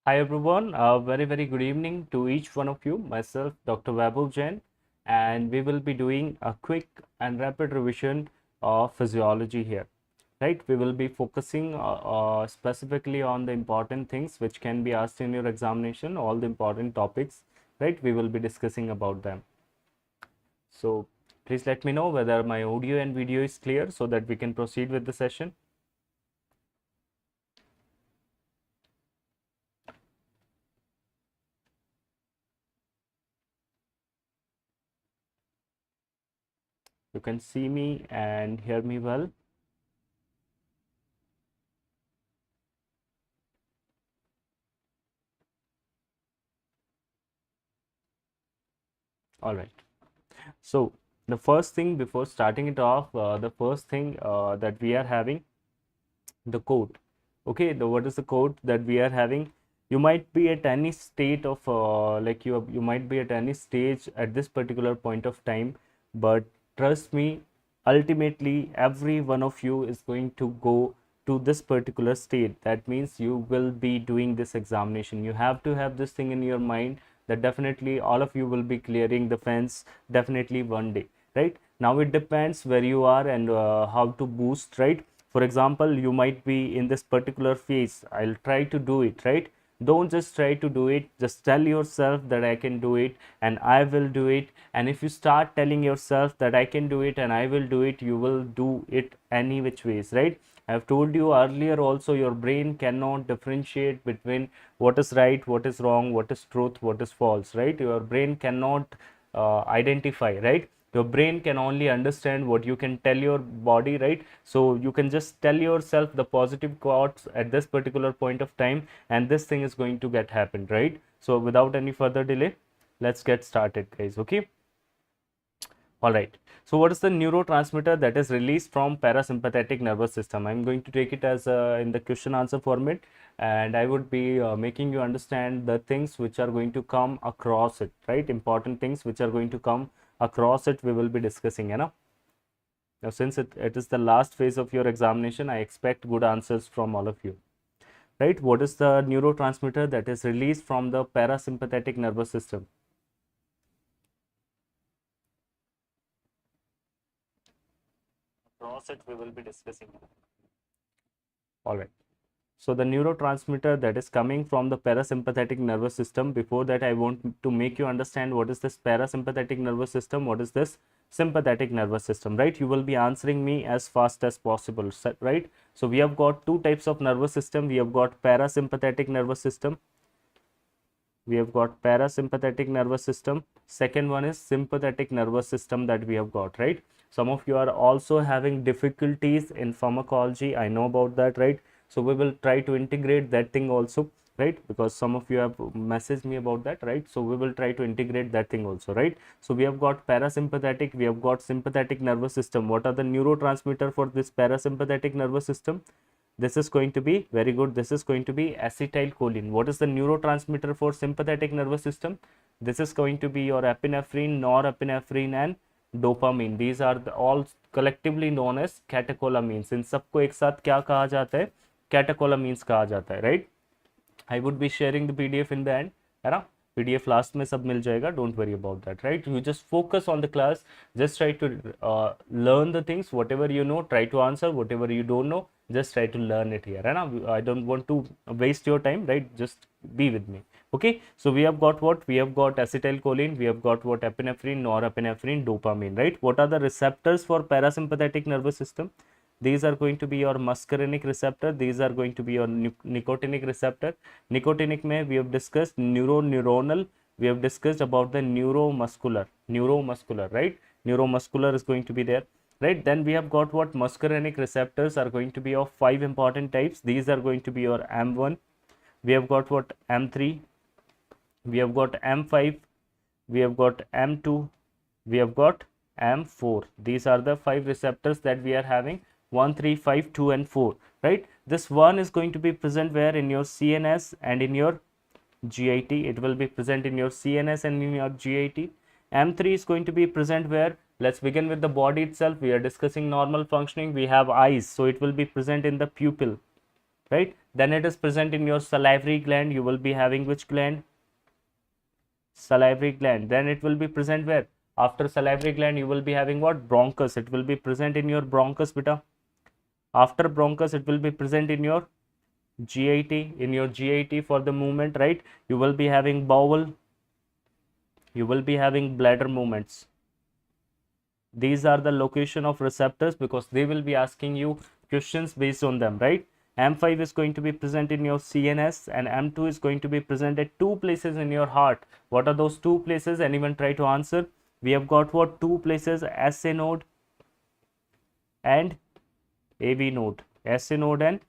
Hi everyone, very good evening to each one of you. Myself, Dr. Vaibhav Jain, and we will be doing a quick and rapid revision of physiology here. Right, we will be focusing specifically on the important things which can be asked in your examination, all the important topics. Right, we will be discussing about them. So please let me know whether my audio and video is clear so that we can proceed with the session. You can see me and hear me well. All right. So the first thing before starting it off, the first thing that we are having the code. Okay, the what is the code that we are having? You might be at any state of you might be at any stage at this particular point of time, but trust me, ultimately every one of you is going to go to this particular state. That means you will be doing this examination. You have to have this thing in your mind that definitely all of you will be clearing the fence definitely one day, right? Now it depends where you are and how to boost, right? For example, you might be in this particular phase. I'll try to do it, right? Don't just try to do it, just tell yourself that I can do it and I will do it. And if you start telling yourself that I can do it and I will do it, you will do it any which ways, right? I've told you earlier also, your brain cannot differentiate between what is right, what is wrong, what is truth, what is false, right? Your brain cannot identify, right? Your brain can only understand what you can tell your body, right? So you can just tell yourself the positive quotes at this particular point of time and this thing is going to get happened, right? So without any further delay, let's get started, guys. Okay. All right. So what is the neurotransmitter that is released from parasympathetic nervous system? I'm going to take it as in the question answer format, and I would be making you understand the things which are going to come across it, right? Important things which are going to come across it, we will be discussing, you know. Now, since it is the last phase of your examination, I expect good answers from all of you, right? What is the neurotransmitter that is released from the parasympathetic nervous system? Across it, we will be discussing. All right. So the neurotransmitter that is coming from the parasympathetic nervous system. Before that, I want to make you understand what is this parasympathetic nervous system, what is this sympathetic nervous system, right? You will be answering me as fast as possible, right? So we have got two types of nervous system. We have got parasympathetic nervous system. We have got parasympathetic nervous system. Second one is sympathetic nervous system that we have got, right? Some of you are also having difficulties in pharmacology. I know about that, right? So we will try to integrate that thing also, right? Because some of you have messaged me about that, right? So we will try to integrate that thing also, right? So we have got parasympathetic, we have got sympathetic nervous system. What are the neurotransmitter for this parasympathetic nervous system? This is going to be very good. This is going to be acetylcholine. What is the neurotransmitter for sympathetic nervous system? This is going to be your epinephrine, norepinephrine and dopamine. These are all collectively known as catecholamines. इन सबको एक साथ क्या कहा जाता है? Catecholamines कहा जाता है, right? I would be sharing the PDF in the end, है ना? PDF लास्ट में सब मिल जाएगा. Don't worry about that, right? You just focus on the class. Just try to learn the things. Whatever you know, try to answer. Whatever you don't know, just try to learn it here, है ना? I don't want to waste your time, right? Just be with me. Okay, so we have got what? We have got acetylcholine. We have got what? Epinephrine, norepinephrine, dopamine, right? What are the receptors for parasympathetic nervous system? These are going to be your muscarinic receptor. These are going to be your nicotinic receptor. Nicotinic mein we have discussed neuronal. We have discussed about the neuromuscular, right? Neuromuscular is going to be there, right? Then we have got what? Muscarinic receptors are going to be of 5 important types. These are going to be your M1. We have got what? M3. We have got M5. We have got M2. We have got M4. These are the 5 receptors that we are having. 1, 3, 5, 2 and 4, right? This one is going to be present where? In your CNS and in your GIT. It will be present in your CNS and in your GIT. M3 is going to be present where? Let's begin with the body itself. We are discussing normal functioning. We have eyes, so it will be present in the pupil. right? Then it is present in your salivary gland. You will be having which gland? Salivary gland. Then it will be present where? After salivary gland, you will be having what? Bronchus. It will be present in your bronchus, beta. After bronchus, it will be present in your GIT. In your GIT for the movement, right? You will be having bowel. You will be having bladder movements. These are the location of receptors because they will be asking you questions based on them, right? M5 is going to be present in your CNS and M2 is going to be present at two places in your heart. What are those two places? Anyone try to answer? We have got what? Two places, SA node and AV node. SA node and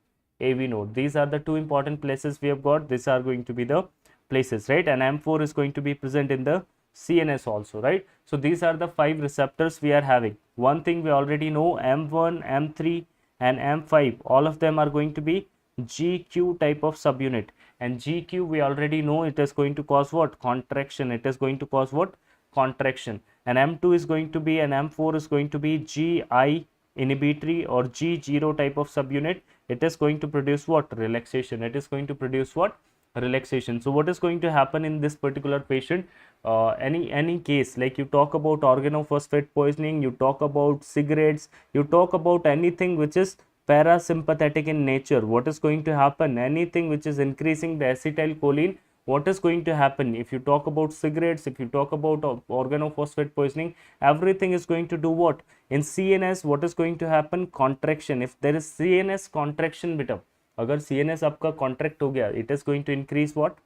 AV node. These are the two important places we have got. These are going to be the places, right? And M4 is going to be present in the CNS also, right? So these are the 5 receptors we are having. One thing we already know, M1, M3 and M5, all of them are going to be GQ type of subunit. And GQ we already know it is going to cause what? Contraction. It is going to cause what? Contraction. And M2 is going to be and M4 is going to be GI inhibitory or G0 type of subunit. It is going to produce what? Relaxation. It is going to produce what? Relaxation. So what is going to happen in this particular patient? Any case, like you talk about organophosphate poisoning, you talk about cigarettes, you talk about anything which is parasympathetic in nature, what is going to happen? Anything which is increasing the acetylcholine, what is going to happen? If you talk about cigarettes, if you talk about organophosphate poisoning, everything is going to do what? In CNS, what is going to happen? Contraction. If there is CNS contraction, beta, अगर CNS आपका contract हो गया, it is going to increase what?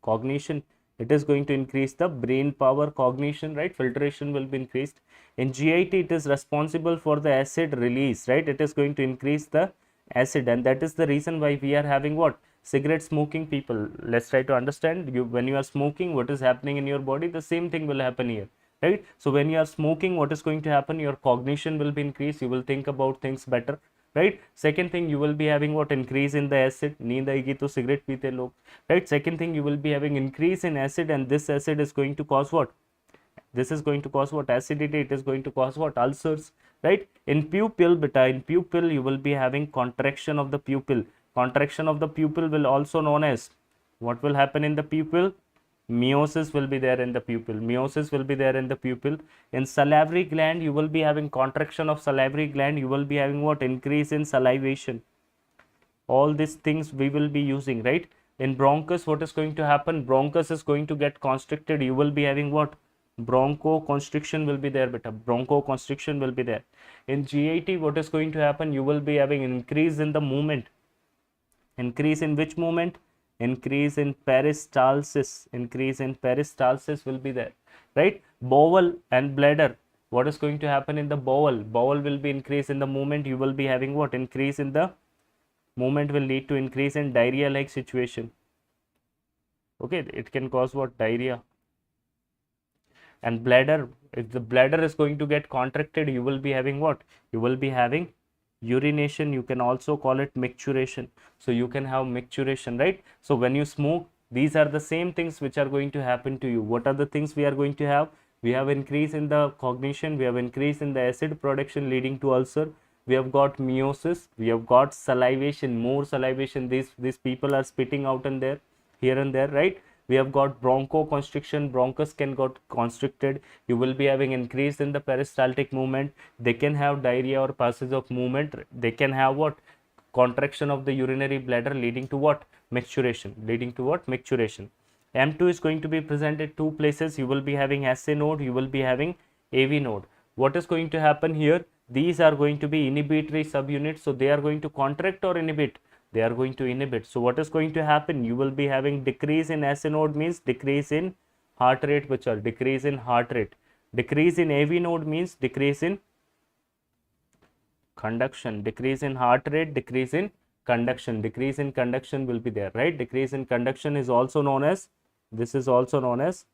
Cognition. It is going to increase the brain power, cognition, right? Filtration will be increased. In GIT, it is responsible for the acid release, right? It is going to increase the acid, and that is the reason why we are having what? Cigarette smoking people. Let's try to understand. When you are smoking, what is happening in your body? The same thing will happen here, right? So when you are smoking, what is going to happen? Your cognition will be increased. You will think about things better, right? Second thing, you will be having what? Increase in the acid. नींद आएगी तो cigarette पीते लोग, right? Second thing, you will be having increase in acid, and this acid is going to cause what? This is going to cause what? Acidity. It is going to cause what? Ulcers, right? In pupil, beta, in pupil, you will be having contraction of the pupil. Contraction of the pupil will also known as, what will happen in the pupil? Meiosis will be there in the pupil. Meiosis will be there in the pupil. In salivary gland, you will be having contraction of salivary gland. You will be having what? Increase in salivation. All these things we will be using, right? In bronchus, what is going to happen? Bronchus is going to get constricted. You will be having what? Bronchoconstriction will be there, beta. Bronchoconstriction will be there. In GIT, what is going to happen? You will be having an increase in the movement. Increase in which movement? Increase in peristalsis. Increase in peristalsis will be there, right? Bowel and bladder. What is going to happen in the bowel? Bowel will be increase in the movement. You will be having what? Increase in the movement will lead to increase in diarrhea like situation. Okay, it can cause what? Diarrhea. And bladder, if the bladder is going to get contracted, you will be having what? You will be having urination. You can also call it micturition. So you can have micturition, right? So when you smoke, these are the same things which are going to happen to you. What are the things we are going to have? We have increase in the cognition, we have increase in the acid production leading to ulcer, we have got meiosis, we have got salivation, more salivation. These people are spitting out and there, here and there, right? We have got bronchoconstriction, bronchus can got constricted. You will be having increase in the peristaltic movement. They can have diarrhea or passage of movement. They can have what? Contraction of the urinary bladder leading to what? Micturition. Leading to what? Micturition. M2 is going to be present at two places. You will be having SA node, you will be having AV node. What is going to happen here? These are going to be inhibitory subunits. So they are going to contract or inhibit? They are going to inhibit. So what is going to happen? You will be having decrease in SA node means decrease in heart rate, which are decrease in heart rate. Decrease in AV node means decrease in conduction. Decrease in heart rate, decrease in conduction. Decrease in conduction will be there, right? Decrease in conduction is also known as, this is also known as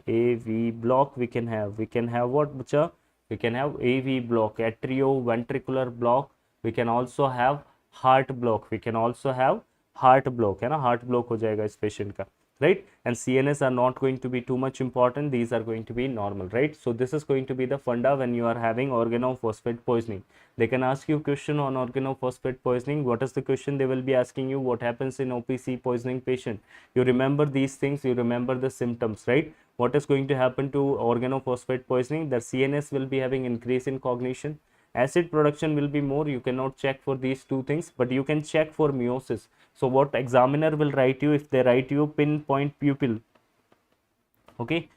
AV block. We can have what, Bucha? We can have AV block, atrioventricular block. We can also have heart block. We can also have heart block, है ना, heart block हो जाएगा इस patient का. right? And CNS are not going to be too much important. These are going to be normal, right? So this is going to be the funda when you are having organophosphate poisoning. They can ask you question on organophosphate poisoning. What is the question they will be asking you? What happens in OPC poisoning patient? You remember these things, you remember the symptoms, right? What is going to happen to organophosphate poisoning? The CNS will be having increase in cognition, acid production will be more. You cannot check for these two things, but you can check for meiosis. So what examiner will write you, if they write you pinpoint pupil, okay,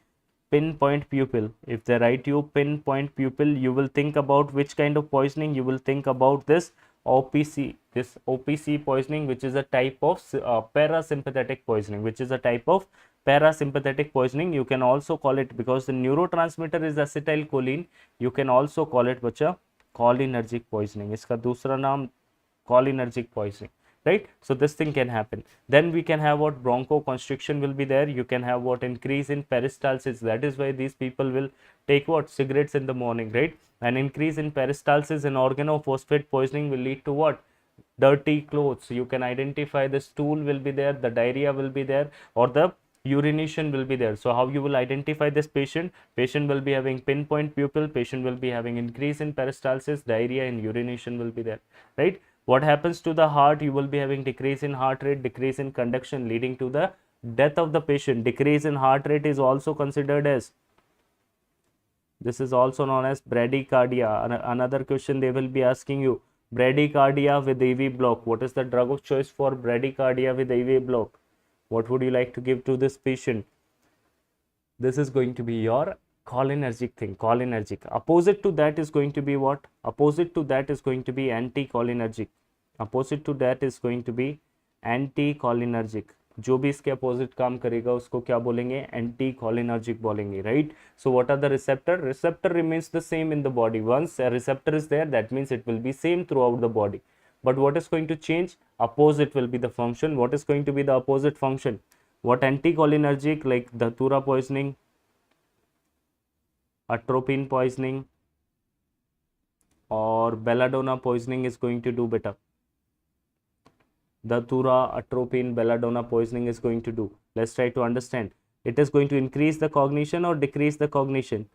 pinpoint pupil, if they write you pinpoint pupil, you will think about which kind of poisoning? You will think about this OPC, this OPC poisoning, which is a type of parasympathetic poisoning, which is a type of parasympathetic poisoning. You can also call it, because the neurotransmitter is acetylcholine, you can also call it बच्चा cholinergic poisoning. इसका दूसरा नाम cholinergic poisoning, right? So this thing can happen. Then we can have what bronchoconstriction will be there. You can have what increase in peristalsis. That is why these people will take what cigarettes in the morning, right? An increase in peristalsis in organophosphate poisoning will lead to what? Dirty clothes. You can identify the stool will be there, the diarrhea will be there, or the urination will be there. So how you will identify this patient? Patient will be having pinpoint pupil, patient will be having increase in peristalsis, diarrhea and urination will be there, right? What happens to the heart? You will be having decrease in heart rate, decrease in conduction, leading to the death of the patient. Decrease in heart rate is also considered as, this is also known as bradycardia. Another question they will be asking you, bradycardia with AV block. What is the drug of choice for bradycardia with AV block? What would you like to give to this patient? This is going to be your cholinergic thing, cholinergic. Opposite to that is going to be what? Opposite to that is going to be anti-cholinergic. Opposite to that is going to be anti-cholinergic. जो भी इसके opposite काम करेगा उसको क्या बोलेंगे? Anticholinergic बोलेंगे, right? So what are the receptor? Receptor remains the same in the body. Once a receptor is there, that means it will be same throughout the body. But what is going to change? Opposite will be the function. What is going to be the opposite function? What anticholinergic like dhatura poisoning, atropine poisoning or belladonna poisoning is going to do better? Dhatura, atropine, belladonna poisoning is going to do. Let's try to understand. It is going to increase the cognition or decrease the cognition?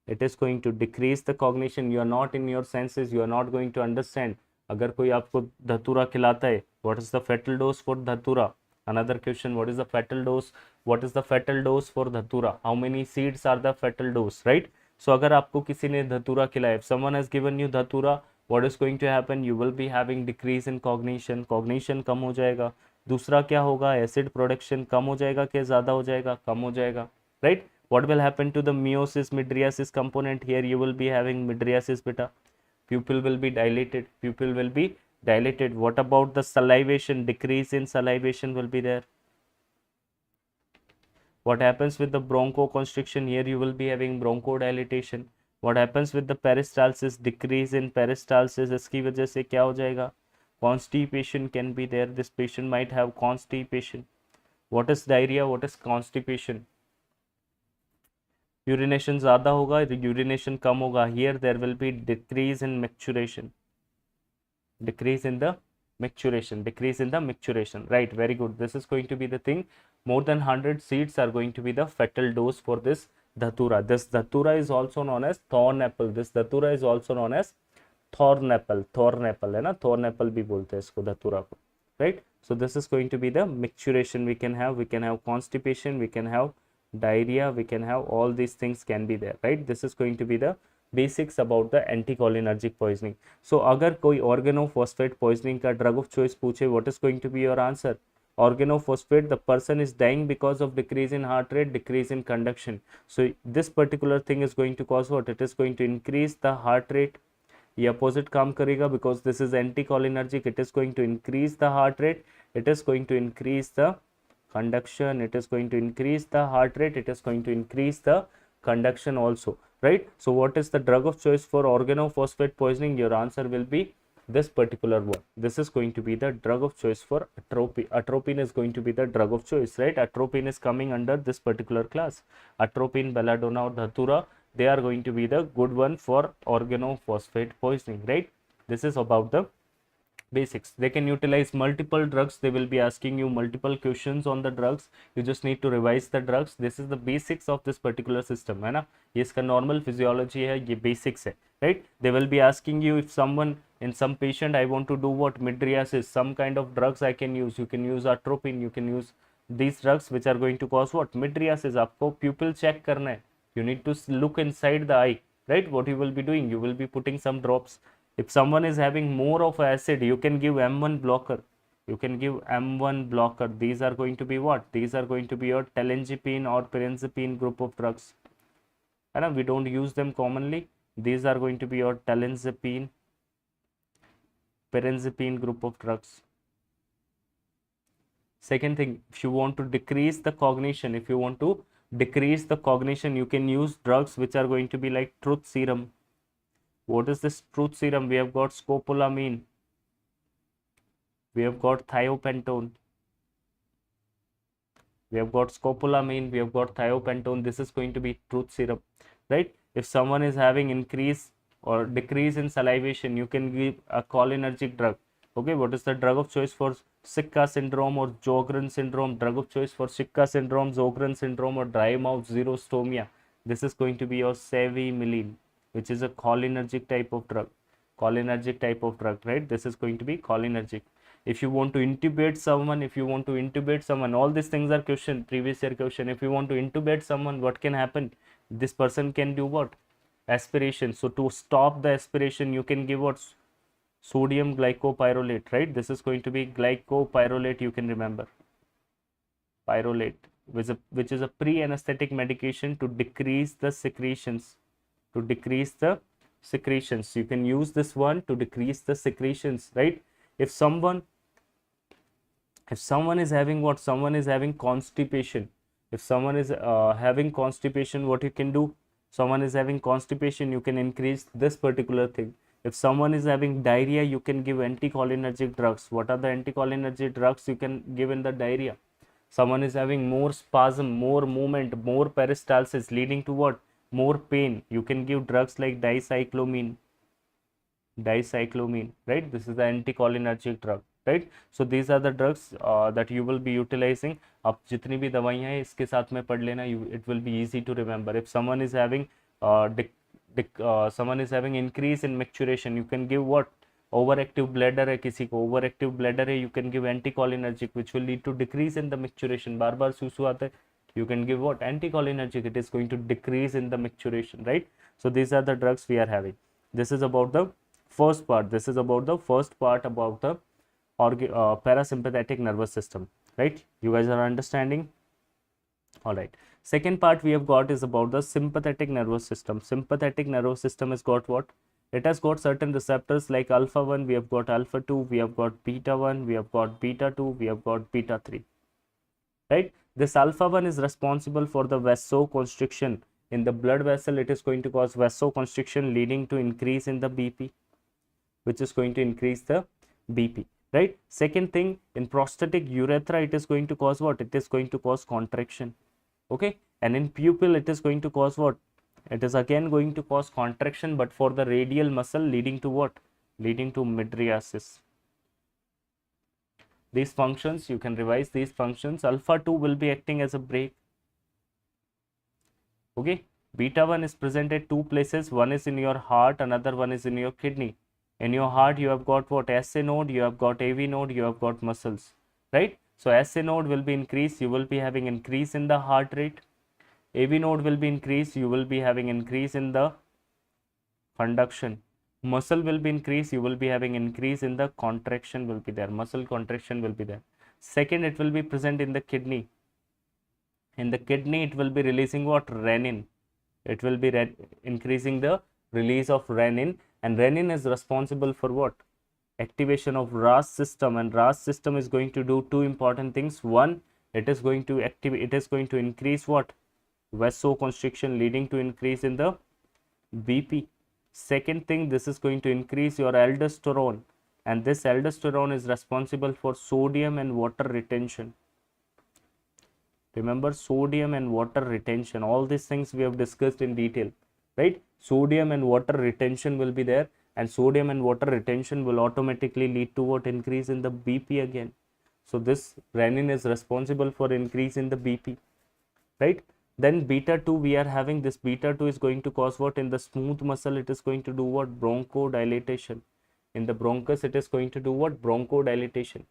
It is going to decrease the cognition. You are not in your senses. You are not going to understand. अगर कोई आपको धतूरा खिलाता है, what is the fatal dose for dhatura? Another question, what is the fatal dose? What is the fatal dose for dhatura? How many seeds are the fatal dose, right? So अगर आपको किसी ने धतूरा खिलाया, if someone has given you dhatura, what is going to happen? You will be having decrease in cognition. Cognition कम हो जाएगा. दूसरा क्या होगा? Acid production कम हो जाएगा कि ज़्यादा हो जाएगा? कम हो जाएगा, right? What will happen to the meiosis mydriasis component? Here you will be having mydriasis beta. Pupil will be dilated. Pupil will be dilated. What about the salivation? Decrease in salivation will be there. What happens with the bronchoconstriction? Here you will be having bronchodilation. What happens with the peristalsis? Decrease in peristalsis. इसकी वजह से क्या हो जाएगा? Constipation can be there. This patient might have constipation. What is diarrhea? What is constipation? Urination ज़्यादा होगा, urination कम होगा. Here there will be decrease in maturation. Decrease in the maturation. Decrease in the maturation. Right, very good. This is going to be the thing. More than 100 seeds are going to be the fatal dose for this dhatura. This dhatura is also known as thorn apple. This dhatura is also known as thorn apple. Thorn apple है ना, thorn apple भी बोलते हैं इसको dhatura को. Right. So this is going to be the maturation we can have. We can have constipation. We can have diarrhea, we can have all these things can be there, right? This is going to be the basics about the anticholinergic poisoning. So अगर कोई organophosphate poisoning का drug of choice पूछे, what is going to be your answer? Organophosphate, the person is dying because of decrease in heart rate, decrease in conduction. So this particular thing is going to cause what? It is going to increase the heart rate. ये opposite काम करेगा because this is anticholinergic. It is going to increase the heart rate. It is going to increase the conduction. It is going to increase the heart rate. It is going to increase the conduction also, right? So what is the drug of choice for organophosphate poisoning? Your answer will be this particular one. This is going to be the drug of choice for atropine. Atropine is going to be the drug of choice, right? Atropine is coming under this particular class. Atropine, belladonna or dhatura, they are going to be the good one for organophosphate poisoning, right? This is about the Basics. They can utilize multiple drugs. They will be asking you multiple questions on the drugs. You just need to revise the drugs. This is the basics of this particular system, है ना. ये इसका normal physiology है, ये basics है, right? They will be asking you if someone, in some patient, I want to do what, mydriasis, some kind of drugs I can use. You can use atropine, you can use these drugs which are going to cause what, mydriasis. आपको pupil check करना है. You need to look inside the eye, right? What you will be doing, you will be putting some drops. If someone is having more of acid, you can give M1 blocker. You can give M1 blocker. These are going to be what? These are going to be your telenzepine or pirenzepine group of drugs. And we don't use them commonly. These are going to be your telenzepine, pirenzepine group of drugs. Second thing, if you want to decrease the cognition, you can use drugs which are going to be like truth serum. What is this truth serum? We have got scopolamine, we have got thiopentone, we have got scopolamine, we have got thiopentone. This is going to be truth serum, right? If someone is having increase or decrease in salivation, you can give a cholinergic drug. Okay, what is the drug of choice for Sitka syndrome or Sjogren syndrome? Drug of choice for Sitka syndrome, Sjogren syndrome, or dry mouth xerostomia. This is going to be your cevimeline, which is a cholinergic type of drug. Right? This is going to be cholinergic. If you want to intubate someone, all these things are previous year question. If you want to intubate someone, what can happen? This person can do what? Aspiration. So to stop the aspiration, you can give what? Sodium glycopyrrolate, right? This is going to be glycopyrrolate, you can remember. Pyrrolate, which is a pre-anesthetic medication to decrease the secretions. You can use this one to decrease the secretions, right? If someone is having what? Someone is having constipation. If someone is having constipation, what you can do? Someone is having constipation, you can increase this particular thing. If someone is having diarrhea, you can give anticholinergic drugs. What are the anticholinergic drugs you can give in the diarrhea? Someone is having more spasm, more movement, more peristalsis, leading to what? More pain. You can give drugs like dicyclomine, right? This is the anticholinergic drug, right? So these are the drugs that you will be utilizing. आप जितनी भी दवाइयाँ हैं इसके साथ में पढ़ लेना. It will be easy to remember. If someone is having increase in micturition, you can give what? Overactive bladder है किसी को, overactive bladder है, you can give anticholinergic which will lead to decrease in the micturition. बार बार सूसू आता है, you can give what? Anticholinergic. It is going to decrease in the micturition, right? So these are the drugs we are having. This is about the first part. About the parasympathetic nervous system, right? You guys are understanding? All right. Second part we have got is about the sympathetic nervous system. Sympathetic nervous system has got what? It has got certain receptors like alpha 1, we have got alpha 2, we have got beta 1, we have got beta 2, we have got beta 3, right? This alpha 1 is responsible for the vasoconstriction in the blood vessel. It is going to cause vasoconstriction leading to increase in the BP, which is going to increase the BP, right? Second thing, in prostatic urethra, it is going to cause what? It is going to cause contraction, okay? And in pupil, it is going to cause what? It is again going to cause contraction, but for the radial muscle, leading to what? Leading to mydriasis. These functions, you can revise these functions. Alpha 2 will be acting as a brake, okay? Beta 1 is present at two places. One is in your heart, another one is in your kidney. In your heart, you have got what? SA node, you have got AV node, you have got muscles, right? So SA node will be increased, you will be having increase in the heart rate. AV node will be increased, you will be having increase in the conduction. Muscle will be increased, you will be having increase in the contraction will be there. Muscle contraction will be there. Second, it will be present in the kidney. In the kidney, it will be releasing what? Renin. It will be increasing the release of renin, and renin is responsible for what? Activation of RAS system, and RAS system is going to do two important things. One, it is going to increase what? Vasoconstriction, leading to increase in the BP. Second thing, this is going to increase your aldosterone, and this aldosterone is responsible for sodium and water retention. Remember, sodium and water retention, all these things we have discussed in detail, right? Sodium and water retention will be there. and sodium and water retention will automatically lead to what? Increase in the BP again. So this renin is responsible for increase in the BP, right? Then beta 2, we are having this beta 2 is going to cause what? In the smooth muscle, it is going to do what? Bronchodilation. In the bronchus, it is going to do what? Bronchodilation.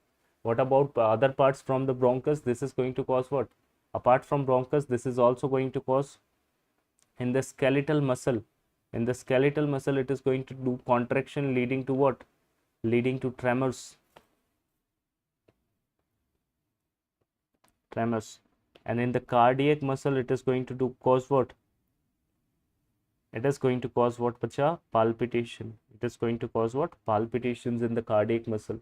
What about other parts from the bronchus? This is going to cause what? Apart from bronchus, this is also going to cause in the skeletal muscle. In the skeletal muscle, it is going to do contraction, leading to what? Leading to tremors. And in the cardiac muscle, it is going to do cause what? It is going to cause what, bacha? Palpitation. It is going to cause what? Palpitations in the cardiac muscle.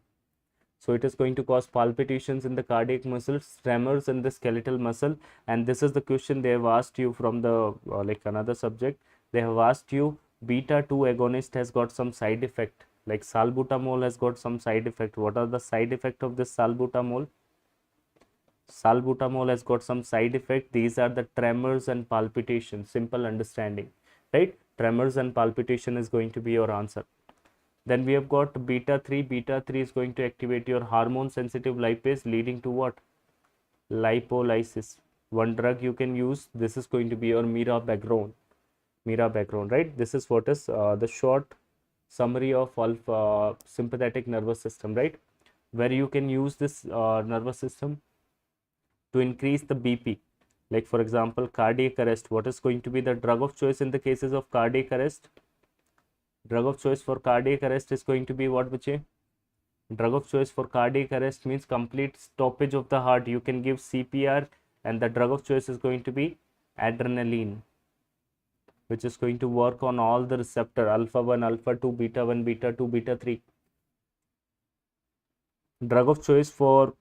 So it is going to cause palpitations in the cardiac muscle, tremors in the skeletal muscle. And this is the question they have asked you from the like another subject. They have asked you, beta 2 agonist has got some side effect, like salbutamol has got some side effect. What are the side effect of this salbutamol? Salbutamol has got some side effect. These are the tremors and palpitation. Simple understanding, right? Tremors and palpitation is going to be your answer. Then we have got beta 3. Beta 3 is going to activate your hormone sensitive lipase, leading to what? Lipolysis. One drug you can use, this is going to be your mirabagrone, right? This is what is the short summary of alpha sympathetic nervous system, right? Where you can use this nervous system to increase the BP. Like for example, cardiac arrest. What is going to be the drug of choice in the cases of cardiac arrest? Drug of choice for cardiac arrest is going to be what, bache? Drug of choice for cardiac arrest means complete stoppage of the heart. You can give CPR, and the drug of choice is going to be adrenaline, which is going to work on all the receptor alpha 1, alpha 2, beta 1, beta 2, beta 3. Drug of choice for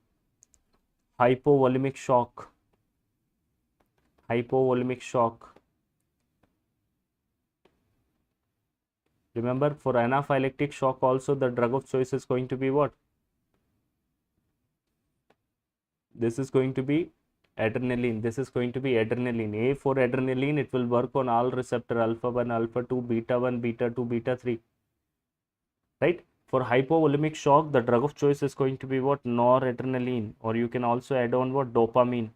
hypovolemic shock. Remember, for anaphylactic shock also, the drug of choice is going to be what? This is going to be adrenaline. This is going to be adrenaline. A for adrenaline, it will work on all receptor alpha 1, alpha 2, beta 1, beta 2, beta 3. Right? For hypovolemic shock, the drug of choice is going to be what? Noradrenaline, or you can also add on what? Dopamine.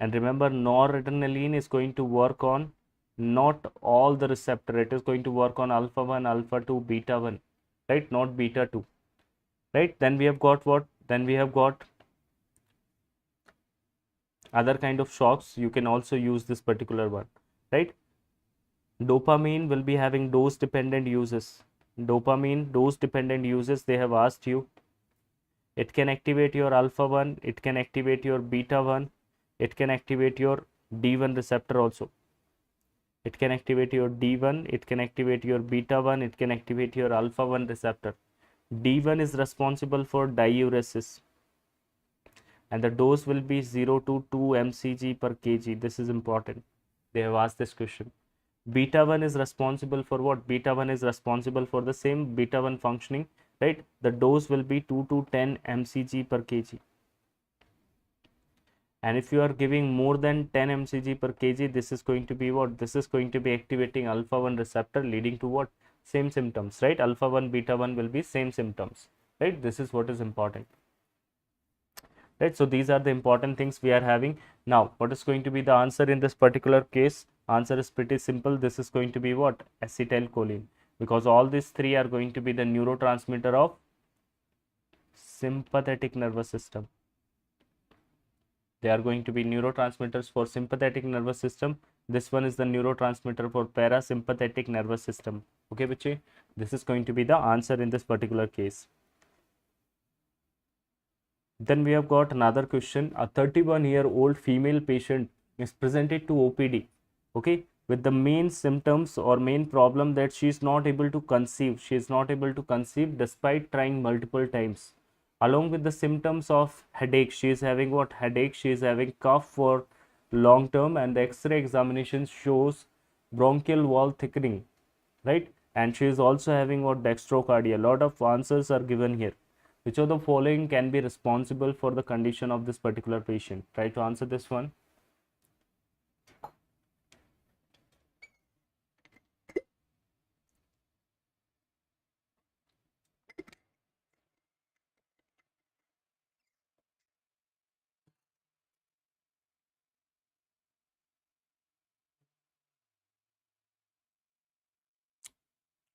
And remember, noradrenaline is going to work on not all the receptor. It is going to work on alpha 1, alpha 2, beta 1, right? Not beta 2, right? Then we have got what? Then we have got other kind of shocks. You can also use this particular one, right? Dopamine will be having dose dependent uses. Dopamine dose dependent uses, they have asked you. It can activate your alpha 1, it can activate your beta 1, it can activate your D1 receptor also. It can activate your D1, it can activate your beta 1, it can activate your alpha 1 receptor. D1 is responsible for diuresis, and the dose will be 0 to 2 mcg per kg. This is important. They have asked this question. Beta 1 is responsible for what? Beta 1 is responsible for the same beta 1 functioning, right? The dose will be 2 to 10 mcg per kg. And if you are giving more than 10 mcg per kg, this is going to be what? This is going to be activating alpha 1 receptor, leading to what? Same symptoms, right? Alpha 1, beta 1 will be same symptoms, right? This is what is important, right? So these are the important things we are having. Now, what is going to be the answer in this particular case? Answer is pretty simple. This is going to be what? Acetylcholine, because all these three are going to be the neurotransmitter of sympathetic nervous system. They are going to be neurotransmitters for sympathetic nervous system. This one is the neurotransmitter for parasympathetic nervous system. Okay, bache? This is going to be the answer in this particular case. Then we have got another question. A 31-year-old female patient is presented to OPD, okay, with the main symptoms or main problem that she is not able to conceive. She is not able to conceive despite trying multiple times. Along with the symptoms of headache, she is having what? Headache. She is having cough for long term, and the X-ray examination shows bronchial wall thickening, right? And she is also having what? Dextrocardia. A lot of answers are given here. Which of the following can be responsible for the condition of this particular patient? Try to answer this one.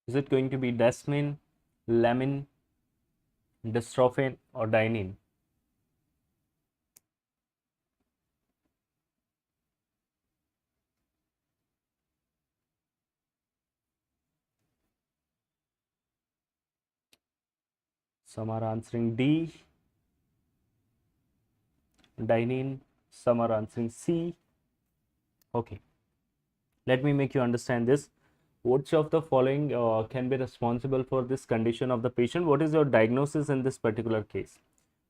Is it going to be desmin, lamin, dystrophin, or dynein? Some are answering D, dynein. Some are answering C. Okay, let me make you understand this. Which of the following can be responsible for this condition of the patient? What is your diagnosis in this particular case?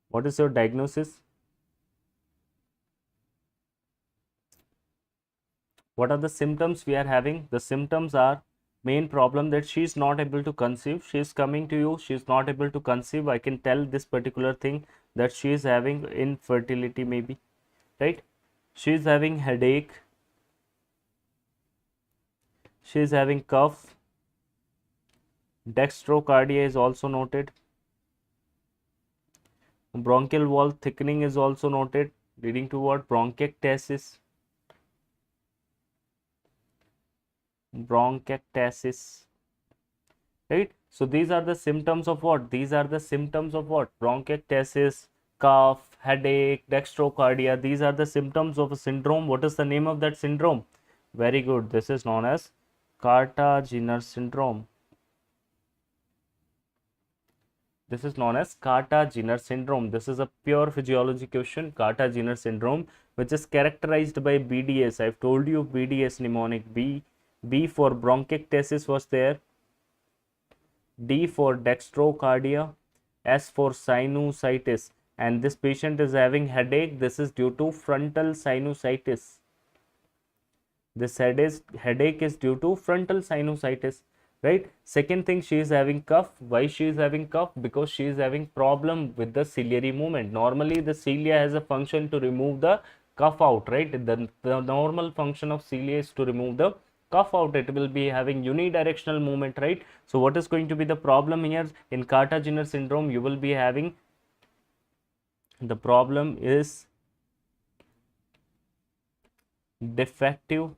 What is your diagnosis? What are the symptoms we are having? The symptoms are main problem that she is not able to conceive. She is coming to you, she is not able to conceive. I can tell this particular thing that she is having infertility maybe, right? She is having headache, she is having cough, dextrocardia is also noted, bronchial wall thickening is also noted, leading to what? Bronchiectasis. Bronchiectasis, right? So these are the symptoms of what? These are the symptoms of what? Bronchiectasis, cough, headache, dextrocardia. These are the symptoms of a syndrome. What is the name of that syndrome? Very good. This is known as Carter-Jenner syndrome. This is known as Carter-Jenner syndrome. This is a pure physiology question, Carter-Jenner syndrome, which is characterized by BDS. I've told you BDS mnemonic. B for bronchiectasis was there, D for dextrocardia, S for sinusitis, and this patient is having headache. This is due to frontal sinusitis. This headache is due to frontal sinusitis, right? Second thing, she is having cough. Why she is having cough? Because she is having problem with the ciliary movement. Normally the cilia has a function to remove the cough out, right? The normal function of cilia is to remove the cough out. It will be having unidirectional movement, right? So what is going to be the problem here? In Carter-Jenner syndrome, you will be having, the problem is defective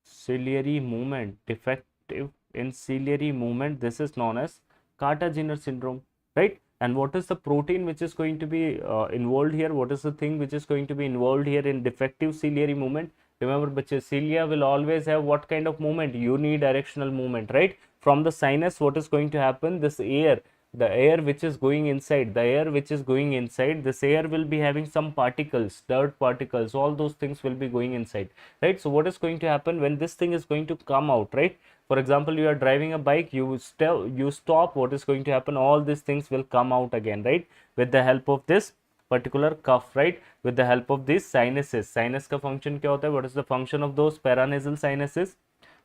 ciliary movement. Defective in ciliary movement. This is known as Carter-Jenner syndrome, right? And what is the protein which is going to be involved here? What is the thing which is going to be involved here in defective ciliary movement? Remember, cilia will always have what kind of movement? Unidirectional movement, right? From the sinus, what is going to happen? This air, the air which is going inside, this air will be having some particles, dirt particles, all those things will be going inside, right? So what is going to happen when this thing is going to come out, right? For example, you are driving a bike, you stop, what is going to happen? All these things will come out again, right? With the help of this particular cuff, right? With the help of these sinuses. Sinus ka function kya hota hai? What is the function of those paranasal sinuses?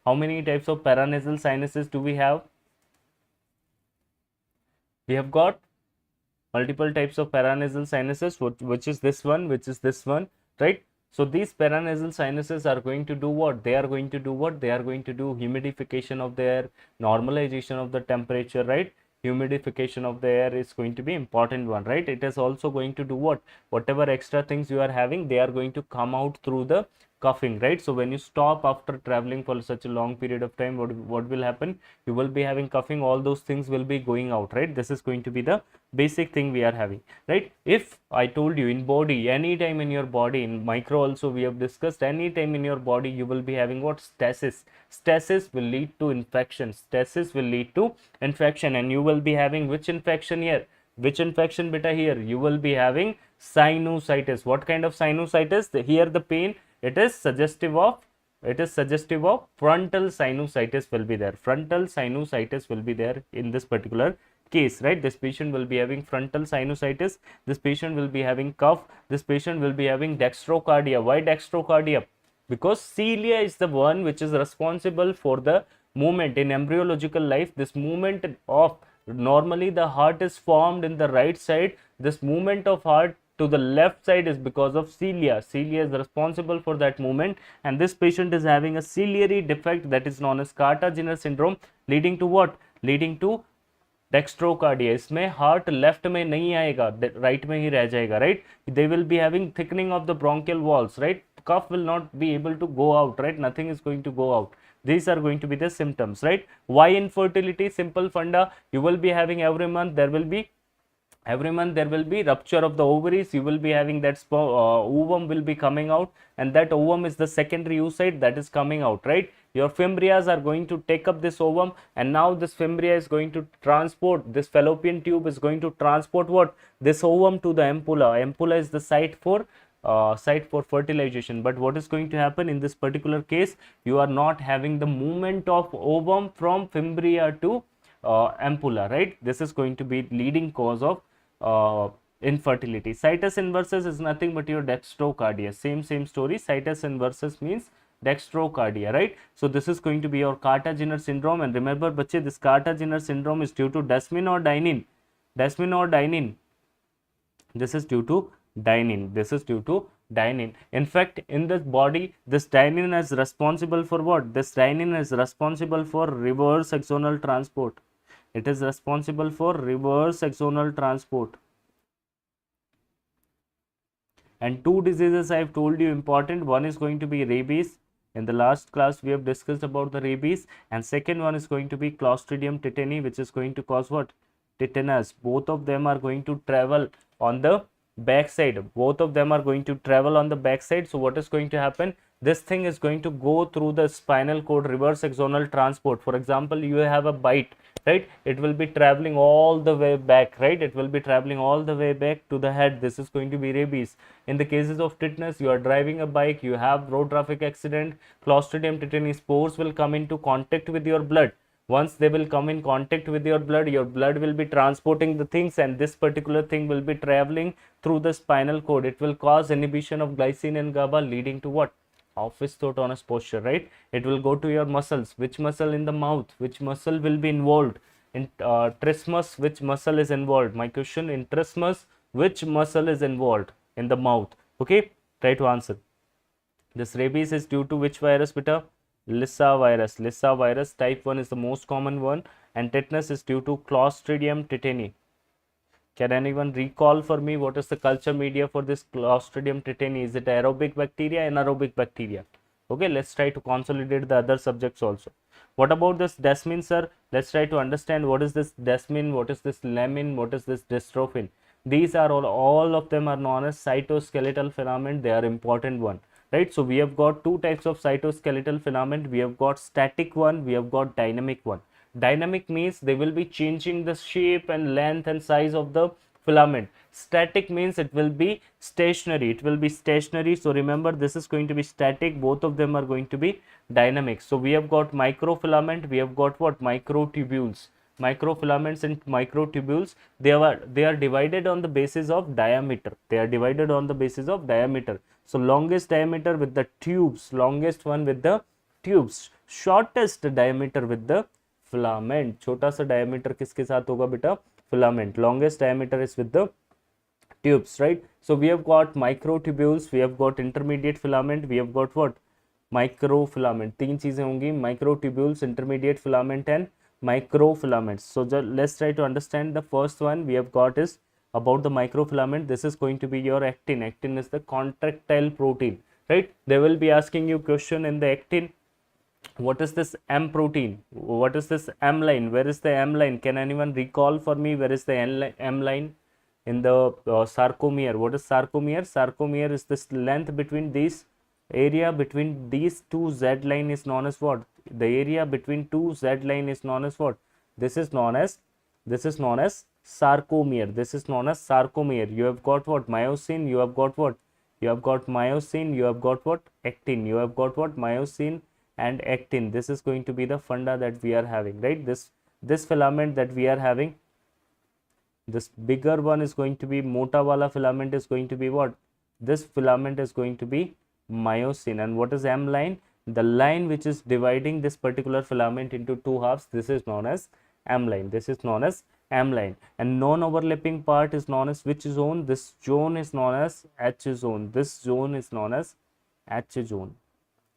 How many types of paranasal sinuses do we have? We have got multiple types of paranasal sinuses, which is this one, right? So these paranasal sinuses are going to do what? They are going to do what? They are going to do humidification of the air, normalization of the temperature, right? Humidification of the air is going to be important one, right? It is also going to do what? Whatever extra things you are having, they are going to come out through the coughing, right? So when you stop after traveling for such a long period of time, what will happen? You will be having coughing, all those things will be going out, right? This is going to be the basic thing we are having, right? If I told you in body, anytime in your body, in micro also we have discussed, anytime in your body you will be having what? Stasis. Stasis will lead to infection. Stasis will lead to infection, and you will be having which infection here? Which infection beta here? You will be having sinusitis. What kind of sinusitis? Here the pain, it is suggestive of frontal sinusitis will be there. Frontal sinusitis will be there in this particular case, right? This patient will be having frontal sinusitis. This patient will be having cough. This patient will be having dextrocardia. Why dextrocardia? Because cilia is the one which is responsible for the movement in embryological life. This movement of, normally the heart is formed in the right side. This movement of heart to the left side is because of cilia. Cilia is responsible for that movement, and this patient is having a ciliary defect that is known as Carter-Jenner syndrome, leading to what? Leading to dextrocardia. इसमें heart left में नहीं आएगा, right में ही रह जाएगा, right? They will be having thickening of the bronchial walls, right? cough will not be able to go out, right? Nothing is going to go out. These are going to be the symptoms, right? Why infertility? Simple funda. You will be having every month there will be rupture of the ovaries. You will be having that ovum will be coming out, and that ovum is the secondary oocyte that is coming out, right? Your fimbrias are going to take up this ovum, and now this fimbria is going to transport, this fallopian tube is going to transport what? This ovum to the ampulla. Ampulla is the site for fertilization. But what is going to happen in this particular case? You are not having the movement of ovum from fimbria to ampulla, right? This is going to be leading cause of infertility. Situs inversus is nothing but your dextrocardia. Same story. Situs inversus means dextrocardia, right? So this is going to be your Carter-Jenner syndrome. And remember, bache, this Carter-Jenner syndrome is due to desmin or dynin. Desmin or dynin. This is due to dynin. This is due to dynin. In fact, in the body, this dynin is responsible for what? This dynin is responsible for reverse axonal transport. It is responsible for reverse axonal transport. And two diseases I have told you important. One is going to be rabies. In the last class, we have discussed about the rabies. And second one is going to be Clostridium tetani, which is going to cause what? Tetanus. Both of them are going to travel on the backside. Both of them are going to travel on the backside. So what is going to happen? This thing is going to go through the spinal cord, reverse axonal transport. For example, you have a bite, right? It will be traveling all the way back, right? It will be traveling all the way back to the head. This is going to be rabies. In the cases of tetanus, you are driving a bike, you have road traffic accident, Clostridium tetani spores will come into contact with your blood. Once they will come in contact with your blood will be transporting the things, and this particular thing will be traveling through the spinal cord. It will cause inhibition of glycine and GABA, leading to what? Opisthotonous posture, right? It will go to your muscles. Which muscle in the mouth? Which muscle will be involved? In trismus, which muscle is involved? My question, in trismus, which muscle is involved in the mouth? Okay, try to answer. This rabies is due to which virus, beta? Lissa virus. Lissa virus type 1 is the most common one, and tetanus is due to Clostridium tetani. Can anyone recall for me what is the culture media for this Clostridium tetani? Is it aerobic bacteria, anaerobic bacteria? Okay, let's try to consolidate the other subjects also. What about this desmin, sir? Let's try to understand what is this desmin, what is this laminin, what is this dystrophin. These are all of them are known as cytoskeletal filament. They are important one, right? So we have got two types of cytoskeletal filament. We have got static one, we have got dynamic one. Dynamic means they will be changing the shape and length and size of the filament. Static means it will be stationary. It will be stationary. So remember, this is going to be static. Both of them are going to be dynamic. So we have got microfilament. We have got what? Microtubules. Microfilaments and microtubules, they are divided on the basis of diameter. They are divided on the basis of diameter. So longest diameter with the tubes, longest one with the tubes, shortest diameter with the filament. छोटा सा diameter किसके साथ होगा बेटा? Filament. Longest diameter is with the tubes, right? So we have got microtubules, we have got intermediate filament, we have got what? Microfilament. तीन चीजें होंगी, microtubules, intermediate filament and microfilaments. So let's try to understand. The first one we have got is about the microfilament. This is going to be your actin. Actin is the contractile protein, right? They will be asking you question in the actin. What is this M protein? What is this M line? Where is the M line? Can anyone recall for me where is the M line? In the sarcomere. What is sarcomere? Sarcomere is this length between these area between these two Z line is known as what? The area between two Z line is known as what? This is known as sarcomere. This is known as sarcomere. You have got what? Myosin. You have got what? You have got myosin. You have got what? Actin. You have got what? Myosin and actin. This is going to be the funda that we are having, right? This filament that we are having, this bigger one is going to be mota wala filament is going to be what? This filament is going to be myosin. And what is M line? The line which is dividing this particular filament into two halves, this is known as M line. This is known as M line. And non-overlapping part is known as which zone? This zone is known as H zone. This zone is known as H zone.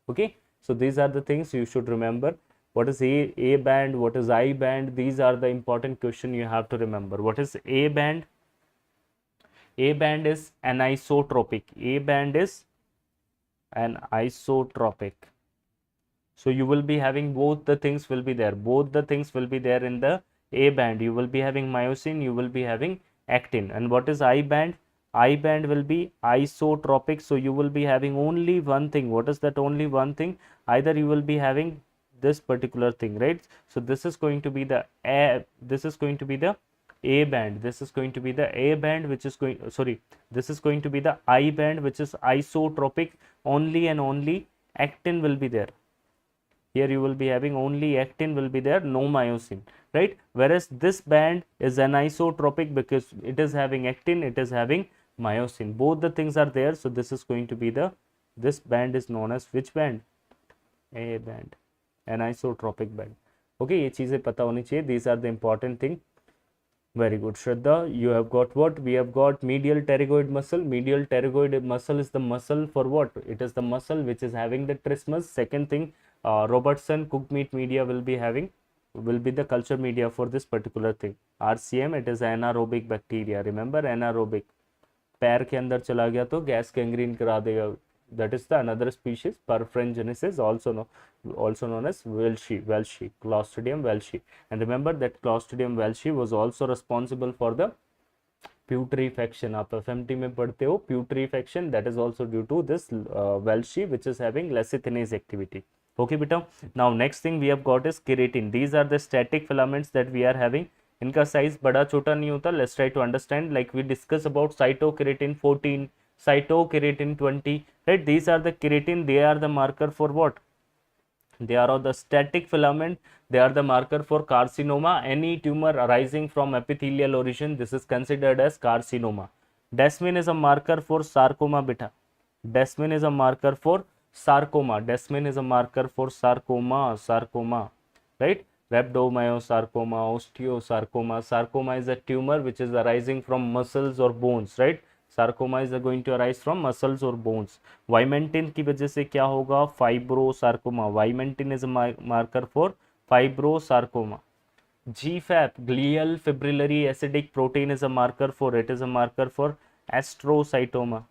Okay, so these are the things you should remember. What is A band? What is I band? These are the important question you have to remember. What is A band? A band is anisotropic. A band is and isotropic. So you will be having both the things will be there. Both the things will be there in the A band. You will be having myosin, you will be having actin. And what is I band? I band will be isotropic. So you will be having only one thing. What is that only one thing? Either you will be having this particular thing, right? So this is going to be the A, this is going to be the A band. This is going to be the A band, which is going, sorry, this is going to be the I band, which is isotropic. Only and only actin will be there. Here you will be having only actin will be there, no myosin, right? Whereas this band is anisotropic because it is having actin, it is having myosin. Both the things are there. So this is going to be the, this band is known as which band? A band, anisotropic band. Okay, ये चीजें पता होनी चाहिए. These are the important thing. Very good, Shraddha. You have got what? We have got medial pterygoid muscle. Medial pterygoid muscle is the muscle for what? It is the muscle which is having the trismus. Second thing, Robertson cooked meat media will be having, will be the culture media for this particular thing. RCM, it is anaerobic bacteria. Remember, anaerobic. पैर के अंदर चला गया तो gas gangrene करा देगा. That is the another species, Paraphragmogenesis, also known as Welshi, Clostridium welshi. And remember that Clostridium welshi was also responsible for the putrefaction. आप FMT में पढ़ते हो putrefaction, that is also due to this welshi, which is having lecithinase activity. Okay, beta. Now next thing we have got is keratin. These are the static filaments that we are having. इनका size बड़ा छोटा नहीं होता. Let's try to understand. Like we discuss about cytokeratin 14, cytokeratin 20, right? These are the keratin. They are the marker for what? They are the static filament. They are the marker for carcinoma. Any tumor arising from epithelial origin, this is considered as carcinoma. Desmin is a marker for sarcoma, beta. Desmin is a marker for sarcoma. Desmin is a marker for sarcoma, right? Rhabdomyosarcoma, osteosarcoma. Sarcoma is a tumor which is arising from muscles or bones, right? Sarcoma is going to arise from muscles or bones. Vimentin की वजह से क्या होगा? Fibrosarcoma. Vimentin is a marker for fibrosarcoma. GFAP, glial fibrillary acidic protein, is a marker for, it is a marker for astrocytoma.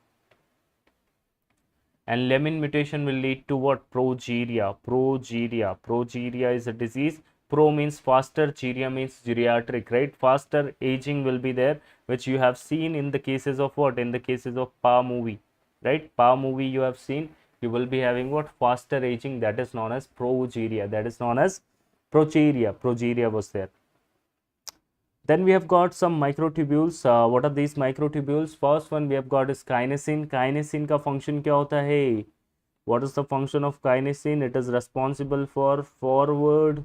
And lemon mutation will lead to what? Progeria. Progeria is a disease. Pro means faster, geria means geriatric, right? Faster aging will be there, which you have seen in the cases of what? In the cases of PA movie, right? PA movie you have seen, you will be having what? Faster aging, that is known as progeria, that is known as progeria. Progeria was there. Then we have got some microtubules. What are these microtubules? First one we have got is kinesin. Kinesin का function क्या होता है? What is the function of kinesin? It is responsible for forward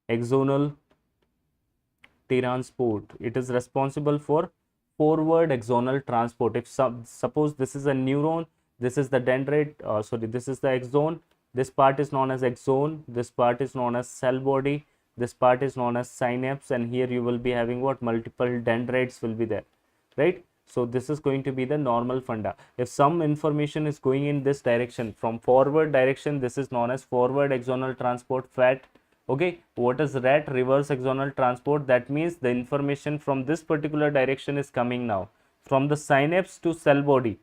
axonal transport. It is responsible for forward axonal transport. If suppose this is a neuron, this is the dendrite, this is the axon, this part is known as axon, this part is known as cell body, this part is known as synapse, and here you will be having what? Multiple dendrites will be there, right? So this is going to be the normal funda. If some information is going in this direction, from forward direction, this is known as forward axonal transport, FAT. Okay, what is RAT? Reverse axonal transport. That means the information from this particular direction is coming now from the synapse to cell body.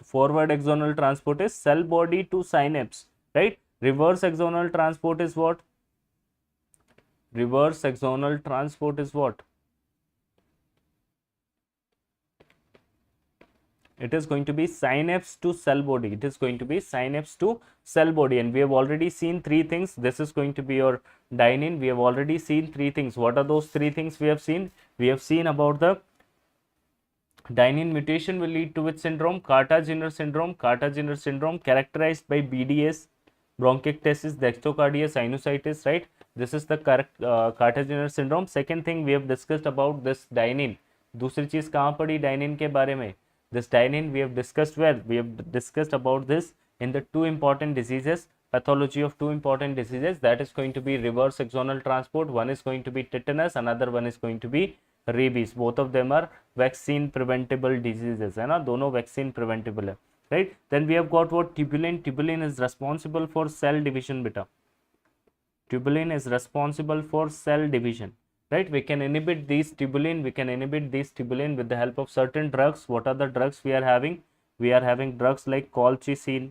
Forward axonal transport is cell body to synapse, right? Reverse axonal transport is what? Reverse axonal transport is what? It is going to be synapse to cell body. It is going to be synapse to cell body. And we have already seen three things. This is going to be your dynein. We have already seen three things. What are those three things we have seen? We have seen about the dynein mutation will lead to which syndrome? Carter-Jenner syndrome. Carter-Jenner syndrome characterized by BDS, bronchiectasis, dextrocardia, sinusitis, right? This is the Carter-Jenner syndrome. Second thing we have discussed about this dynein. दूसरी चीज कहाँ पड़ी dynein के बारे में? This dynein we have discussed where? We have discussed about this in the two important diseases, pathology of two important diseases, that is going to be reverse axonal transport. One is going to be tetanus, another one is going to be rabies. Both of them are vaccine preventable diseases, है ना? दोनों vaccine preventable है, right? Then we have got what? Tubulin. Tubulin is responsible for cell division, beta. Tubulin is responsible for cell division, right? We can inhibit these tubulin. We can inhibit these tubulin with the help of certain drugs. What are the drugs we are having? we are having drugs like colchicine,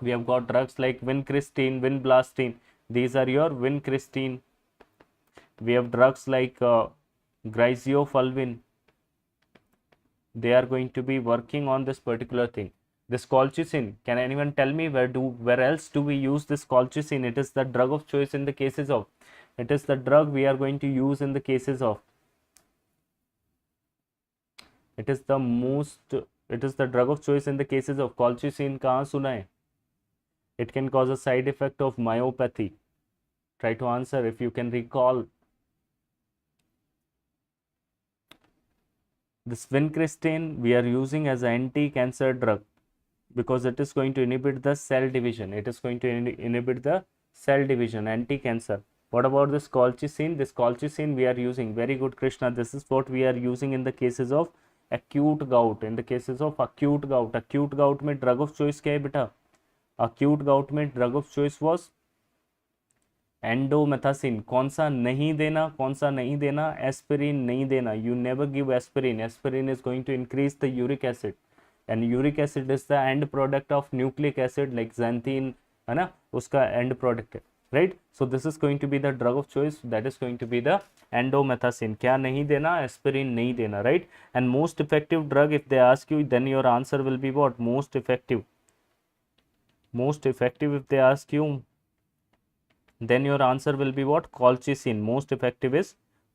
we have got drugs like vincristine, vinblastine, these are your vincristine. We have drugs like griseofulvin, they are going to be working on this particular thing. This colchicine, can anyone tell me where else do we use this colchicine? It is the drug of choice in the cases of, it is the drug we are going to use in the cases of, it is the most, it is the drug of choice in the cases of colchicine. कहाँ सुना है? It can cause a side effect of myopathy. Try to answer if you can recall. This vincristine we are using as an anti-cancer drug because it is going to inhibit the cell division. It is going to inhibit the cell division, anti-cancer. What about this colchicine? This colchicine we are using, very good Krishna, this is what we are using in the cases of acute gout. In the cases of acute gout, acute gout में drug of choice क्या है बेटा? Acute gout में drug of choice was indomethacin. कौन सा नहीं देना, कौन सा नहीं देना? एस्पिरिन नहीं देना. You never give aspirin. Aspirin is going to increase the uric acid, and uric acid is the end product of nucleic acid like xanthine, है ना, उसका एंड प्रोडक्ट है, right. So this is going to be the drug of choice, that is going to be the indomethacin. क्या नहीं देना? Aspirin नहीं देना, right. And most effective drug if they ask you, then your answer will be what? Most effective. Most effective if they ask you, then your answer will be what? Colchicine. Most effective is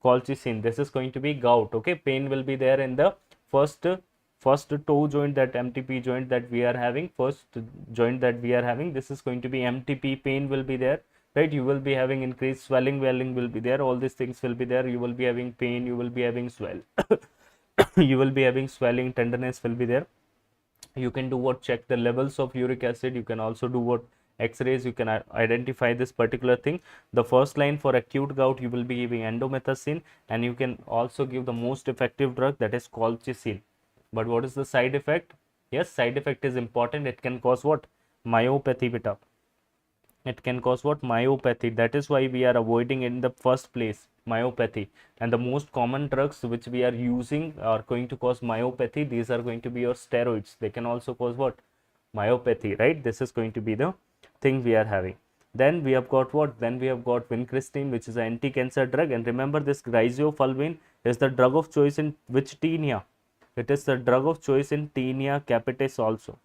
colchicine. This is going to be gout. Okay, pain will be there in the first toe joint, that MTP joint that we are having, first joint that we are having, this is going to be MTP. Pain will be there, right? You will be having increased swelling will be there, all these things will be there. You will be having pain, you will be having you will be having swelling, tenderness will be there. You can do what? Check the levels of uric acid. You can also do what? X-rays. You can identify this particular thing. The first line for acute gout, you will be giving endomethacin, and you can also give the most effective drug, that is colchicine. But what is the side effect? Yes, side effect is important. It can cause what? Myopathy beta. It can cause what? Myopathy. That is why we are avoiding in the first place myopathy. And the most common drugs which we are using are going to cause myopathy. These are going to be your steroids. They can also cause what? Myopathy, right? This is going to be the thing we are having. Then we have got what? Then we have got vincristine, which is an anti-cancer drug. And remember, this griseofulvin is the drug of choice in which tinea? It is the drug of choice in tinea capitis also.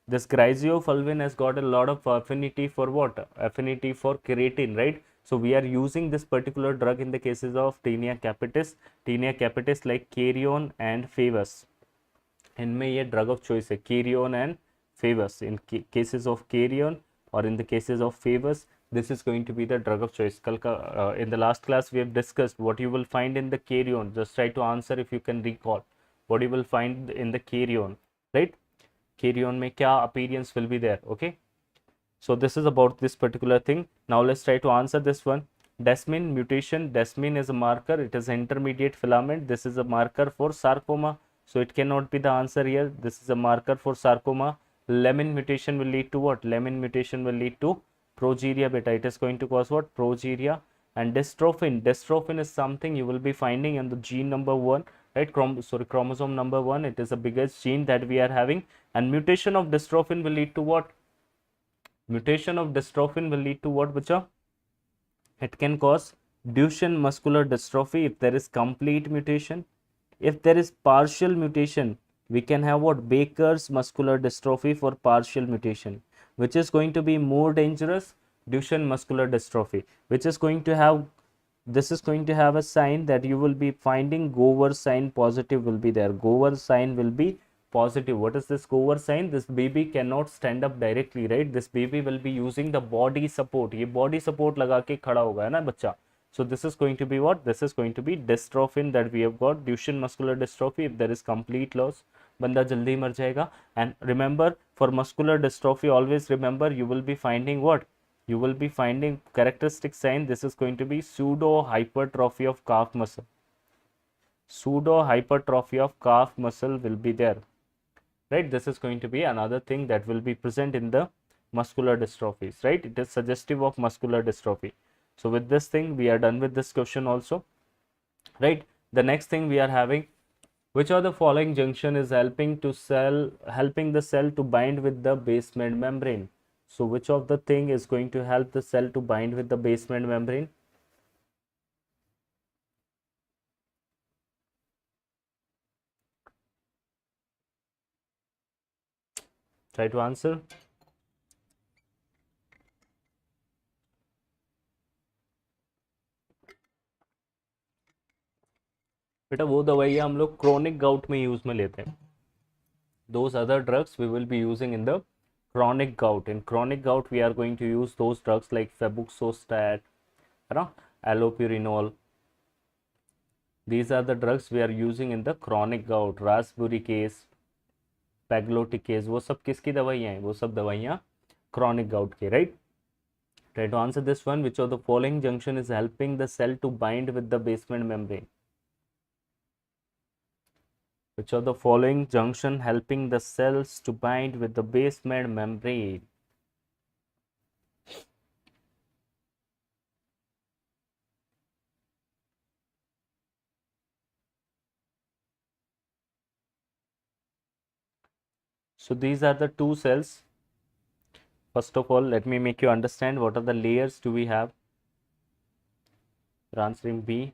This griseofulvin has got a lot of affinity for what? Affinity for keratin, right? So we are using this particular drug in the cases of tinea capitis like carrion and favus. इनमें ये drug of choice है, carrion and favus. In cases of carrion or in the cases of favus, this is going to be the drug of choice. कल का in the last class we have discussed what you will find in the carrion. Just try to answer if you can recall what you will find in the carrion, right? Carrion में क्या appearance will be there, okay? So this is about this particular thing. Now let's try to answer this one. Desmin mutation. Desmin is a marker. It is an intermediate filament. This is a marker for sarcoma. So it cannot be the answer here. This is a marker for sarcoma. Lemon mutation will lead to what? Lemon mutation will lead to progeria beta. It is going to cause what? Progeria. And dystrophin. Dystrophin is something you will be finding in the gene number 1. Right, chromosome number 1. It is the biggest gene that we are having, and mutation of dystrophin will lead to what? Mutation of dystrophin will lead to what, bacha? It can cause Duchenne muscular dystrophy if there is complete mutation. If there is partial mutation, we can have what? Baker's muscular dystrophy for partial mutation. Which is going to be more dangerous? Duchenne muscular dystrophy, which is going to have, this is going to have a sign that you will be finding Gower sign positive will be there. Gower sign will be positive. What is this Gower sign? This baby cannot stand up directly, right? This baby will be using the body support. ये body support लगा के खड़ा होगा है ना बच्चा. So this is going to be what? This is going to be dystrophin that we have got. Duchenne muscular dystrophy. If there is complete loss, बंदा जल्दी मर जाएगा. And remember, for muscular dystrophy, always remember you will be finding what? You will be finding characteristic sign. This is going to be pseudo hypertrophy of calf muscle. Pseudo hypertrophy of calf muscle will be there, right? This is going to be another thing that will be present in the muscular dystrophies, right? It is suggestive of muscular dystrophy. So with this thing, we are done with this question also, right? The next thing we are having, Which of the following junction is helping the cell to bind with the basement membrane? So which of the thing is going to help the cell to bind with the basement membrane? Try to answer. बेटा वो दवाइयाँ हम लोग chronic gout में use में लेते हैं. Those other drugs we will be using in the chronic gout. In chronic gout, we are going to use those drugs like febuxostat, allopurinol. These are the drugs we are using in the chronic gout. Rasburicase, pegloticase, वो सब किसकी दवाइयाँ हैं? वो सब दवाइयाँ chronic gout के, right? Try to answer this one. Which of the following junction is helping the cell to bind with the basement membrane? Which of the following junction helping the cells to bind with the basement membrane? So these are the two cells. First of all, let me make you understand what are the layers do we have. You're answering B.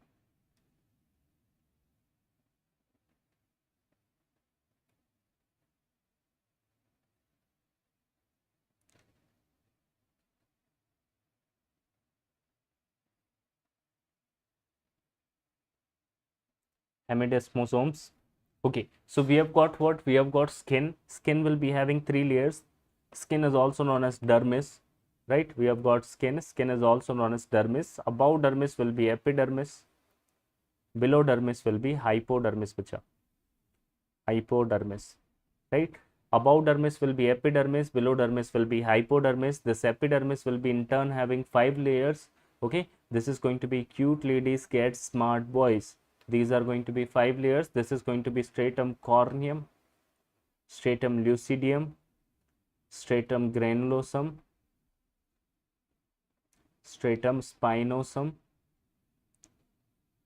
Hemidesmosomes. Okay, so we have got what? We have got skin. Skin will be having three layers. Skin is also known as dermis, right? We have got skin. Skin is also known as dermis. Above dermis will be epidermis. Below dermis will be hypodermis, hypodermis, right? Above dermis will be epidermis, below dermis will be hypodermis. This epidermis will be in turn having 5 layers. Okay, this is going to be cute ladies get smart boys. These are going to be 5 layers. This is going to be stratum corneum, stratum lucidium, stratum granulosum, stratum spinosum,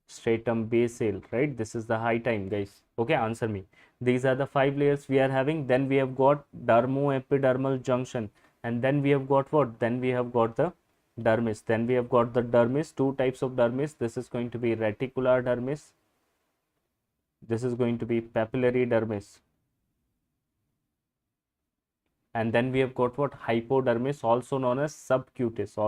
stratum basal, right? This is the high time, guys. Okay, answer me. These are the 5 layers we are having. Then we have got dermoepidermal junction, and then we have got what? Then we have got the dermis. Then we have got the dermis. Two types of dermis. This is going to be reticular dermis. This is going to be papillary dermis. And then we have got what? Hypodermis, also known as subcutis,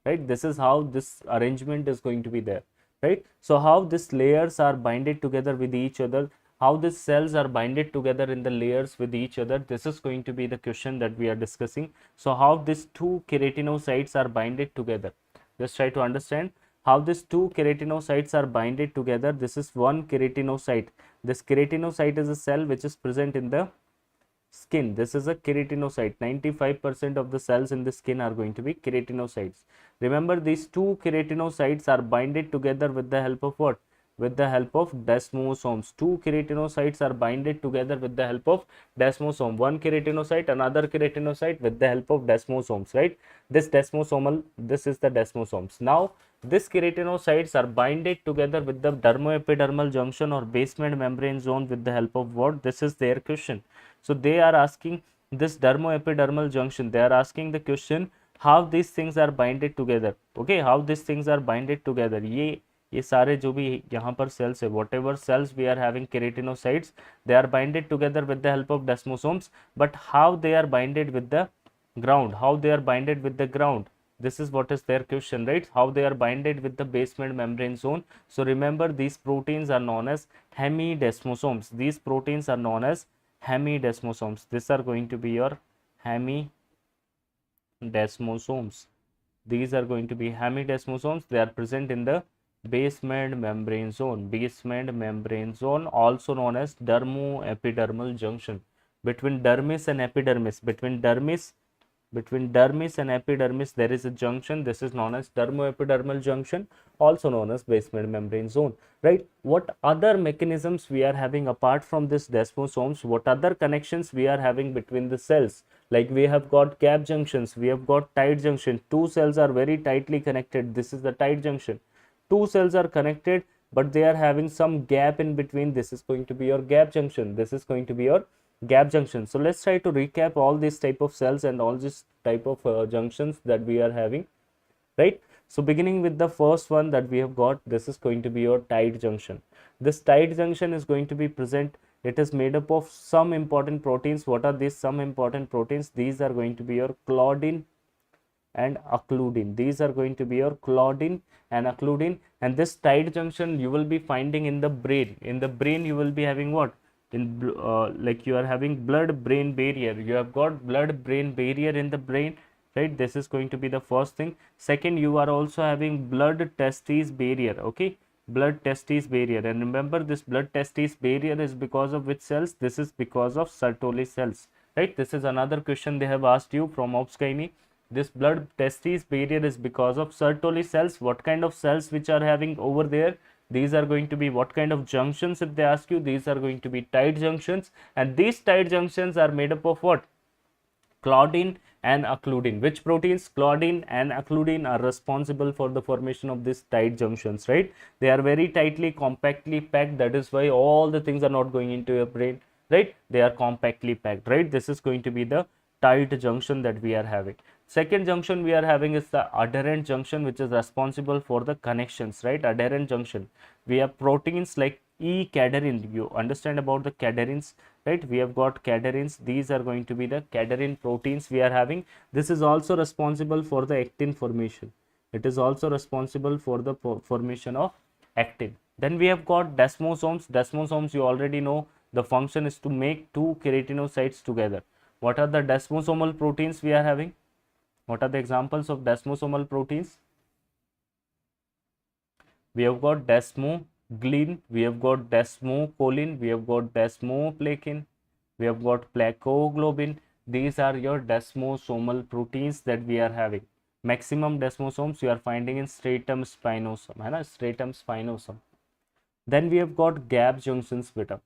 right? This is how this arrangement is going to be there, right? So how these layers are binded together with each other, how these cells are binded together in the layers with each other, this is going to be the question that we are discussing. So how these two keratinocytes are binded together, just try to understand how these two keratinocytes are binded together. This is one keratinocyte. This keratinocyte is a cell which is present in the skin. This is a keratinocyte. 95% of the cells in the skin are going to be keratinocytes. Remember, these two keratinocytes are binded together with the help of what? With the help of desmosomes. Two keratinocytes are binded together with the help of desmosome. One keratinocyte, another keratinocyte with the help of desmosomes, right? This is the desmosomes. Now, these keratinocytes are binded together with the dermoepidermal junction or basement membrane zone with the help of what? This is their question. So they are asking this dermoepidermal junction. They are asking the question how these things are binded together. Okay, how these things are binded together. ये सारे जो भी यहाँ पर cells है, whatever cells we are having keratinocytes, they are binded together with the help of desmosomes. But how they are binded with the ground? How they are binded with the ground? This is what is their question, right? How they are binded with the basement membrane zone. So remember, these proteins are known as hemidesmosomes. These proteins are known as hemidesmosomes. These are going to be your hemidesmosomes. These are going to be hemidesmosomes. They are present in the basement membrane zone. Basement membrane zone, also known as dermoepidermal junction. Between dermis and epidermis, between dermis and epidermis, there is a junction. This is known as dermoepidermal junction, also known as basement membrane zone, right? What other mechanisms we are having apart from this desmosomes? What other connections we are having between the cells? Like we have got gap junctions, we have got tight junction. Two cells are very tightly connected. This is the tight junction. Two cells are connected. but they are having some gap in between. This is going to be your gap junction. This is going to be your gap junction. So let's try to recap all these type of cells and all this type of junctions that we are having, right? So beginning with the first one that we have got, this is going to be your tight junction. This tight junction is going to be present. It is made up of some important proteins. What are these some important proteins? These are going to be your claudin and occludin. These are going to be your claudin and occludin. And this tight junction you will be finding in the brain. In the brain you will be having what? Like you are having blood brain barrier. You have got blood brain barrier in the brain, right? This is going to be the first thing. Second, you are also having blood testis barrier. Okay, blood testis barrier. And remember, this blood testis barrier is because of which cells? This is because of Sertoli cells, right? This is another question they have asked you from Obsgyne. This blood testis barrier is because of Sertoli cells. What kind of cells which are having over there? These are going to be what kind of junctions? If they ask you, these are going to be tight junctions, and these tight junctions are made up of what? Claudin and occludin. Which proteins? Claudin and occludin are responsible for the formation of these tight junctions, right? They are very tightly, compactly packed. That is why all the things are not going into your brain, right? They are compactly packed, right? This is going to be the tight junction that we are having. Second junction we are having is the adherent junction, which is responsible for the connections, right? Adherent junction. We have proteins like E-cadherin. You understand about the cadherins, right? We have got cadherins. These are going to be the cadherin proteins we are having. This is also responsible for the actin formation. It is also responsible for the formation of actin. Then we have got desmosomes. Desmosomes, you already know the function is to make two keratinocytes together. What are the desmosomal proteins we are having? What are the examples of desmosomal proteins? We have got desmoglin, we have got desmocolin, we have got desmoplakin, we have got plakoglobin. These are your desmosomal proteins that we are having. Maximum desmosomes you are finding in stratum spinosum, है ना? Stratum spinosum. Then we have got gap junctions, beta.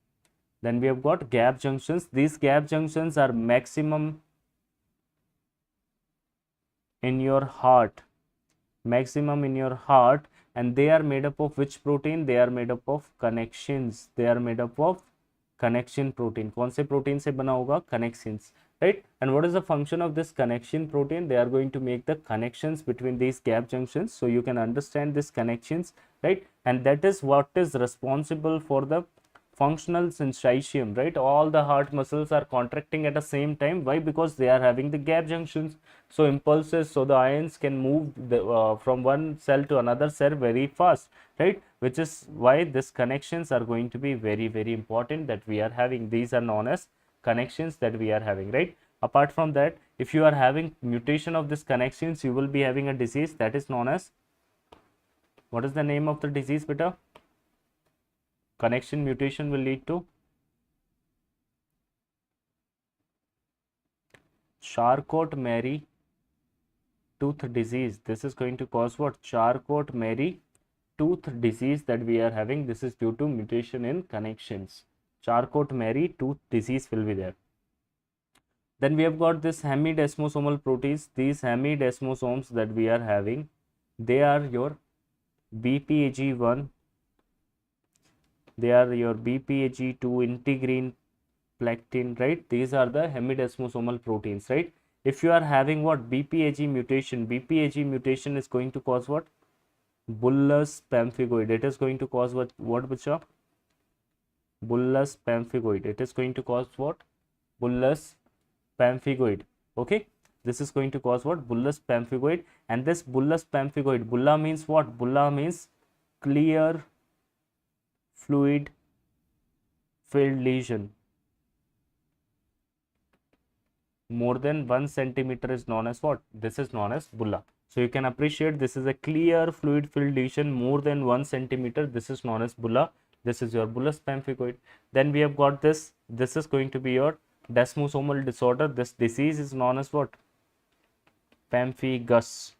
Then we have got gap junctions. These gap junctions are maximum in your heart, maximum in your heart, and they are made up of which protein? They are made up of connections. They are made up of connection protein. कौन से protein से बना होगा? Connections, right? And what is the function of this connection protein? They are going to make the connections between these gap junctions, so you can understand these connections, right? And that is what is responsible for the functional syncytium, right? All the heart muscles are contracting at the same time. Why? Because they are having the gap junctions. So impulses, so the ions can move from one cell to another cell very fast, right? Which is why these connections are going to be very, very important that we are having. These are known as connections that we are having, right? Apart from that, if you are having mutation of these connections, you will be having a disease that is known as, what is the name of the disease, beta? Connection mutation will lead to Charcot-Marie tooth disease. This is going to cause what? Charcot-Marie tooth disease that we are having. This is due to mutation in connections. Charcot-Marie tooth disease will be there. Then we have got this hemidesmosomal proteins. These hemidesmosomes that we are having, they are your BPAG1, they are your BPAG2, integrin, plectin, right? These are the hemidesmosomal proteins, right? If you are having what? BPAG mutation, BPAG mutation is going to cause what? Bullous pemphigoid. It is going to cause what, Bacha? Bullous pemphigoid. It is going to cause what? Bullous pemphigoid. Okay, this is going to cause what? Bullous pemphigoid. And this bullous pemphigoid, bulla means what? Bulla means clear fluid filled lesion. More than 1 centimeter is known as what? This is known as bulla. So you can appreciate this is a clear fluid filled lesion more than 1 centimeter. This is known as bulla. This is your bullous pemphigoid. Then we have got this. This is going to be your desmosomal disorder. This disease is known as what? Pemphigus.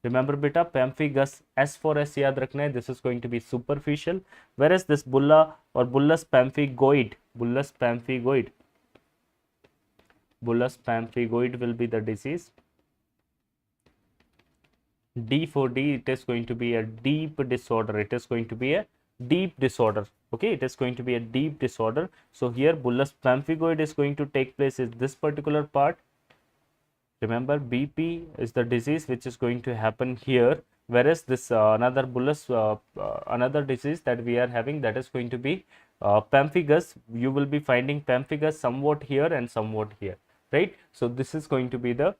Remember beta, pemphigus, S for S याद रखना है. This is going to be superficial, whereas this bulla or bullous pemphigoid will be the disease. D for D, it is going to be a deep disorder. It is going to be a deep disorder. Okay, it is going to be a deep disorder. So here bullous pemphigoid is going to take place in this particular part. Remember, BP is the disease which is going to happen here, whereas this another bullous another disease that we are having, that is going to be pemphigus. You will be finding pemphigus somewhat here and somewhat here, right? So this is going to be the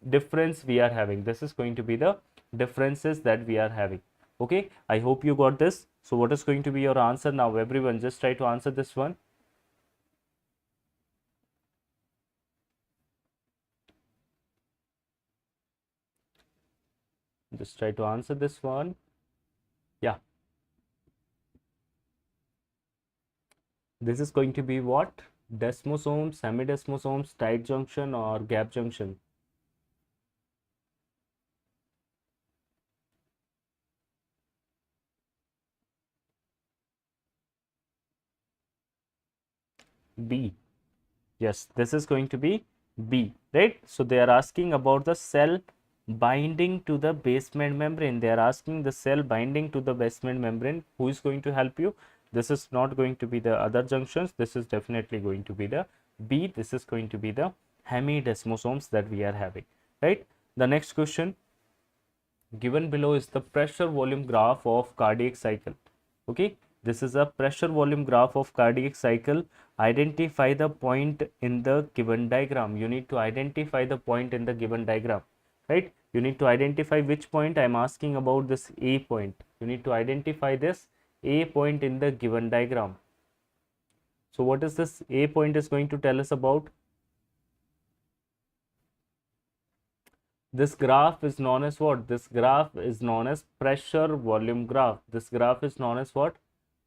difference we are having. This is going to be the differences that we are having. Okay, I hope you got this. So what is going to be your answer now? Everyone, just try to answer this one. Just try to answer this one. Yeah, this is going to be what? Desmosomes, semidesmosomes, tight junction, or gap junction? B. Yes, this is going to be B, right? So they are asking about the cell binding to the basement membrane. They are asking the cell binding to the basement membrane. Who is going to help you? This is not going to be the other junctions. This is definitely going to be the B. This is going to be the hemidesmosomes that we are having, right? The next question given below is the pressure volume graph of cardiac cycle. Okay, this is a pressure volume graph of cardiac cycle. Identify the point in the given diagram. You need to identify the point in the given diagram, right? You need to identify which point. I am asking about this A point. You need to identify this A point in the given diagram. So what is this A point is going to tell us about? This graph is known as what? This graph is known as pressure volume graph. This graph is known as what?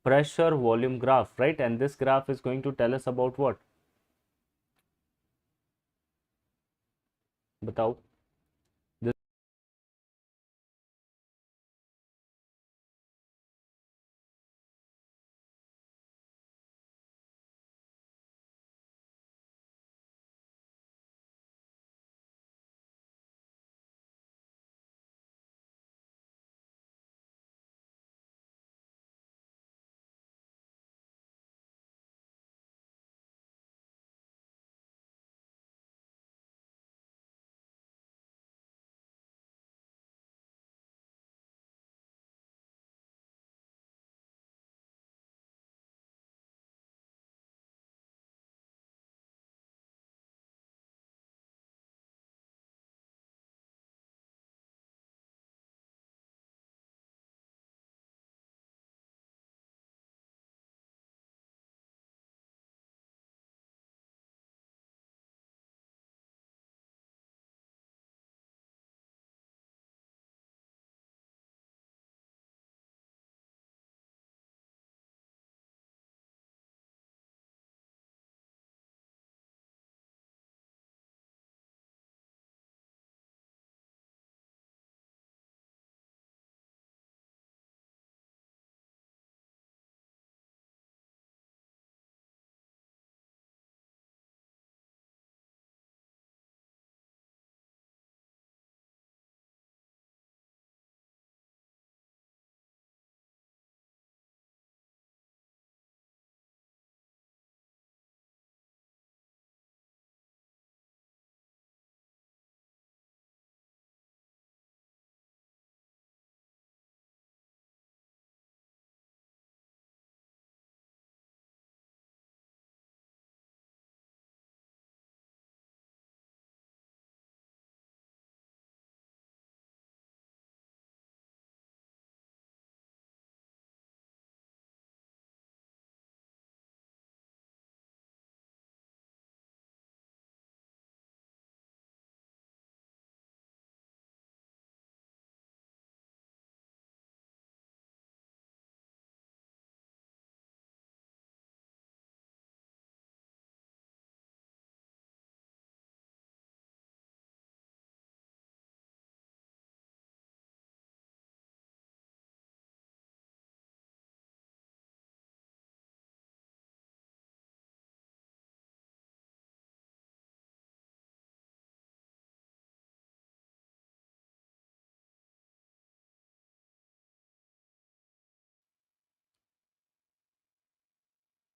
Pressure volume graph, right? And this graph is going to tell us about what? Batao.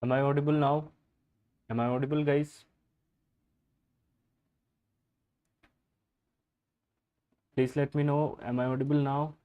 Am I audible now? Am I audible, guys? Please let me know. Am I audible now?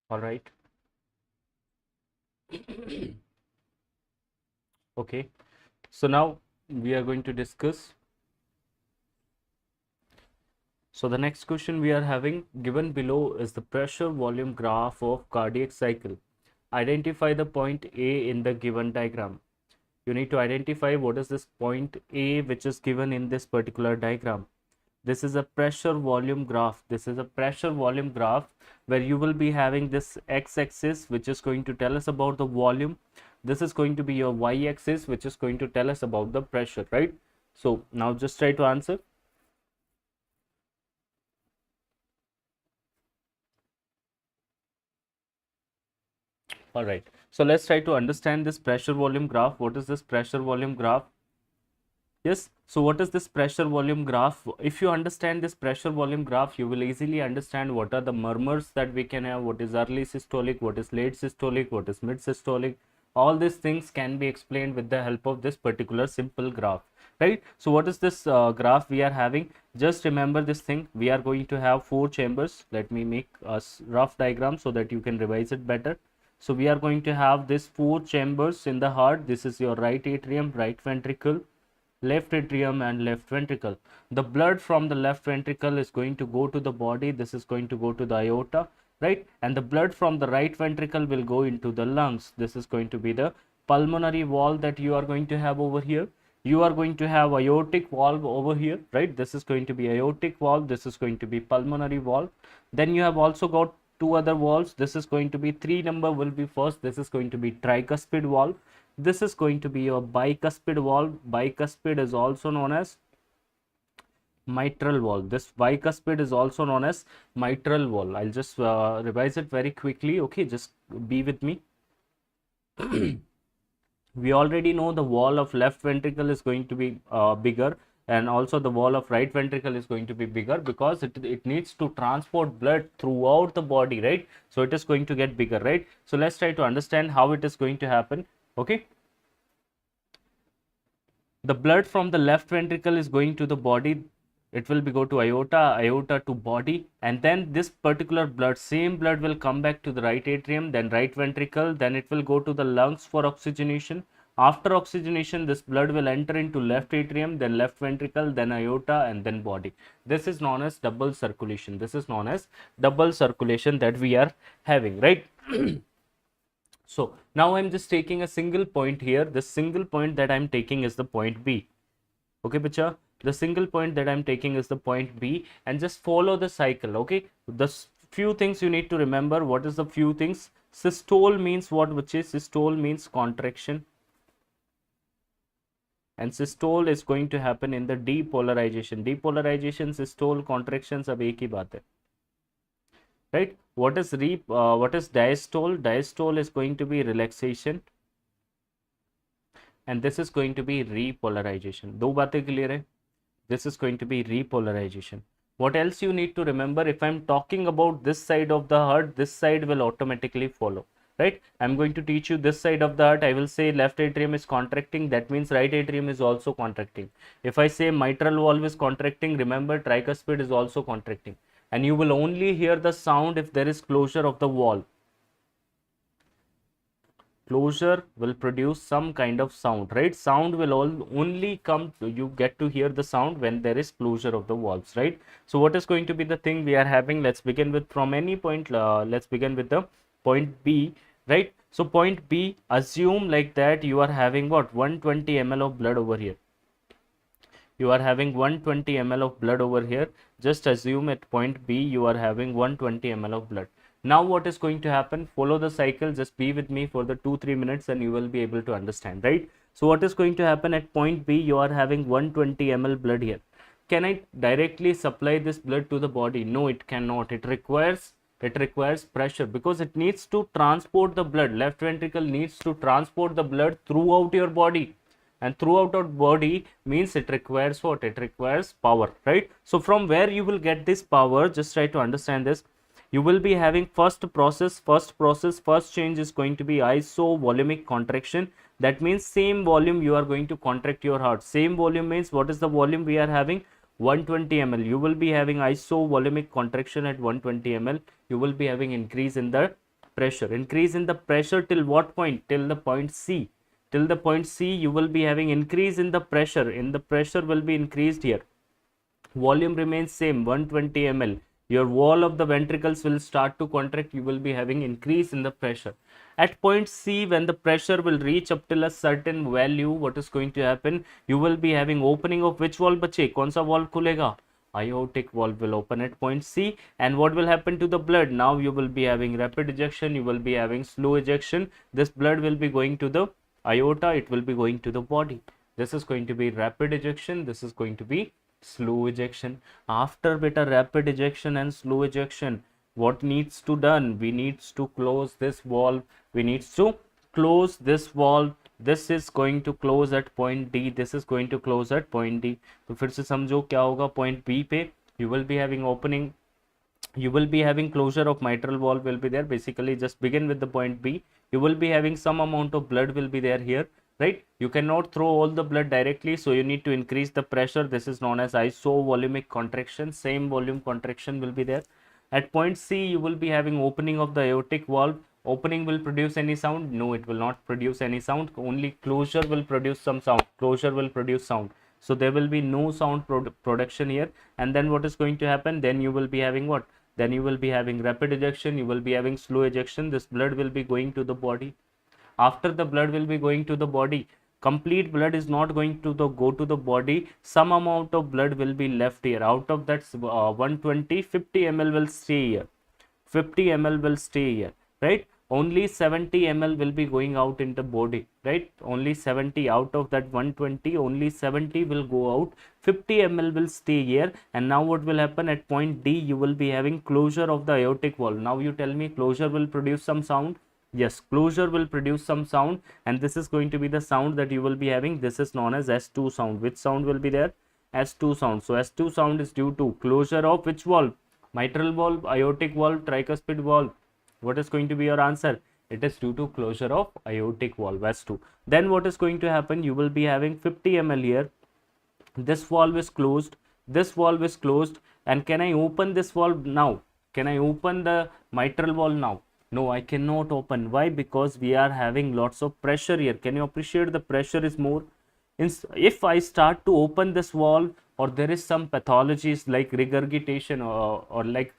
All right. Okay, so now we are going to discuss. So the next question we are having given below is the pressure volume graph of cardiac cycle. Identify the point A in the given diagram. You need to identify what is this point A which is given in this particular diagram. This is a pressure volume graph. This is a pressure volume graph where you will be having this x-axis which is going to tell us about the volume. This is going to be your y-axis which is going to tell us about the pressure, right? So now just try to answer. All right. So let's try to understand this pressure volume graph. What is this pressure volume graph? Yes. So what is this pressure volume graph? If you understand this pressure volume graph, you will easily understand what are the murmurs that we can have, what is early systolic, what is late systolic, what is mid systolic. All these things can be explained with the help of this particular simple graph, right? So what is this graph we are having? Just remember this thing. We are going to have 4 chambers. Let me make a rough diagram so that you can revise it better. So we are going to have these 4 chambers in the heart. This is your right atrium, right ventricle, left atrium and left ventricle. The blood from the left ventricle is going to go to the body. This is going to go to the aorta, right? And the blood from the right ventricle will go into the lungs. This is going to be the pulmonary wall that you are going to have over here. You are going to have aortic valve over here, right? This is going to be aortic valve. This is going to be pulmonary valve. Then you have also got 2 other valves. This is going to be 3 number will be first. This is going to be tricuspid valve. This is going to be your bicuspid valve. Bicuspid is also known as mitral valve. This bicuspid is also known as mitral valve. I'll just revise it very quickly. Okay, just be with me. We already know the wall of left ventricle is going to be bigger, and also the wall of right ventricle is going to be bigger because it needs to transport blood throughout the body, right? So it is going to get bigger, right? So let's try to understand how it is going to happen. Okay, the blood from the left ventricle is going to the body. It will be go to aorta to body, and then this particular blood, same blood will come back to the right atrium, then right ventricle, then it will go to the lungs for oxygenation. After oxygenation, this blood will enter into left atrium, then left ventricle, then aorta, and then body. This is known as double circulation. This is known as double circulation that we are having, right? So now I'm just taking a single point here. The single point that I'm taking is the point B. Okay, Bacha? The single point that I'm taking is the point B, and just follow the cycle. Okay, the few things you need to remember. What is the few things? Systole means what? Which is systole means contraction, and systole is going to happen in the depolarization. Depolarization, systole, contractions, ab ek hi baat hai. Right? What is diastole? Diastole is going to be relaxation, and this is going to be repolarization. दो बातें clear है? This is going to be repolarization. What else you need to remember? If I'm talking about this side of the heart, this side will automatically follow, right? I'm going to teach you this side of the heart. I will say left atrium is contracting. That means right atrium is also contracting. If I say mitral valve is contracting, remember tricuspid is also contracting. And you will only hear the sound if there is closure of the valve. Closure will produce some kind of sound, right? Sound will only come to, you get to hear the sound when there is closure of the valves, right? So what is going to be the thing we are having? Let's begin with from any point. Let's begin with the point B, right? So point B, assume like that you are having what? 120 ml of blood over here. You are having 120 ml of blood over here. Just assume at point B you are having 120 ml of blood. Now what is going to happen? Follow the cycle. Just be with me for the 2-3 minutes and you will be able to understand, right? So what is going to happen at point B? You are having 120 ml blood here. Can I directly supply this blood to the body? No, it cannot. It requires pressure because it needs to transport the blood. Left ventricle needs to transport the blood throughout your body. And throughout our body means it requires what? It requires power, right? So from where you will get this power? Just try to understand this. You will be having first change is going to be isovolumic contraction. That means same volume you are going to contract your heart. Same volume means what is the volume we are having? 120 ml. You will be having isovolumic contraction at 120 ml. You will be having increase in the pressure. Increase in the pressure till what point? Till the point C. Till the point C, you will be having increase in the pressure. In the pressure will be increased here. Volume remains same, 120 ml. Your wall of the ventricles will start to contract. You will be having increase in the pressure. At point C, when the pressure will reach up till a certain value, what is going to happen? You will be having opening of which valve बचे? कौन सा valve खुलेगा? Aortic valve will open at point C, and what will happen to the blood? Now you will be having rapid ejection, you will be having slow ejection. This blood will be going to the aorta, it will be going to the body. This is going to be rapid ejection, this is going to be slow ejection. After beta rapid ejection and slow ejection, what needs to done? We needs to close this valve. We needs to close this valve. This is going to close at point D. This is going to close at point D. तो फिर से समझो क्या होगा point B पे you will be having opening, you will be having closure of mitral valve will be there. Basically just begin with the point B. You will be having some amount of blood will be there here, right? You cannot throw all the blood directly, so you need to increase the pressure. This is known as isovolumic contraction. Same volume contraction will be there. At point C, you will be having opening of the aortic valve. Opening will produce any sound? No, it will not produce any sound. Only closure will produce some sound. Closure will produce sound. So there will be no sound production here. And then what is going to happen? Then you will be having what? Then you will be having rapid ejection. You will be having slow ejection. This blood will be going to the body. After the blood will be going to the body, complete blood is not going to go to the body. Some amount of blood will be left here. Out of that 120, 50 ml will stay here. 50 ml will stay here, right? Only 70 ml will be going out in the body, right? Only 70 out of that 120, only 70 will go out. 50 ml will stay here. And now what will happen? At point D, you will be having closure of the aortic valve. Now you tell me, closure will produce some sound? Yes, closure will produce some sound, and this is going to be the sound that you will be having. This is known as S2 sound. Which sound will be there? S2 sound. So S2 sound is due to closure of which valve? Mitral valve, aortic valve, tricuspid valve. What is going to be your answer? It is due to closure of aortic valve, S2. Then what is going to happen? You will be having 50 ml here. This valve is closed. This valve is closed. And can I open this valve now? Can I open the mitral valve now? No, I cannot open. Why? Because we are having lots of pressure here. Can you appreciate the pressure is more? If I start to open this valve, or there is some pathologies like regurgitation or like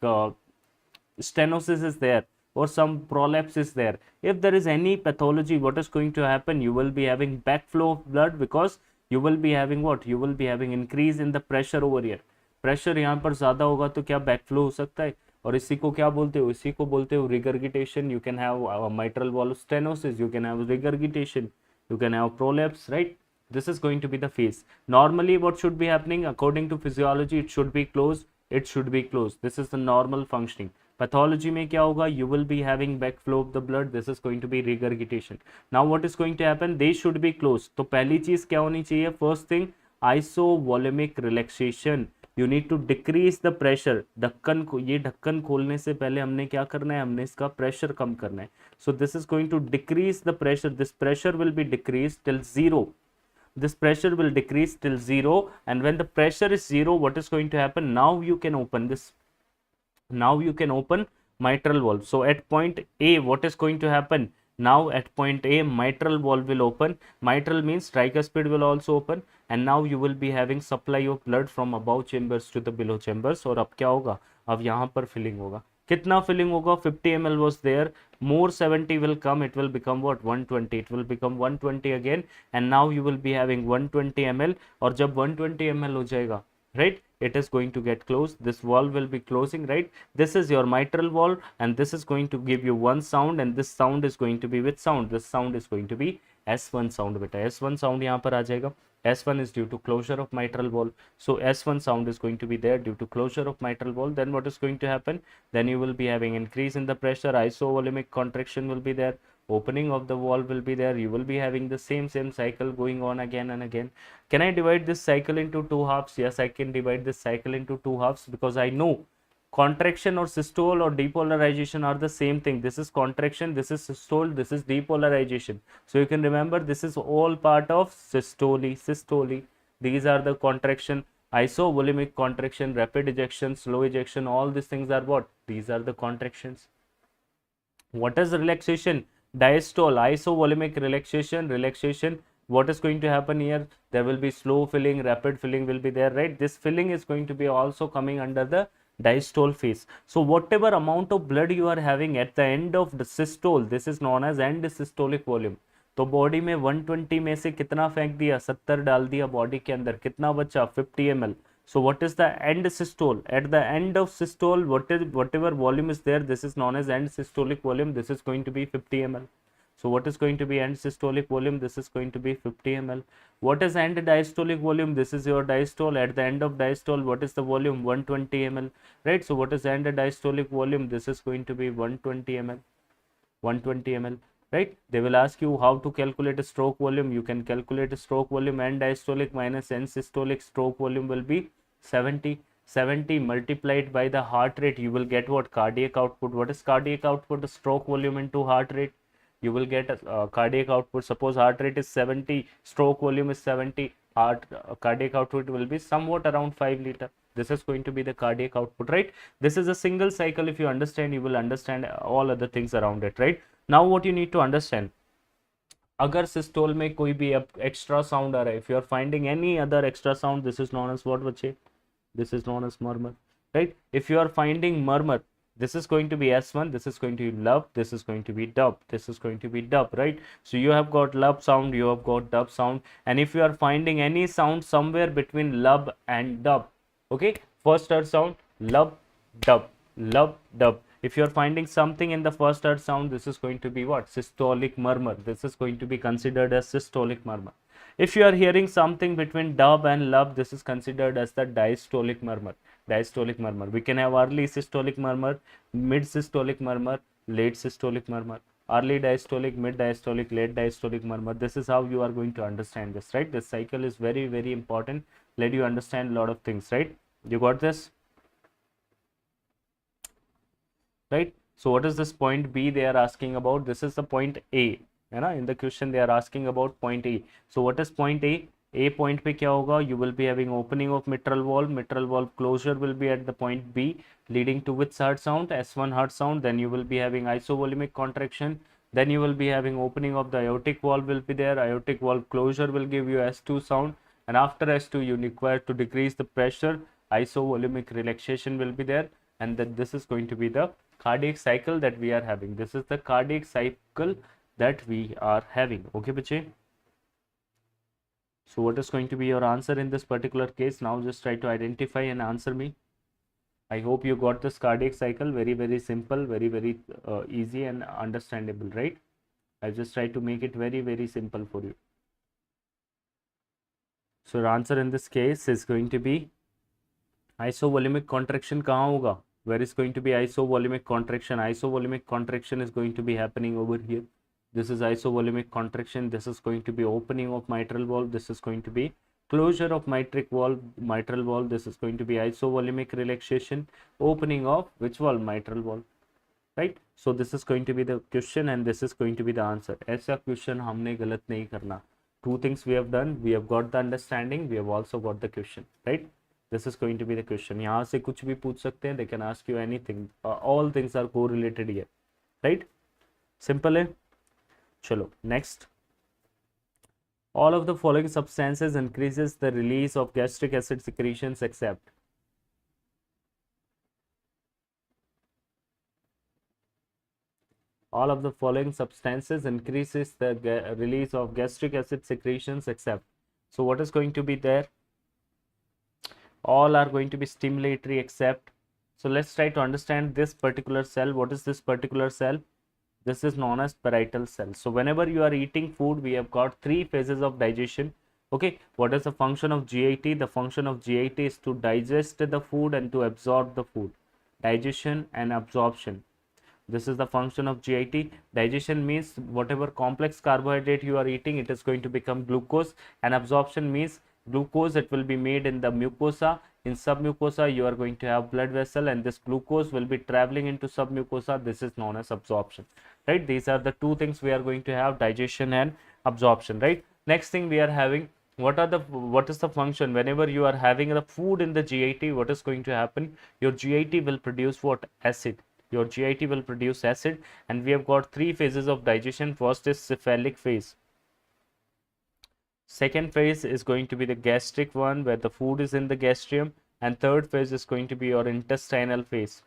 stenosis is there, or some prolapse is there. If there is any pathology, what is going to happen? You will be having backflow of blood, because you will be having what? You will be having increase in the pressure over here. Pressure यहाँ पर ज़्यादा होगा तो क्या backflow हो सकता है? और इसी को क्या बोलते हो? इसी को बोलते हो regurgitation. You can have mitral valve stenosis, you can have regurgitation, you can have prolapse, right? This is going to be the phase. Normally what should be happening? According to physiology, it should be closed. It should be closed. This is the normal functioning. Pathology में क्या होगा? You will be having backflow of the blood. This is going to be regurgitation. Now what is going to happen? They should be closed. तो पहली चीज क्या होनी चाहिए? First thing, isovolumic relaxation. You need to decrease the pressure. ढक्कन को, ये ढक्कन खोलने से पहले हमने क्या करना है? हमने इसका pressure कम करना है. So this is going to decrease the pressure. This pressure will be decreased till 0. This pressure will decrease till 0, and when the pressure is 0, what is going to happen? Now you can open this. Now you can open mitral valve. So at point A, what is going to happen? Now at point A, mitral valve will open. Mitral means tricuspid will also open, and now you will be having supply of blood from above chambers to the below chambers. और अब क्या होगा? अब यहाँ पर filling होगा. कितना filling होगा? 50 ml was there. More 70 will come. It will become what? 120. It will become 120 again, and now you will be having 120 ml. और जब 120 ml हो जाएगा, right? It is going to get closed. This valve will be closing, right? This is your mitral valve, and this is going to give you one sound, and this sound is going to be which sound? This sound is going to be S1 sound. बेटा S1 sound यहाँ पर आ जाएगा. S1 is due to closure of mitral valve. So S1 sound is going to be there due to closure of mitral valve. Then what is going to happen? Then you will be having increase in the pressure. Isovolumic contraction will be there. Opening of the valve will be there. You will be having the same cycle going on again and again. Can I divide this cycle into two halves? Yes, I can divide this cycle into two halves, because I know contraction or systole or depolarization are the same thing. This is contraction, this is systole, this is depolarization. So you can remember, this is all part of systole. These are the contraction, isovolumic contraction, rapid ejection, slow ejection. All these things are what? These are the contractions. What is relaxation? Diastole, isovolumic relaxation. What is going to happen here? There will be slow filling, rapid filling will be there, right? This filling is going to be also coming under the diastole phase. So whatever amount of blood you are having at the end of the systole, this is known as end systolic volume. तो body में 120 में से कितना फेंक दिया, 70 डाल दिया body के अंदर, कितना बचा 50 ml. So what is the end systole? At the end of systole, whatever volume is there, this is known as end systolic volume. This is going to be 50 ml. So what is going to be end systolic volume? This is going to be 50 ml. What is end diastolic volume? This is your diastole. At the end of diastole, what is the volume? 120 ml, right? So what is end diastolic volume? This is going to be 120 ml. 120 ml, right? They will ask you how to calculate a stroke volume. You can calculate a stroke volume. End diastolic minus end systolic, stroke volume will be 70 multiplied by the heart rate. You will get what? Cardiac output. What is cardiac output? The stroke volume into heart rate. You will get a cardiac output. Suppose heart rate is 70, stroke volume is 70, cardiac output will be somewhat around 5 liter. This is going to be the cardiac output, right? This is a single cycle. If you understand, you will understand all other things around it, right? Now what you need to understand, अगर systole में कोई भी extra sound आ रहा है, if you are finding any other extra sound, this is known as what बच्चे? This is known as murmur, right? If you are finding murmur, this is going to be S1, this is going to be lub, this is going to be dub, this is going to be dub, right? So you have got lub sound, you have got dub sound, and if you are finding any sound somewhere between lub and dub, okay, first earth sound, lub, dub. If you are finding something in the first earth sound, this is going to be what? Systolic murmur. This is going to be considered as systolic murmur. If you are hearing something between dub and lub, this is considered as the diastolic murmur. Diastolic murmur. We can have early systolic murmur, mid systolic murmur, late systolic murmur. Early diastolic, mid diastolic, late diastolic murmur. This is how you are going to understand this, right? This cycle is very, very important. Let you understand a lot of things, right? You got this? Right? So what is this point B they are asking about? This is the point A. है ना? In the question they are asking about point A. So what is point A? A point पे क्या होगा? You will be having opening of mitral valve. Mitral valve closure will be at the point B, leading to which heart sound? S1 heart sound. Then you will be having isovolumic contraction. Then you will be having opening of the aortic valve will be there. Aortic valve closure will give you S2 sound. And after S2, you require to decrease the pressure. Isovolumic relaxation will be there. And then this is going to be the cardiac cycle that we are having. This is the cardiac cycle that we are having. Okay, bache? So what is going to be your answer in this particular case? Now just try to identify and answer me. I hope you got this cardiac cycle. Very, very simple, very, very easy and understandable, right? I just try to make it very, very simple for you. So your answer in this case is going to be isovolumic contraction kahan hoga? Where is going to be isovolumic contraction? Isovolumic contraction is going to be happening over here. This is isovolumic contraction. This is going to be opening of mitral valve. This is going to be closure of mitral valve. This is going to be isovolumic relaxation, opening of which valve? Mitral valve, right? So this is going to be the question and this is going to be the answer. ऐसा question हमने गलत नहीं करना. Two things we have done. We have got the understanding. We have also got the question, right? This is going to be the question. यहाँ से कुछ भी पूछ सकते हैं. They can ask you anything. All things are correlated here, right? Simple है. चलो next. All of the following substances increases the release of gastric acid secretions except. All of the following substances increases the release of gastric acid secretions except. So what is going to be there? All are going to be stimulatory except. So let's try to understand this particular cell. What is this particular cell? This is known as parietal cell. So whenever you are eating food, we have got three phases of digestion. Okay, what is the function of GIT? The function of GIT is to digest the food and to absorb the food. Digestion and absorption. This is the function of GIT. Digestion means whatever complex carbohydrate you are eating, it is going to become glucose, and absorption means glucose, it will be made in the mucosa. In submucosa, you are going to have blood vessel and this glucose will be traveling into submucosa. This is known as absorption, right? These are the two things we are going to have, digestion and absorption, right? Next thing we are having, what is the function? Whenever you are having the food in the GIT, what is going to happen? Your GIT will produce what? Acid. Your GIT will produce acid, and we have got three phases of digestion. First is cephalic phase. Second phase is going to be the gastric one, where the food is in the gastrium, and third phase is going to be your intestinal phase.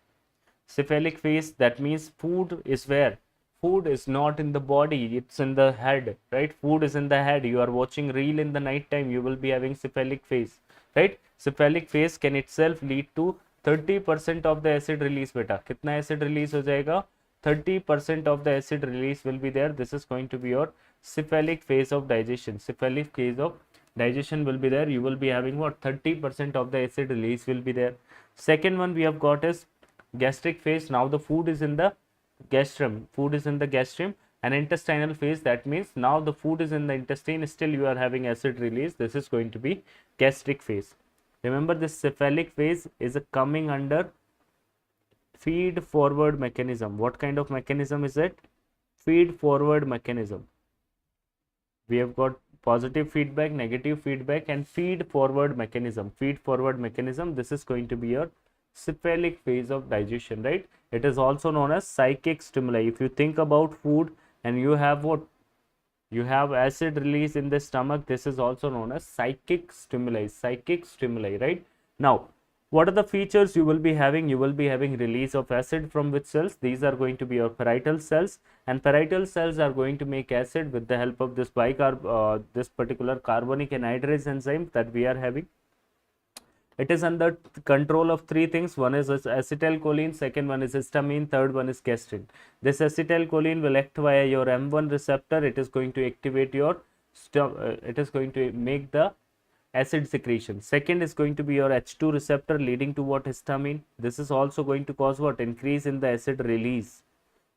Cephalic phase, that means food is where? Food is not in the body, it's in the head, right? Food is in the head. You are watching reel in the night time, you will be having cephalic phase, right? Cephalic phase can itself lead to 30% of the acid release. Beta, kitna acid release ho jayega? 30% of the acid release will be there. This is going to be your cephalic phase of digestion. Cephalic phase of digestion will be there. You will be having what? 30% of the acid release will be there. Second one we have got is gastric phase. Now the food is in the gastrium. Food is in the gastrium. And intestinal phase, that means now the food is in the intestine, still you are having acid release. This is going to be gastric phase. Remember, this cephalic phase is coming under feed forward mechanism. What kind of mechanism is it? Feed forward mechanism. We have got positive feedback, negative feedback, and feed forward mechanism. Feed forward mechanism, this is going to be your cephalic phase of digestion, right? It is also known as psychic stimuli. If you think about food and you have what? You have acid release in the stomach. This is also known as psychic stimuli. Psychic stimuli, right? Now, what are the features you will be having? You will be having release of acid from which cells? These are going to be your parietal cells, and parietal cells are going to make acid with the help of this this particular carbonic anhydrase enzyme that we are having. It is under control of three things. One is acetylcholine, second one is histamine, third one is gastrin. This acetylcholine will act via your M1 receptor. It is going to activate your it is going to make the acid secretion. Second is going to be your H2 receptor, leading to what? Histamine. This is also going to cause what? Increase in the acid release,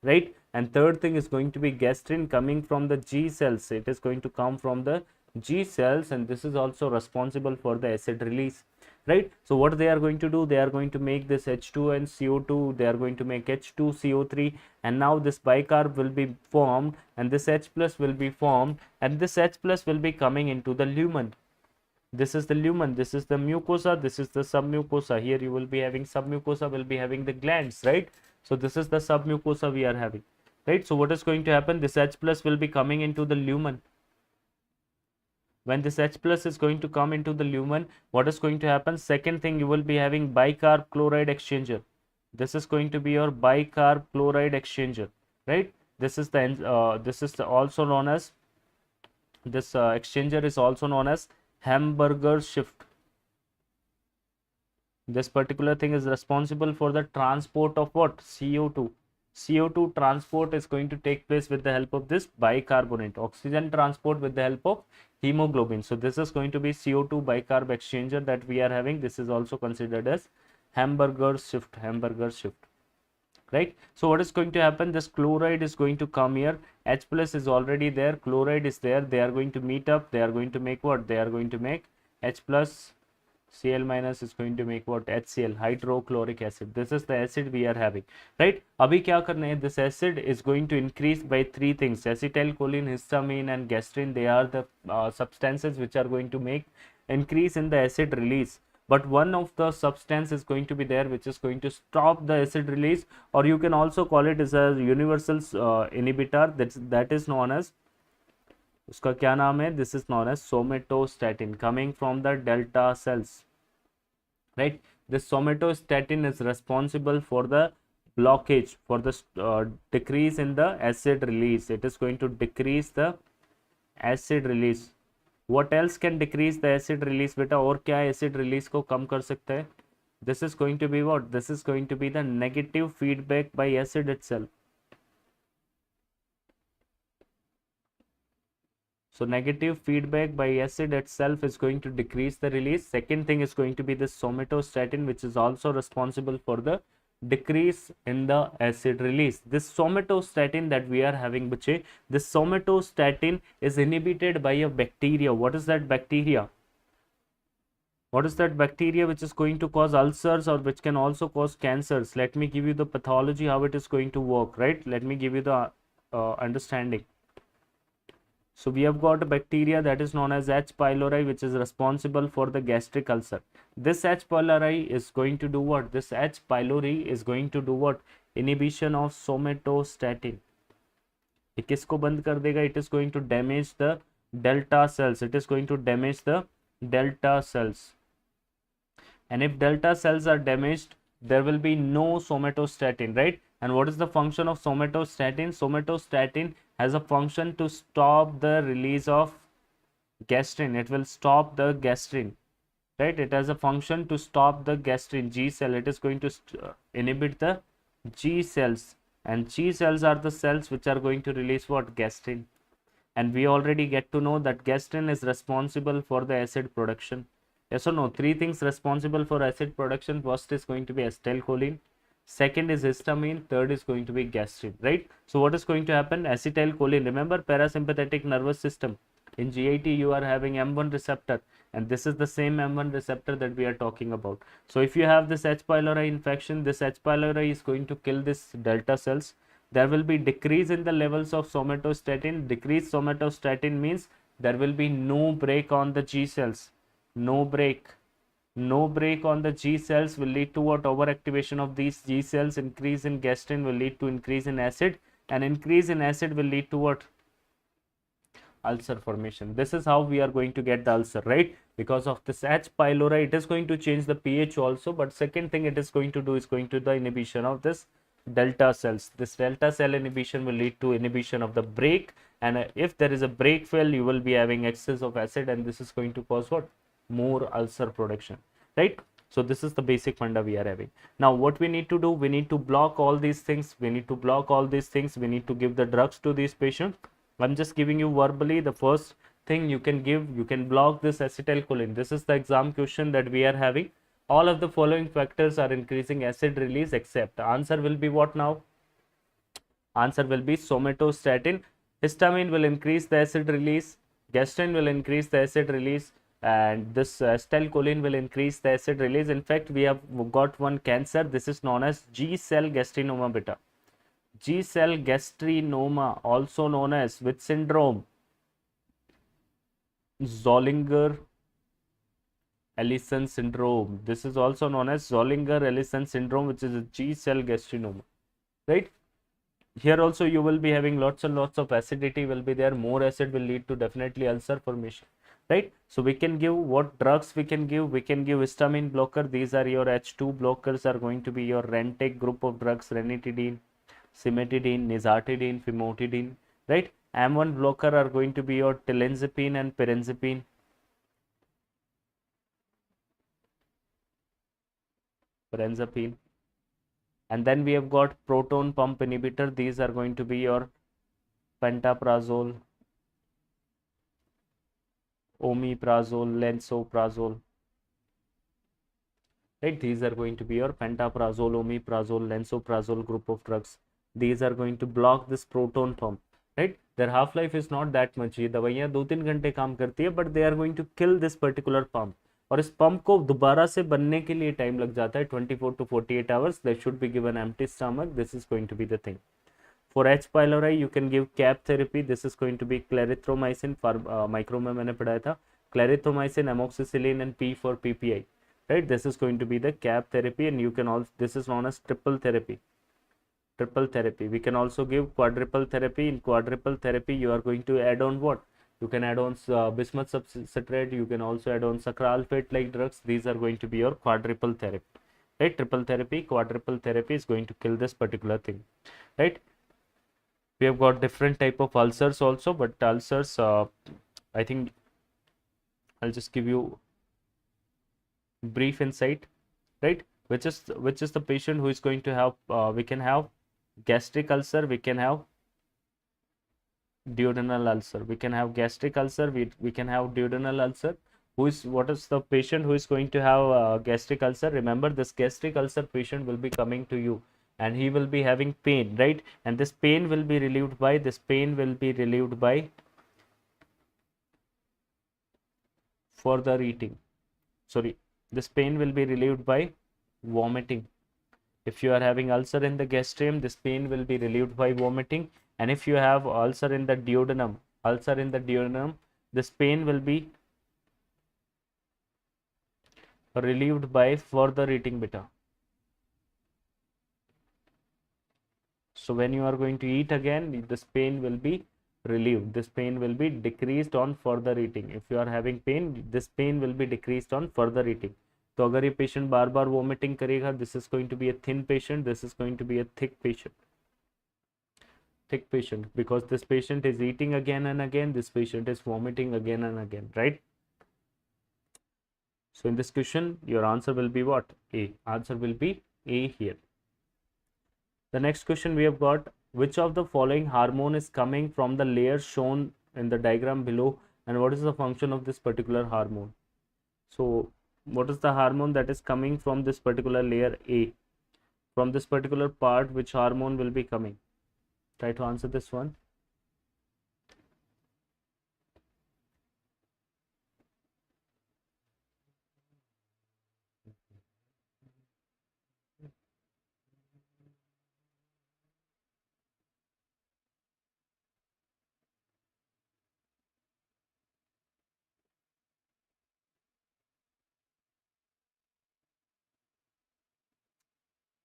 right? And third thing is going to be gastrin, coming from the G cells. It is going to come from the G cells, and this is also responsible for the acid release, right? So what they are going to do, they are going to make this H2 and CO2, they are going to make H2CO3, and now this bicarb will be formed, and this H plus will be formed, and this H plus will be coming into the lumen. This is the lumen, this is the mucosa, this is the submucosa. Here you will be having submucosa, will be having the glands, right? So this is the submucosa we are having, right? So what is going to happen? This H plus will be coming into the lumen. When this H plus is going to come into the lumen, what is going to happen? Second thing, you will be having bicarb chloride exchanger. This is going to be your bicarb chloride exchanger, right? This is the also known as this exchanger is also known as Hamburger shift. This particular thing is responsible for the transport of what? CO2. CO2 transport is going to take place with the help of this bicarbonate. Oxygen transport with the help of hemoglobin. So this is going to be CO2 bicarb exchanger that we are having. This is also considered as Hamburger shift. Hamburger shift, right? So what is going to happen? This chloride is going to come here. H plus is already there, chloride is there. They are going to meet up. They are going to make what? They are going to make H plus, Cl minus is going to make what? HCl, hydrochloric acid. This is the acid we are having, right? Abhi kya karna hai? This acid is going to increase by three things: acetylcholine, histamine, and gastrin. They are the substances which are going to make increase in the acid release. But one of the substance is going to be there which is going to stop the acid release, or you can also call it as a universal inhibitor. That is known as, उसका क्या नाम है? This is known as somatostatin, coming from the delta cells, right? This somatostatin is responsible for the blockage, for the decrease in the acid release. It is going to decrease the acid release. What else can decrease the acid release? बेटा और क्या acid release को कम कर सकता है? This is going to be what? This is going to be the negative feedback by acid itself. So negative feedback by acid itself is going to decrease the release. Second thing is going to be the somatostatin, which is also responsible for the decrease in the acid release. This somatostatin that we are having, bache, this somatostatin is inhibited by a bacteria. What is that bacteria? What is that bacteria which is going to cause ulcers or which can also cause cancers? Let me give you the pathology, how it is going to work, right? Let me give you the understanding. So we have got a bacteria that is known as H. pylori, which is responsible for the gastric ulcer. This H. pylori is going to do what? This H. pylori is going to do what? Inhibition of somatostatin, ये किसको बंद कर देगा? It is going to damage the delta cells, it is going to damage the delta cells, and if delta cells are damaged there will be no somatostatin, right? And what is the function of somatostatin? Somatostatin has a function to stop the release of gastrin, it will stop the gastrin, right? It has a function to stop the gastrin G cell, it is going to inhibit the G cells, and G cells are the cells which are going to release what? Gastrin. And we already get to know that gastrin is responsible for the acid production. Yes or no? Three things responsible for acid production. First is going to be acetylcholine, second is histamine, third is going to be gastrin, right? So what is going to happen? Acetylcholine, remember parasympathetic nervous system, in GIT you are having M1 receptor, and this is the same M1 receptor that we are talking about. So if you have this H. pylori infection, this H. pylori is going to kill this delta cells. There will be decrease in the levels of somatostatin. Decreased somatostatin means there will be no break on the G cells. No break on the G cells will lead to what? Overactivation of these G cells. Increase in gastrin will lead to increase in acid, and increase in acid will lead to what? Ulcer formation. This is how we are going to get the ulcer, right? Because of this H. pylori, it is going to change the pH also, but second thing it is going to do is going to the inhibition of this delta cells. This delta cell inhibition will lead to inhibition of the break, and if there is a break fail, you will be having excess of acid, and this is going to cause what? More ulcer production, right? So this is the basic funda we are having. Now what we need to do, we need to block all these things, we need to give the drugs to these patients. I'm just giving you verbally the first thing you can give. You can block this acetylcholine. This is the exam question that we are having. All of the following factors are increasing acid release except. Answer will be what now? Answer will be somatostatin. Histamine will increase the acid release. Gastrin will increase the acid release. And this acetylcholine will increase the acid release. In fact, we have got one cancer. This is known as G cell gastrinoma beta. G cell gastrinoma, also known as which syndrome? Zollinger-Ellison syndrome. This is also known as Zollinger-Ellison syndrome, which is a G cell gastrinoma, right? Here also you will be having lots and lots of acidity will be there. More acid will lead to definitely ulcer formation, right? So we can give what drugs we can give. We can give histamine blocker. These are your H2 blockers, are going to be your Rentec group of drugs, ranitidine, cimetidine, nizatidine, famotidine, right? M1 blocker are going to be your tilenzapine and pirenzapine. And then we have got proton pump inhibitor. These are going to be your pantoprazole, omeprazole, lansoprazole, right? These are going to be your pantoprazole, omeprazole, lansoprazole group of drugs. These are going to block this proton pump, right? Their half life is not that much. ये दवाइयाँ 2-3 घंटे काम करती है, but they are going to kill this particular pump. और इस pump को दोबारा से बनने के लिए टाइम लग जाता है 24 to 48 hours. They should be given empty stomach. This is going to be the thing. For H. pylori, you can give cap therapy. This is going to be clarithromycin. For micro में मैंने पढ़ाया था clarithromycin, amoxicillin, and P for PPI. Right? This is going to be the cap therapy, and you can also, this is known as triple therapy. We can also give quadruple therapy. In quadruple therapy, you are going to add on what? You can add on bismuth substrate. You can also add on sacralfate like drugs. These are going to be your quadruple therapy, right? Triple therapy, quadruple therapy is going to kill this particular thing, right? We have got different type of ulcers also, but ulcers, I think I'll just give you brief insight, right? Which is the patient who is going to have, we can have gastric ulcer, we can have duodenal ulcer, we can have gastric ulcer, we can have duodenal ulcer. What is the patient who is going to have gastric ulcer? Remember, this gastric ulcer patient will be coming to you and he will be having pain, right? And this pain will be relieved by further eating. Sorry, this pain will be relieved by vomiting. If you are having ulcer in the gastrium, this pain will be relieved by vomiting. And if you have ulcer in the duodenum, this pain will be relieved by further eating beta. So when you are going to eat again, this pain will be relieved. This pain will be decreased on further eating. If you are having pain, this pain will be decreased on further eating. तो अगर ये patient बार बार vomiting करेगा, this is going to be a thin patient, this is going to be a thick patient, because this patient is eating again and again, this patient is vomiting again and again, right? So in this question, your answer will be what? A. Answer will be A here. The next question we have got, which of the following hormone is coming from the layer shown in the diagram below, and what is the function of this particular hormone? So what is the hormone that is coming from this particular layer A? From this particular part, which hormone will be coming? Try to answer this one.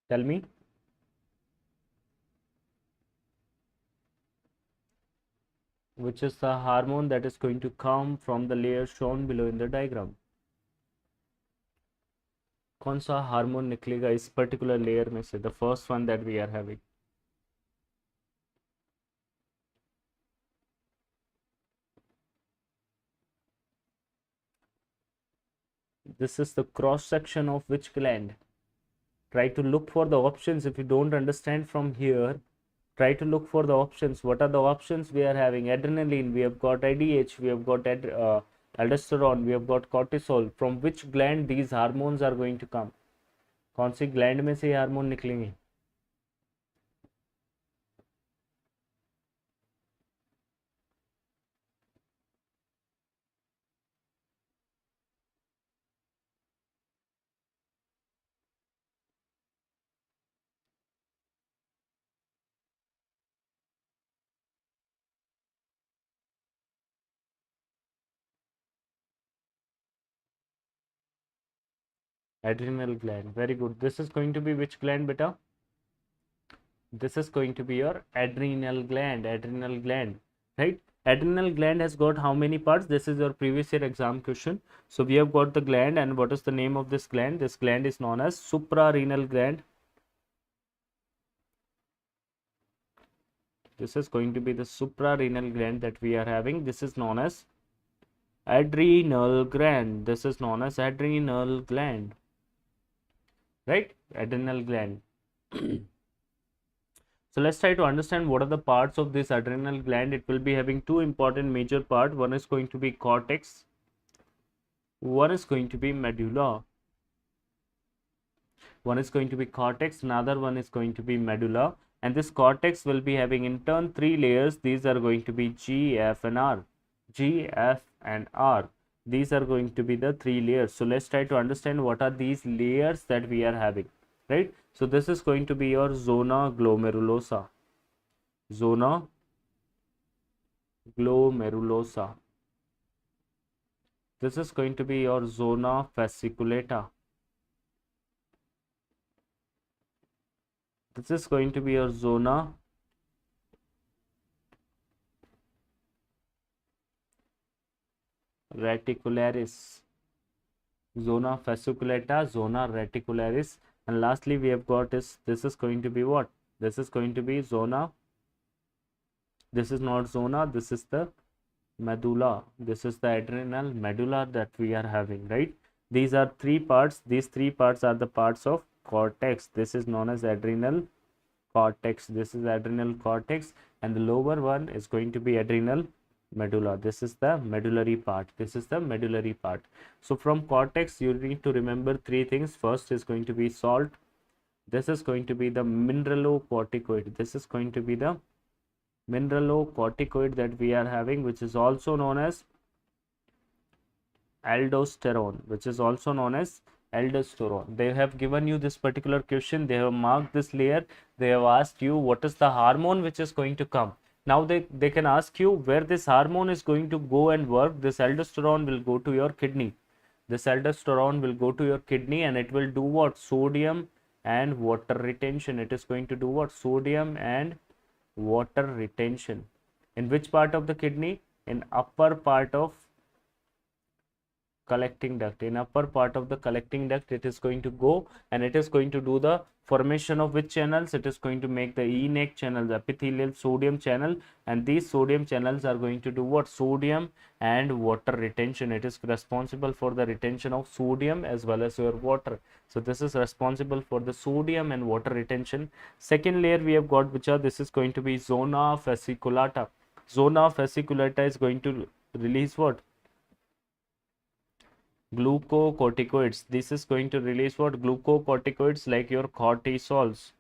Tell me. Which is the hormone that is going to come from the layer shown below in the diagram? कौन सा hormone निकलेगा इस particular layer में से? The first one that we are having. This is the cross section of which gland? Try to look for the options. If you don't understand from here, try to look for the options. What are the options we are having? Adrenaline, we have got IDH, we have got aldosterone, we have got cortisol. From which gland these hormones are going to come? कौन सी gland में से ये hormone निकलेंगे? Adrenal gland. Very good. This is going to be which gland, beta? This is going to be your adrenal gland. Adrenal gland, right? Adrenal gland has got how many parts? This is your previous year exam question. So we have got the gland, and what is the name of this gland? This gland is known as suprarenal gland. This is going to be the suprarenal gland that we are having. This is known as adrenal gland. This is known as adrenal gland, right? Adrenal gland. So let's try to understand what are the parts of this adrenal gland. It will be having two important major parts. One is going to be cortex. One is going to be medulla. One is going to be cortex. Another one is going to be medulla. And this cortex will be having in turn three layers. These are going to be G, F and R. G, F and R. These are going to be the three layers. So let's try to understand what are these layers that we are having, right? So this is going to be your zona glomerulosa. Zona glomerulosa. This is going to be your zona fasciculata. This is going to be your zona reticularis. Zona fasciculata, zona reticularis. And lastly we have got is, this is going to be what? This is going to be zona. This is not zona, this is the medulla. This is the adrenal medulla that we are having, right? These are three parts. These three parts are the parts of cortex. This is known as adrenal cortex. This is adrenal cortex, and the lower one is going to be adrenal medulla. This is the medullary part. This is the medullary part. So from cortex you need to remember three things. First is going to be salt. This is going to be the mineralocorticoid. This is going to be the mineralocorticoid that we are having, which is also known as aldosterone, which is also known as aldosterone. They have given you this particular question. They have marked this layer. They have asked you what is the hormone which is going to come. Now they can ask you where this hormone is going to go and work. This aldosterone will go to your kidney. This aldosterone will go to your kidney, and it will do what? Sodium and water retention. It is going to do what? Sodium and water retention. In which part of the kidney? In upper part of collecting duct. In upper part of the collecting duct, it is going to go and it is going to do the formation of which channels? It is going to make the E-neck channel, the epithelial sodium channel, and these sodium channels are going to do what? Sodium and water retention. It is responsible for the retention of sodium as well as your water. So this is responsible for the sodium and water retention. Second layer we have got, which are, this is going to be zona fasciculata. Zona fasciculata is going to release what? Glucocorticoids. This is going to release what? Glucocorticoids like your cortisols.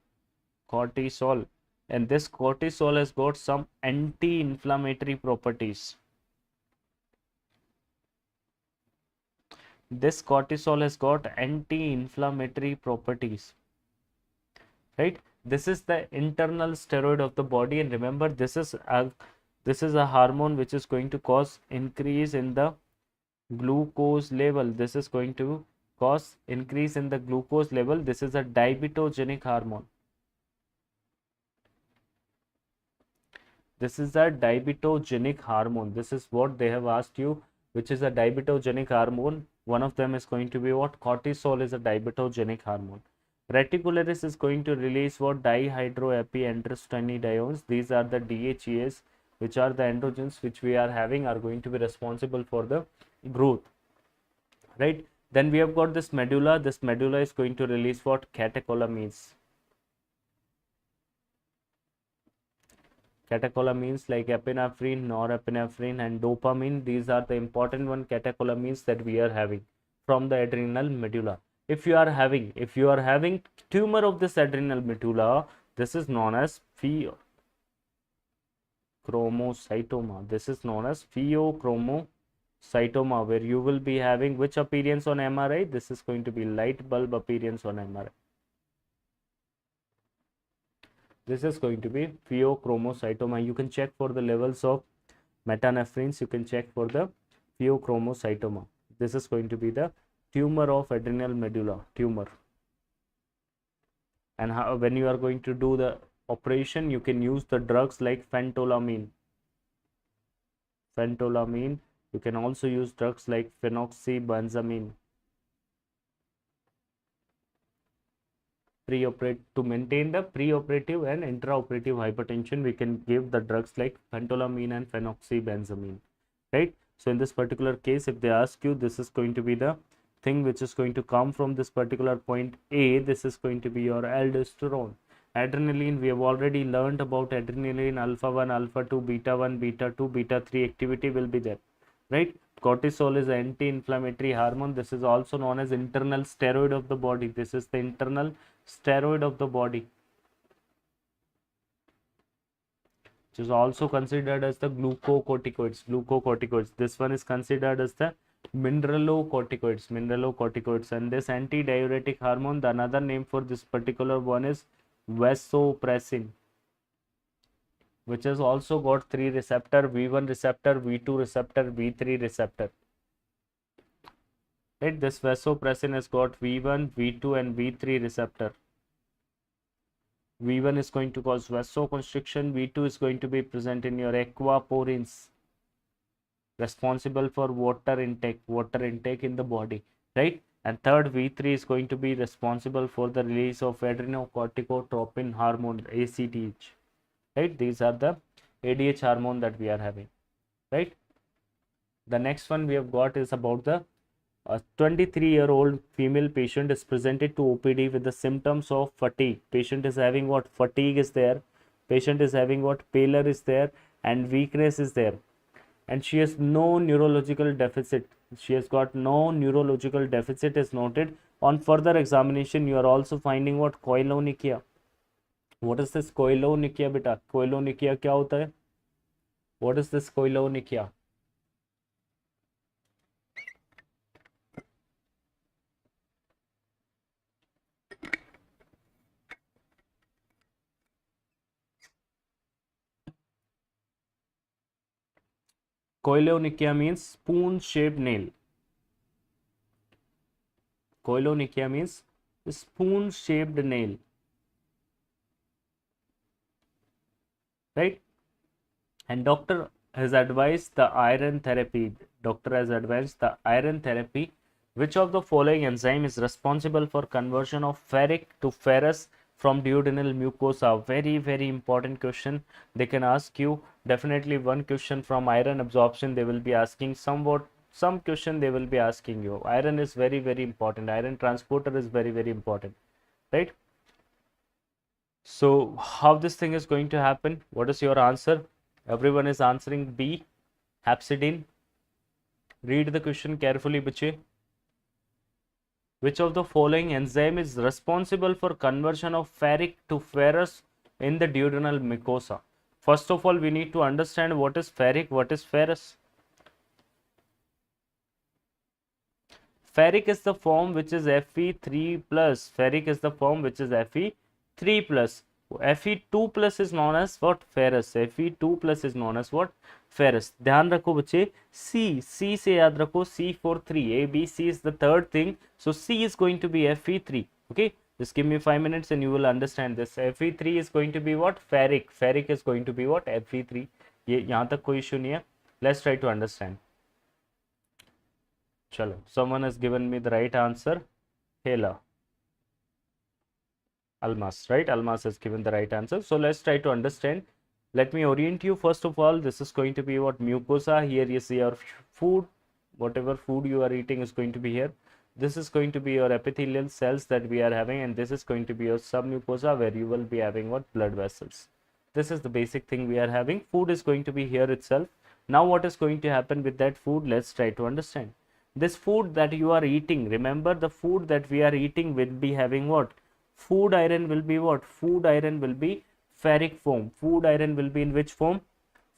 Cortisol. And this cortisol has got some anti-inflammatory properties. This cortisol has got anti-inflammatory properties. Right? This is the internal steroid of the body, and remember, this is a hormone which is going to cause increase in the glucose level. This is going to cause increase in the glucose level. This is a diabetogenic hormone. This is a diabetogenic hormone. This is what they have asked you, which is a diabetogenic hormone. One of them is going to be what? Cortisol is a diabetogenic hormone. Reticularis is going to release what? Dihydroepiandrostenediones. These are the DHEAs, which are the androgens which we are having, are going to be responsible for the growth. Right? Then we have got this medulla. This medulla is going to release what? Catecholamines. Catecholamines like epinephrine, norepinephrine, and dopamine. These are the important one catecholamines that we are having from the adrenal medulla. If you are having tumor of this adrenal medulla, this is known as pheochromocytoma. This is known as pheochromocytoma, where you will be having which appearance on MRI? This is going to be light bulb appearance on MRI. This is going to be pheochromocytoma. You can check for the levels of metanephrines. You can check for the pheochromocytoma. This is going to be the tumor of adrenal medulla, tumor. And when you are going to do the operation, you can use the drugs like phentolamine. You can also use drugs like phenoxybenzamine. To maintain the preoperative and intraoperative hypertension, we can give the drugs like phentolamine and phenoxybenzamine. Right? So in this particular case, if they ask you, this is going to be the thing which is going to come from this particular point A. This is going to be your aldosterone. Adrenaline, we have already learned about adrenaline. Alpha 1, alpha 2, beta 1, beta 2, beta 3 activity will be there. Right? Cortisol is an anti-inflammatory hormone. This is also known as internal steroid of the body. This is the internal steroid of the body, which is also considered as the glucocorticoids. This one is considered as the mineralocorticoids. And this anti-diuretic hormone, the another name for this particular one is vasopressin, which has also got 3 receptor: V1 receptor, V2 receptor, V3 receptor. Right? This vasopressin has got V1, V2 and V3 receptor. V1 is going to cause vasoconstriction. V2 is going to be present in your aquaporins, responsible for water intake in the body. Right? And third, V3 is going to be responsible for the release of adrenocorticotropin hormone, ACTH. Right? These are the ADH hormone that we are having. Right? The next one we have got is about the 23-year-old female patient is presented to OPD with the symptoms of fatigue. Patient is having what? Fatigue is there. Patient is having what? Pallor is there, and weakness is there. And she has no neurological deficit. She has got no neurological deficit is noted. On further examination, you are also finding what? Koilonychia. What is this koilonychia, beta? Koilonychia क्या होता है? What is this koilonychia? Koilonychia means spoon-shaped nail. Koilonychia means spoon shaped nail, right? And doctor has advised the iron therapy. Doctor has advised the iron therapy. Which of the following enzyme is responsible for conversion of ferric to ferrous from duodenal mucosa? Very, very important question. They can ask you definitely one question from iron absorption. They will be asking somewhat some question they will be asking you. Iron is very, very important. Iron transporter is very, very important, right? So how this thing is going to happen? What is your answer? Everyone is answering B, hepcidin. Read the question carefully, bache. Which of the following enzyme is responsible for conversion of ferric to ferrous in the duodenal mucosa? First of all, we need to understand what is ferric, what is ferrous. Ferric is the form which is Fe3 plus. Ferric is the form which is Fe3 plus. Fe2 plus is known as what? Ferrous. Fe2 plus is known as what? Ferrous. ध्यान रखो बच्चे, C से याद रखो, C for 3. A, B, C is the third thing. So C is going to be Fe3. Okay. Just give me 5 minutes and you will understand this. Fe3 is going to be what? Ferric. Ferric is going to be what? Fe3. ये यहाँ तक कोई issue नहीं है. Let's try to understand. Chalo. Someone has given me the right answer. Hela. Almas, right? Almas has given the right answer. So let's try to understand. Let me orient you. First of all, this is going to be what? Mucosa. Here you see your food. Whatever food you are eating is going to be here. This is going to be your epithelial cells that we are having, and this is going to be your submucosa where you will be having what? Blood vessels. This is the basic thing we are having. Food is going to be here itself. Now what is going to happen with that food? Let's try to understand. This food that you are eating, remember the food that we are eating will be having what? Food iron will be what? Food iron will be ferric form. Food iron will be in which form?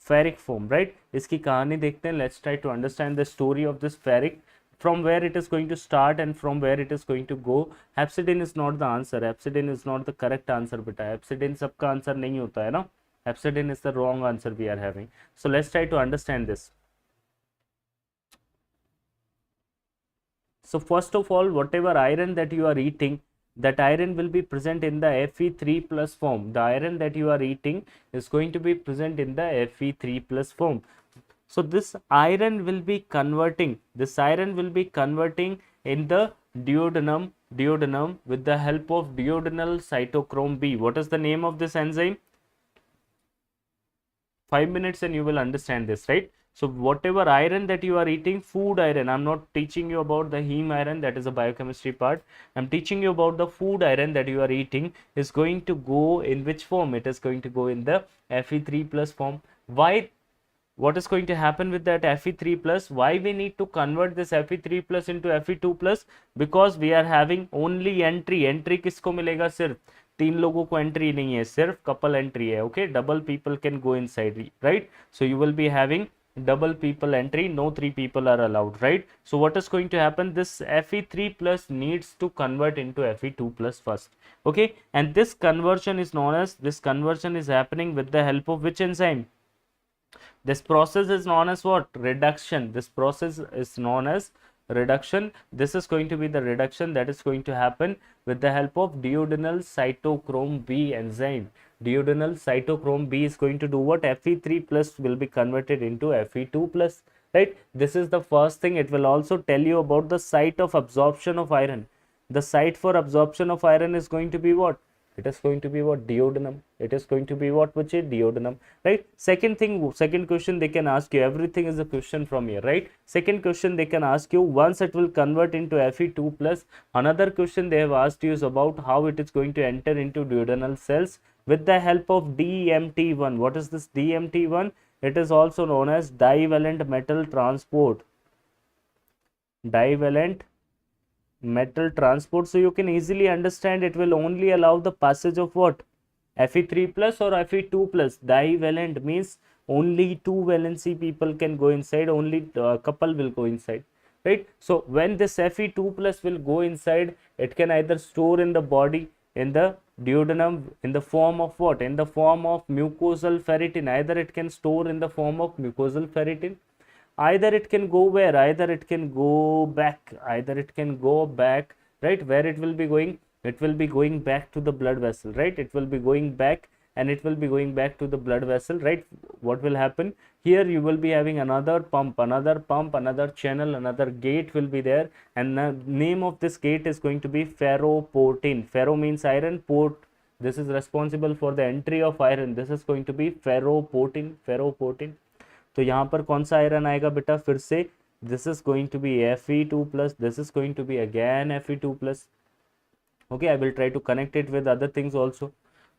Ferric form, right? इसकी कहानी देखते हैं. Let's try to understand the story of this ferric, from where it is going to start and from where it is going to go. Hepcidin is not the answer. Hepcidin is not the correct answer, बेटा. Hepcidin सबका answer नहीं होता है ना. Hepcidin is the wrong answer we are having. So let's try to understand this. So first of all, whatever iron that you are eating, that iron will be present in the Fe3 plus form. The iron that you are eating is going to be present in the Fe3 plus form. So this iron will be converting. This iron will be converting in the duodenum with the help of duodenal cytochrome B. What is the name of this enzyme? 5 minutes and you will understand this, right? So whatever iron that you are eating, food iron, I'm not teaching you about the heme iron, that is a biochemistry part. I'm teaching you about the food iron that you are eating is going to go in which form? It is going to go in the Fe3 plus form. Why? What is going to happen with that Fe3 plus? Why we need to convert this Fe3 plus into Fe2 plus? Because we are having only entry. Entry किसको मिलेगा? सिर्फ 3 लोगों को entry नहीं है, सिर्फ couple entry है. Okay, double people can go inside, right? So you will be having double people entry, no 3 people are allowed, right? So what is going to happen? This Fe3 plus needs to convert into Fe2 plus first. Okay, and this conversion is known as, this conversion is happening with the help of which enzyme? This process is known as what? Reduction. This process is known as reduction. This is going to be the reduction that is going to happen with the help of duodenal cytochrome B enzyme. Duodenal cytochrome B is going to do what? Fe3 plus will be converted into Fe2 plus, right? This is the first thing. It will also tell you about the site of absorption of iron. The site for absorption of iron is going to be what? It is going to be what? Duodenum. It is going to be what? Which is duodenum, right? Second thing, second question they can ask you. Everything is a question from here, right? Second question they can ask you, once it will convert into Fe2 plus, another question they have asked you is about how it is going to enter into duodenal cells with the help of DMT1. What is this DMT1? It is also known as divalent metal transport. Divalent metal transport. So you can easily understand it will only allow the passage of what? Fe3 plus or Fe2 plus. Divalent means only 2 valency people can go inside, only couple will go inside, right? So when this Fe2 plus will go inside, it can either store in the body, in the duodenum, in the form of what? In the form of mucosal ferritin. Either it can store in the form of mucosal ferritin, either it can go where? Either it can go back, right? Where it will be going? It will be going back to the blood vessel, right? It will be going back, and it will be going back to the blood vessel, right? What will happen here? You will be having another pump, another channel, another gate will be there, and the name of this gate is going to be ferroportin. Ferro means iron, port, this is responsible for the entry of iron, this is going to be ferroportin. तो यहाँ पर कौन सा iron आएगा बेटा? फिर से this is going to be Fe2 plus, this is going to be again Fe2 plus. Okay, I will try to connect it with other things also.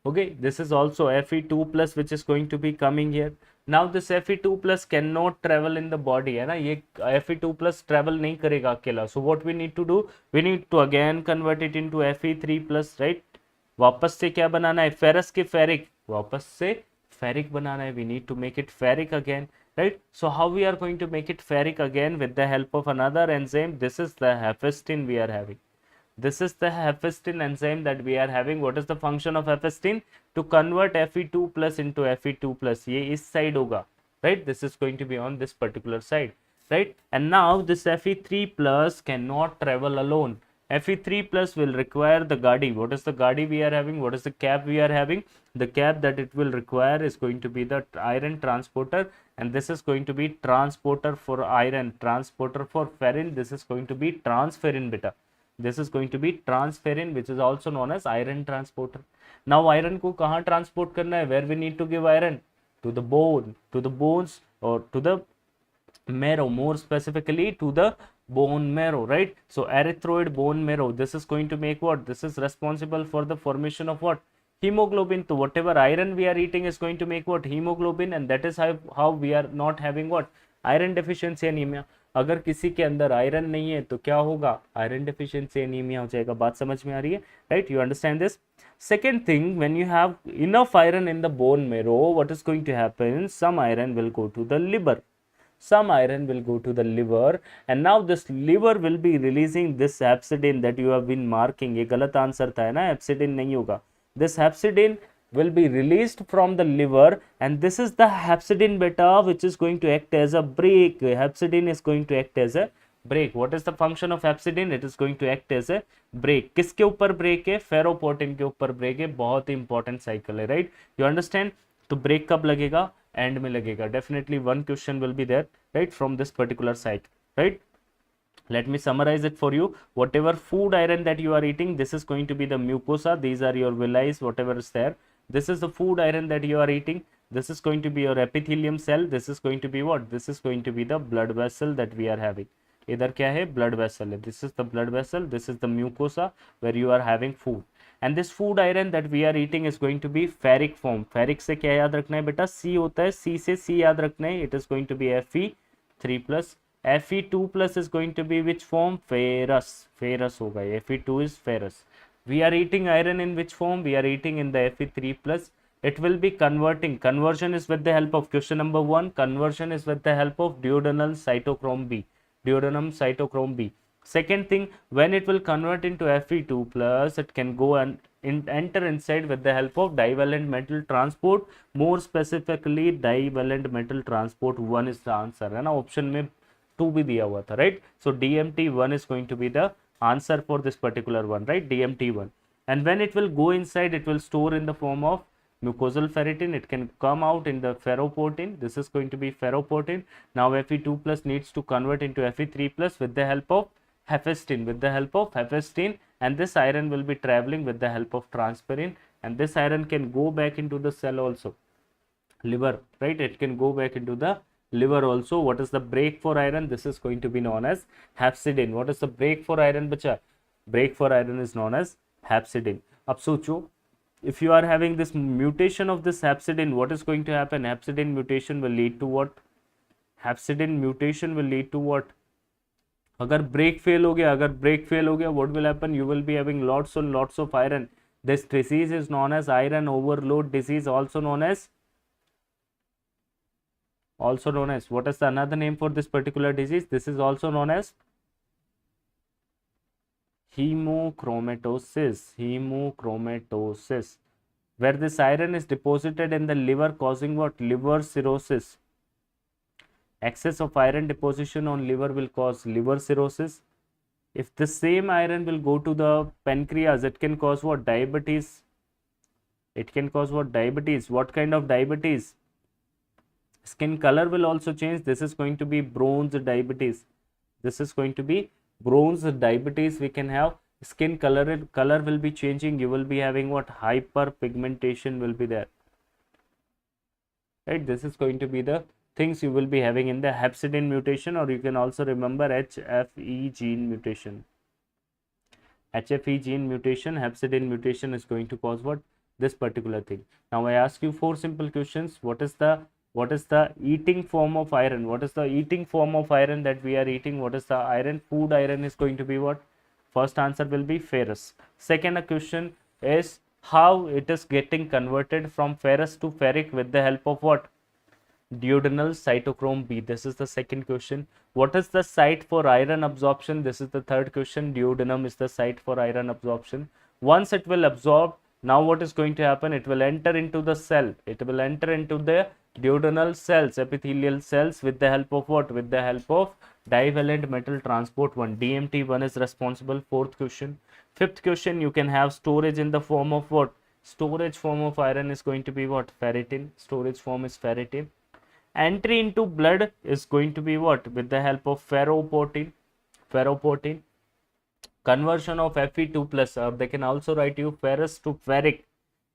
Okay, this is also Fe2 plus which is going to be coming here. Now this Fe2 plus cannot travel in the body, है ना? ये Fe2 plus travel नहीं करेगा अकेला. So what we need to do? We need to again convert it into Fe3 plus, right? वापस से क्या बनाना है? फेरस के फेरिक, वापस से फेरिक बनाना है. We need to make it ferric again, right? So how we are going to make it ferric again? With the help of another enzyme. This is the hephaestin we are having. This is the hephaestin enzyme that we are having. What is the function of hephaestin? To convert Fe2 plus into Fe2 plus. ये इस side होगा, right? This is going to be on this particular side, right? And now this Fe3 plus cannot travel alone. Fe3 plus will require the Gadi. What is the Gadi we are having? What is the cap we are having? The cap that it will require is going to be the iron transporter, and this is going to be transporter for iron, transporter for ferrin. This is going to be transferrin beta. This is going to be transferrin, which is also known as iron transporter. Now iron को कहाँ transport करना है? Where we need to give iron? To the bone, to the bones, or to the marrow, more specifically to the bone marrow, right? So erythroid bone marrow, this is going to make what? This is responsible for the formation of what? Hemoglobin. So whatever iron we are eating is going to make what? Hemoglobin, and that is how we are not having what? Iron deficiency anemia. अगर किसी के अंदर iron नहीं है तो क्या होगा? Iron deficiency anaemia हो जाएगा. बात समझ में आ रही है, right? You understand this. Second thing, when you have enough iron in the bone marrow, what is going to happen? Some iron will go to the liver. Some iron will go to the liver, and now this liver will be releasing this hepcidin that you have been marking. ये गलत answer था, है ना? hepcidin नहीं होगा. This hepcidin will be released from the liver, and this is the hepcidin beta which is going to act as a brake. Hepcidin is going to act as a brake. What is the function of hepcidin? It is going to act as a brake. किसके ऊपर break है? फेरोपोर्टिन के ऊपर break है. बहुत ही important cycle है, right? You understand? तो ब्रेक कब लगेगा? एंड में लगेगा. Definitely one question will be there, right, from this particular site, right? Let me summarize it for you. Whatever food iron that you are eating, this is going to be the mucosa. These are your villi, whatever is there. This is the food iron that you are eating. This is going to be your epithelium cell. This is going to be what? This is going to be the blood vessel that we are having. इधर क्या है? Blood vessel है. This is the blood vessel. This is the mucosa where you are having food. And this food iron that we are eating is going to be ferric form. Ferric से क्या याद रखना है बेटा? C होता है. C से C याद रखना है. It is going to be Fe3 plus. Fe2 plus is going to be which form? Ferrous. Ferrous होगा. Fe2 is ferrous. We are eating iron in which form? We are eating in the Fe3 plus. It will be converting. Conversion is with the help of question number 1. Conversion is with the help of duodenal cytochrome B. Duodenum cytochrome B. Second thing, when it will convert into Fe2 plus, it can go and enter inside with the help of divalent metal transport. More specifically, divalent metal transport 1 is the answer. है ना? Option में 2 भी दिया हुआ था, right? So DMT1 is going to be the answer for this particular one, right? DMT1. And when it will go inside, it will store in the form of mucosal ferritin. It can come out in the ferroportin. This is going to be ferroportin. Now Fe2 plus needs to convert into Fe3 plus with the help of hephaestin. With the help of hephaestin, and this iron will be traveling with the help of transferrin, and this iron can go back into the cell also. Liver, right? It can go back into the liver also. What is the brake for iron? This is going to be known as hepcidin. What is the brake for iron, bacha? Brake for iron is known as hepcidin. अब सोचो, if you are having this mutation of this hepcidin, what is going to happen? Hepcidin mutation will lead to what? Hepcidin mutation will lead to what? अगर brake fail हो गया, what will happen? You will be having lots and lots of iron. This disease is known as iron overload disease, also known as what is the another name for this particular disease? This is also known as hemochromatosis, where this iron is deposited in the liver, causing what? Liver cirrhosis. Excess of iron deposition on liver will cause liver cirrhosis. If the same iron will go to the pancreas, it can cause what? Diabetes. It can cause what? Diabetes. What kind of diabetes? Skin color will also change. This is going to be bronze diabetes. This is going to be bronze diabetes. We can have skin color will be changing. You will be having what? Hyperpigmentation will be there. Right? This is going to be the things you will be having in the hepcidin mutation, or you can also remember HFE gene mutation. HFE gene mutation, hepcidin mutation is going to cause what? This particular thing. Now I ask you four simple questions. What is the eating form of iron? What is the eating form of iron that we are eating? What is the iron? Food iron is going to be what? First answer will be ferrous. Second question is how it is getting converted from ferrous to ferric with the help of what? Duodenal cytochrome B. This is the second question. What is the site for iron absorption? This is the third question. Duodenum is the site for iron absorption. Once it will absorb, now what is going to happen? It will enter into the cell. It will enter into the duodenal cells, epithelial cells, with the help of what? With the help of divalent metal transport 1. DMT1 is responsible. Fourth question. Fifth question, you can have storage in the form of what? Storage form of iron is going to be what? Ferritin. Storage form is ferritin. Entry into blood is going to be what? With the help of ferroportin. Conversion of Fe2 plus, or they can also write you ferrous to ferric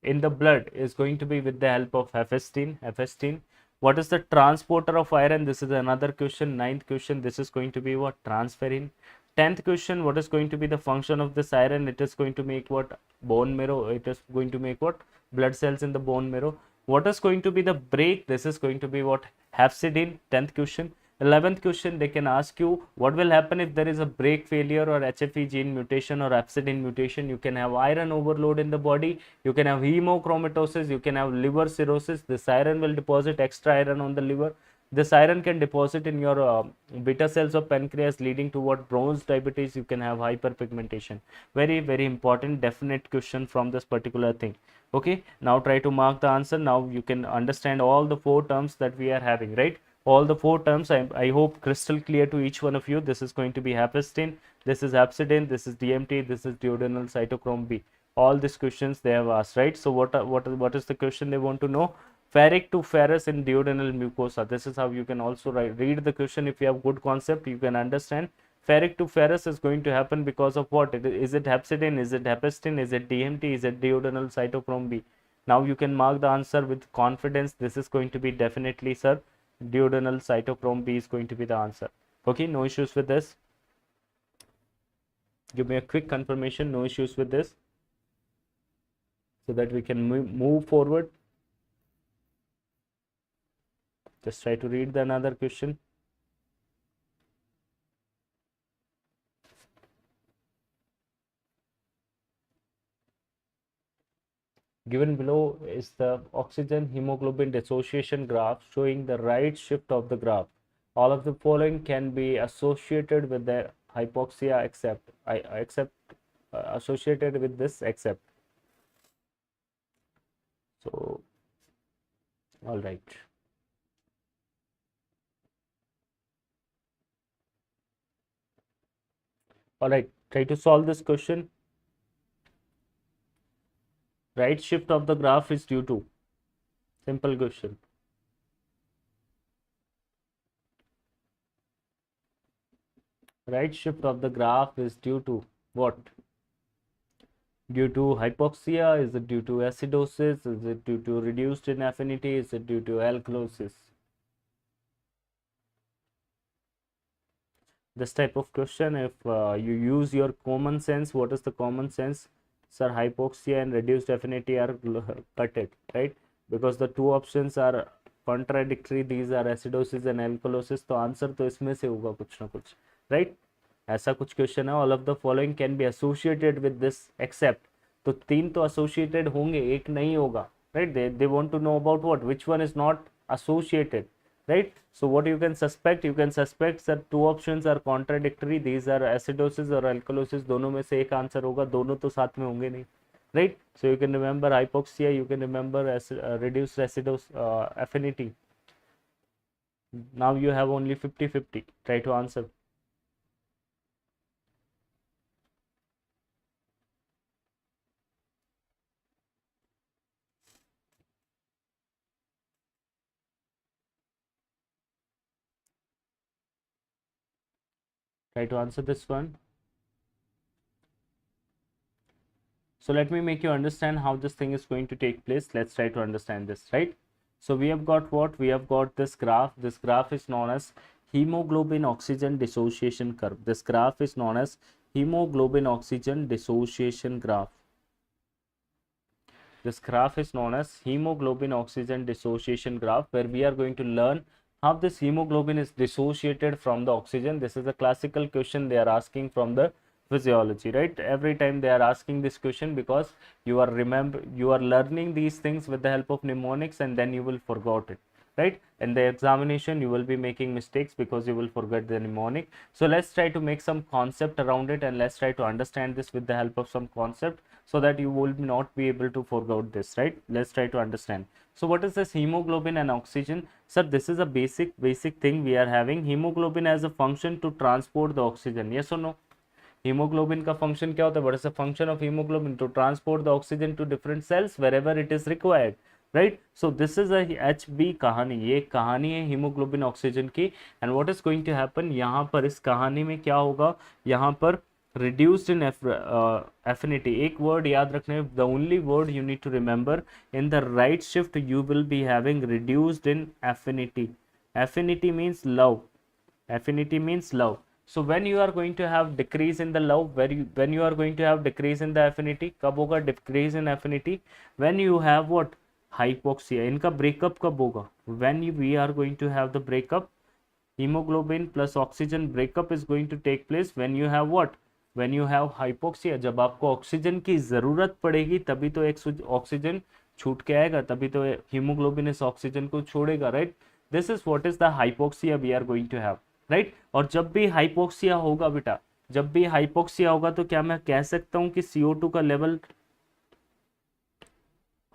in the blood, is going to be with the help of hephaestin. What is the transporter of iron? This is another question. Ninth question, this is going to be what? Transferrin. 10th question, what is going to be the function of this iron? It is going to make what? Bone marrow. It is going to make what? Blood cells in the bone marrow. What is going to be the break? This is going to be what? Hepcidin. 10th question. 11th question, they can ask you what will happen if there is a break failure or HFE gene mutation or hepcidin mutation. You can have iron overload in the body. You can have hemochromatosis. You can have liver cirrhosis. This iron will deposit extra iron on the liver. This iron can deposit in your beta cells of pancreas, leading to what? Bronze diabetes. You can have hyperpigmentation. Very, very important, definite question from this particular thing. Okay, now try to mark the answer. Now you can understand all the four terms that we are having, right? All the four terms, I hope crystal clear to each one of you. This is going to be hephaestin, this is hepcidin, this is DMT, this is duodenal cytochrome B. All these questions they have asked, right? So what is the question they want to know? Ferric to ferrous in duodenal mucosa. This is how you can also read the question. If you have good concept, you can understand. Ferric to ferrous is going to happen because of what? Is it hepcidin? Is it hephaestin? Is it DMT? Is it duodenal cytochrome B? Now you can mark the answer with confidence. This is going to be definitely, sir, duodenal cytochrome B is going to be the answer. Okay, no issues with this. Give me a quick confirmation. No issues with this, so that we can move forward. Just try to read the another question. Given below is the oxygen hemoglobin dissociation graph showing the right shift of the graph. All of the following can be associated with the hypoxia except associated with this except. So, all right. All right, try to solve this question. Right shift of the graph is due to. Simple question. Right shift of the graph is due to what? Due to hypoxia? Is it due to acidosis? Is it due to reduced in affinity? Is it due to alkalosis? This type of question, if you use your common sense, what is the common sense? Sir, hypoxia and reduced affinity are cut it, right? Because the two options are contradictory. These are acidosis and alkalosis. तो answer तो इसमें से होगा कुछ ना कुछ, right? ऐसा कुछ क्वेश्चन है. All of the following can be associated with this except. तो तीन तो एसोसिएटेड होंगे, एक नहीं होगा, right? They want to know about what, which one is not associated, right? So what you can suspect that two options are contradictory. These are acidosis or alkalosis. दोनों में से एक आंसर होगा, दोनों तो साथ में होंगे नहीं, right? So you can remember hypoxia, you can remember reduced affinity. Now you have only 50-50. Try to answer. Try to answer this one. So let me make you understand how this thing is going to take place. Let's try to understand this, right? So we have got what? We have got this graph. This graph is known as hemoglobin oxygen dissociation curve. This graph is known as hemoglobin oxygen dissociation graph. This graph is known as hemoglobin oxygen dissociation graph, where we are going to learn how this hemoglobin is dissociated from the oxygen. This is a classical question they are asking from the physiology, right? Every time they are asking this question, because you are learning these things with the help of mnemonics, and then you will forget it, right? In the examination you will be making mistakes because you will forget the mnemonic. So let's try to make some concept around it, and let's try to understand this with the help of some concept, so that you will not be able to forget this, right? Let's try to understand. So what is this hemoglobin and oxygen? Sir, this is a basic thing we are having. Hemoglobin as a function to transport the oxygen, yes or no? Hemoglobin का function क्या होता है? What is the function of hemoglobin? To transport the oxygen to different cells wherever it is required, right? So this is a HB कहानी, ये कहानी है hemoglobin oxygen की. And what is going to happen? यहाँ पर इस कहानी में क्या होगा? यहाँ पर reduced in affinity. एक word याद रखने, the only word you need to remember, in the right shift you will be having reduced in affinity. Affinity means love. Affinity means love. So when you are going to have decrease in the love, when you are going to have decrease in the affinity, कब होगा decrease in affinity? When you have what? Hypoxia. इनका breakup कब होगा? When we are going to have the breakup, hemoglobin plus oxygen breakup is going to take place when you have what? When you have hypoxia. जब आपको oxygen की ज़रूरत पड़ेगी तभी तो एक ऑक्सीजन छूट के आएगा, तभी तो हीमोग्लोबिन इस ऑक्सीजन को छोड़ेगा, right? This is what is the hypoxia we are going to have, right? और जब भी हाइपोक्सिया होगा बेटा, जब भी हाइपोक्सिया होगा तो क्या मैं कह सकता हूं कि CO2 का लेवल,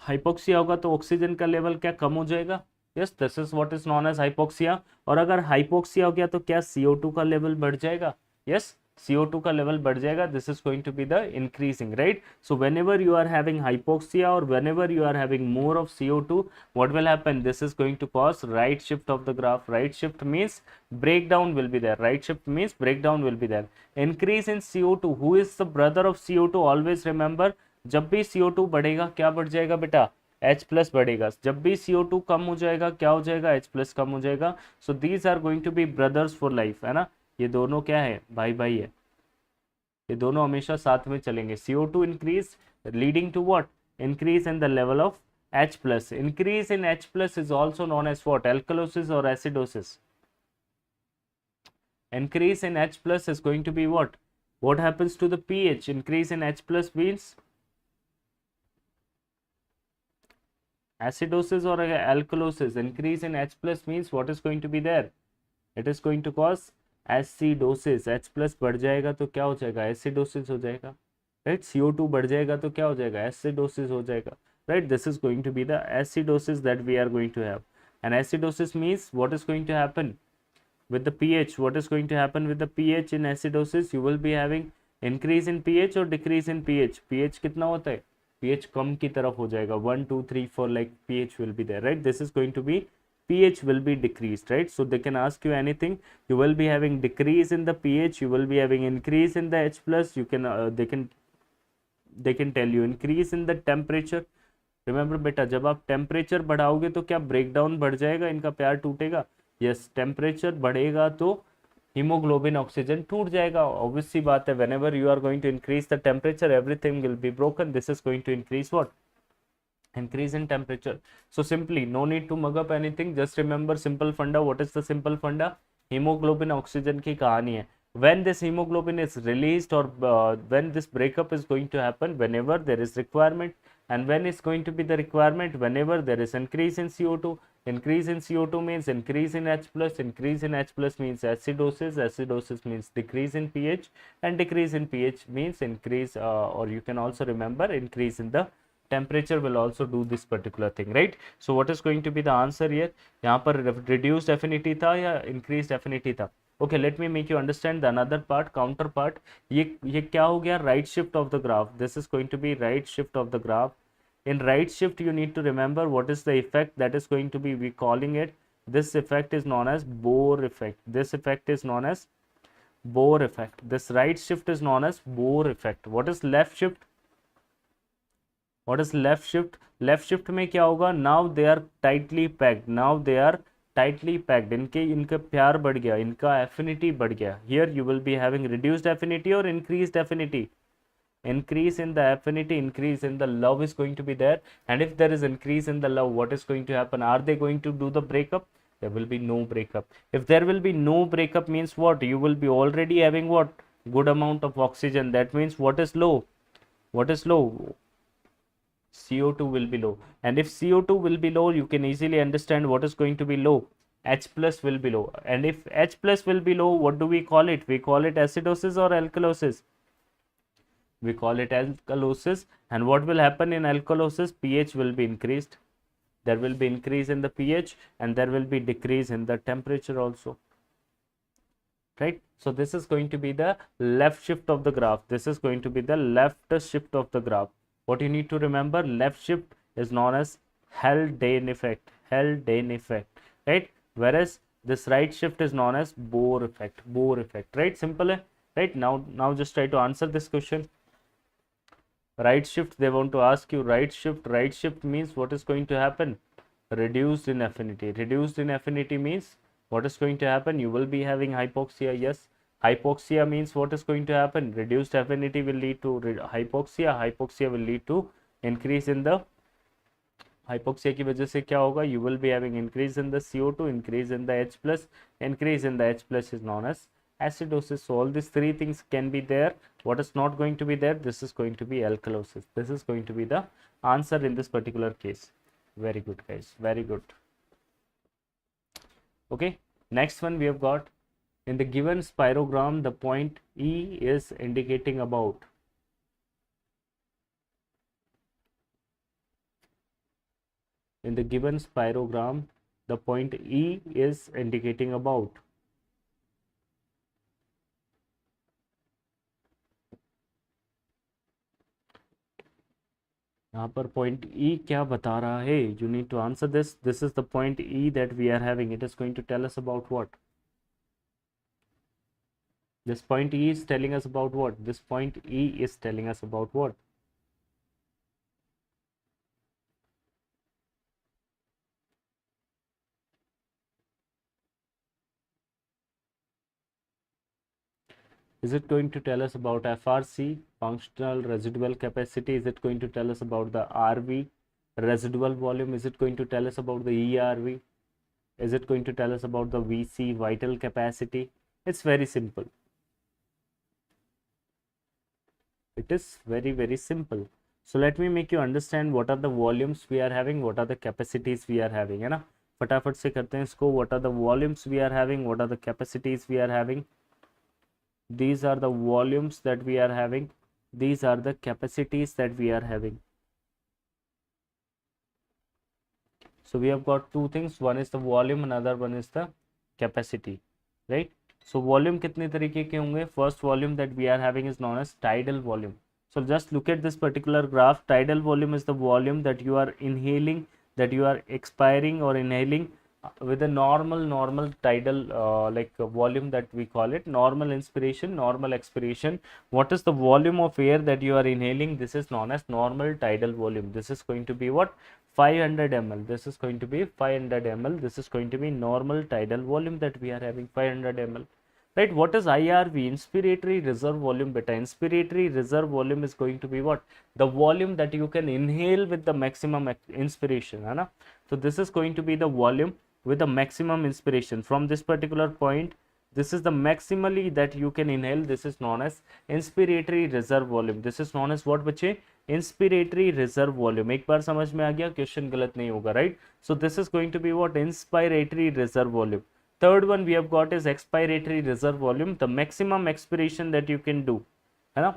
हाइपोक्सिया होगा तो ऑक्सीजन का लेवल क्या कम हो जाएगा? Yes, this is what is known as hypoxia. और अगर हाइपोक्सिया हो गया तो क्या CO2 का लेवल बढ़ जाएगा? यस, CO2 का लेवल बढ़ जाएगा. This is going to be the increasing, right? So whenever you are having hypoxia or whenever you are having more of CO2, what will happen? This is going to cause right shift of the graph. Right shift means breakdown will be there. Right shift means breakdown will be there. Increase in CO2. Who is the brother of CO2? Always remember, जब भी CO2 बढ़ेगा क्या बढ़ जाएगा बेटा? H plus बढ़ेगा. जब भी CO2 कम हो जाएगा क्या हो जाएगा? H प्लस कम हो जाएगा. So these are going to be brothers for life, है ना? ये दोनों क्या है? भाई भाई है, ये दोनों हमेशा साथ में चलेंगे. CO2 increase leading to what? Increase in the level of H plus. Increase in H plus is also known as what? Alkalosis or acidosis. Increase in H plus is going to be what? What happens to the pH? Increase in H plus means acidosis or alkalosis. Increase in H plus means what is going to be there? It is going to cause acidosis. H plus बढ़ जाएगा तो क्या हो जाएगा? Acidosis हो जाएगा, right? CO2 बढ़ जाएगा तो क्या हो जाएगा? Acidosis हो जाएगा, right? This is going to be the acidosis that we are going to have. And acidosis means what is going to happen with the pH? What is going to happen with the pH in acidosis? You will be having increase in pH or decrease in pH. pH कितना होता है? pH कम की तरफ हो जाएगा. 1 2 3 4 like pH will be there, right? This is going to be, pH will be decreased, right? So they can ask you anything. You will be having decrease in the pH, you will be having increase in the H plus. You can they can tell you increase in the temperature. Remember बेटा, जब आप temperature बढ़ाओगे तो क्या breakdown बढ़ जाएगा, इनका प्यार टूटेगा? यस, टेम्परेचर बढ़ेगा तो हीमोग्लोबिन ऑक्सीजन टूट जाएगा. ऑब्वियस सी बात है, whenever you are going to increase the temperature everything will be broken. This is going to increase what? Increase in temperature. So simply, no need to mug up anything, just remember simple funda. What is the simple funda? Hemoglobin oxygen की कहानी है. When this hemoglobin is released or when this breakup is going to happen, whenever there is requirement. And when is going to be the requirement? Whenever there is increase in CO2. Increase in CO2 means increase in H plus. Increase in H plus means acidosis. Acidosis means decrease in pH, and decrease in pH means increase or you can also remember increase in the temperature will also do this particular thing, right? So what is going to be the answer here? यहाँ पर reduced affinity था या increased affinity था? Okay, let me make you understand the another part, counter part. ये क्या हो गया? Right shift of the graph. This is going to be right shift of the graph. In right shift, you need to remember what is the effect that is going to be, we calling it, this effect is known as Bohr effect. This effect is known as Bohr effect. This right shift is known as Bohr effect. What is left shift? What is left shift? Left shift में क्या होगा? Now they are tightly packed. Now they are tightly packed. इनका प्यार बढ़ गया, इनका affinity बढ़ गया. Here you will be having reduced affinity or increased affinity. Increase in the affinity, increase in the love is going to be there. And if there is increase in the love, what is going to happen? Are they going to do the breakup? There will be no breakup. If there will be no breakup means what? You will be already having what? Good amount of oxygen. That means what is low? What is low? CO2 will be low. And if CO2 will be low, you can easily understand what is going to be low. H plus will be low. And if H plus will be low, what do we call it? We call it acidosis or alkalosis. We call it alkalosis. And what will happen in alkalosis? pH will be increased. There will be increase in the pH and there will be decrease in the temperature also. Right? So this is going to be the left shift of the graph. This is going to be the left shift of the graph. What you need to remember, left shift is known as Haldane effect. Haldane effect. Right? Whereas this right shift is known as Bohr effect. Bohr effect. Right? Simple. Hai? Right? Now just try to answer this question. Right shift, they want to ask you right shift. Right shift means what is going to happen? Reduced in affinity. Reduced in affinity means what is going to happen? You will be having hypoxia. Yes. Hypoxia means what is going to happen? Reduced affinity will lead to hypoxia. Hypoxia will lead to increase in the hypoxia की वजह से क्या होगा? You will be having increase in the CO2, increase in the H plus. Increase in the H plus is known as acidosis. So all these three things can be there. What is not going to be there? This is going to be alkalosis. This is going to be the answer in this particular case. Very good, guys. Very good. Okay. Next one we have got, in the given spirogram, the point E is indicating about. In the given spirogram, the point E is indicating about. यहाँ पर point E क्या बता रहा है? You need to answer this. This is the point E that we are having. It is going to tell us about what? This point E is telling us about what? This point E is telling us about what? Is it going to tell us about FRC, functional residual capacity? Is it going to tell us about the RV, residual volume? Is it going to tell us about the ERV? Is it going to tell us about the VC, vital capacity? It's very simple. It is very, very simple. So let me make you understand what are the volumes we are having, what are the capacities we are having, है ना? फटाफट से करते हैं इसको. What are the volumes we are having, what are the capacities we are having? These are the volumes that we are having. These are the capacities that we are having. So we have got two things. One is the volume, another one is the capacity, right? So volume कितने तरीके के होंगे? First volume that we are having is known as tidal volume. So just look at this particular graph. Tidal volume is the volume that you are inhaling, that you are expiring or inhaling with a normal tidal volume that we call it. Normal inspiration, normal expiration. What is the volume of air that you are inhaling? This is known as normal tidal volume. This is going to be what? 500 ml. This is going to be 500 ml. This is going to be normal tidal volume that we are having, 500 ml. Right? What is IRV? Inspiratory reserve volume beta. Inspiratory reserve volume is going to be what? The volume that you can inhale with the maximum inspiration. है ना? So this is going to be the volume with the maximum inspiration. From this particular point, this is the maximally that you can inhale. This is known as inspiratory reserve volume. This is known as what बच्चे? Inspiratory reserve volume. एक बार समझ में आ गया? Question गलत नहीं होगा, right? So this is going to be what? Inspiratory reserve volume. Third one we have got is expiratory reserve volume. The maximum expiration that you can do, है ना?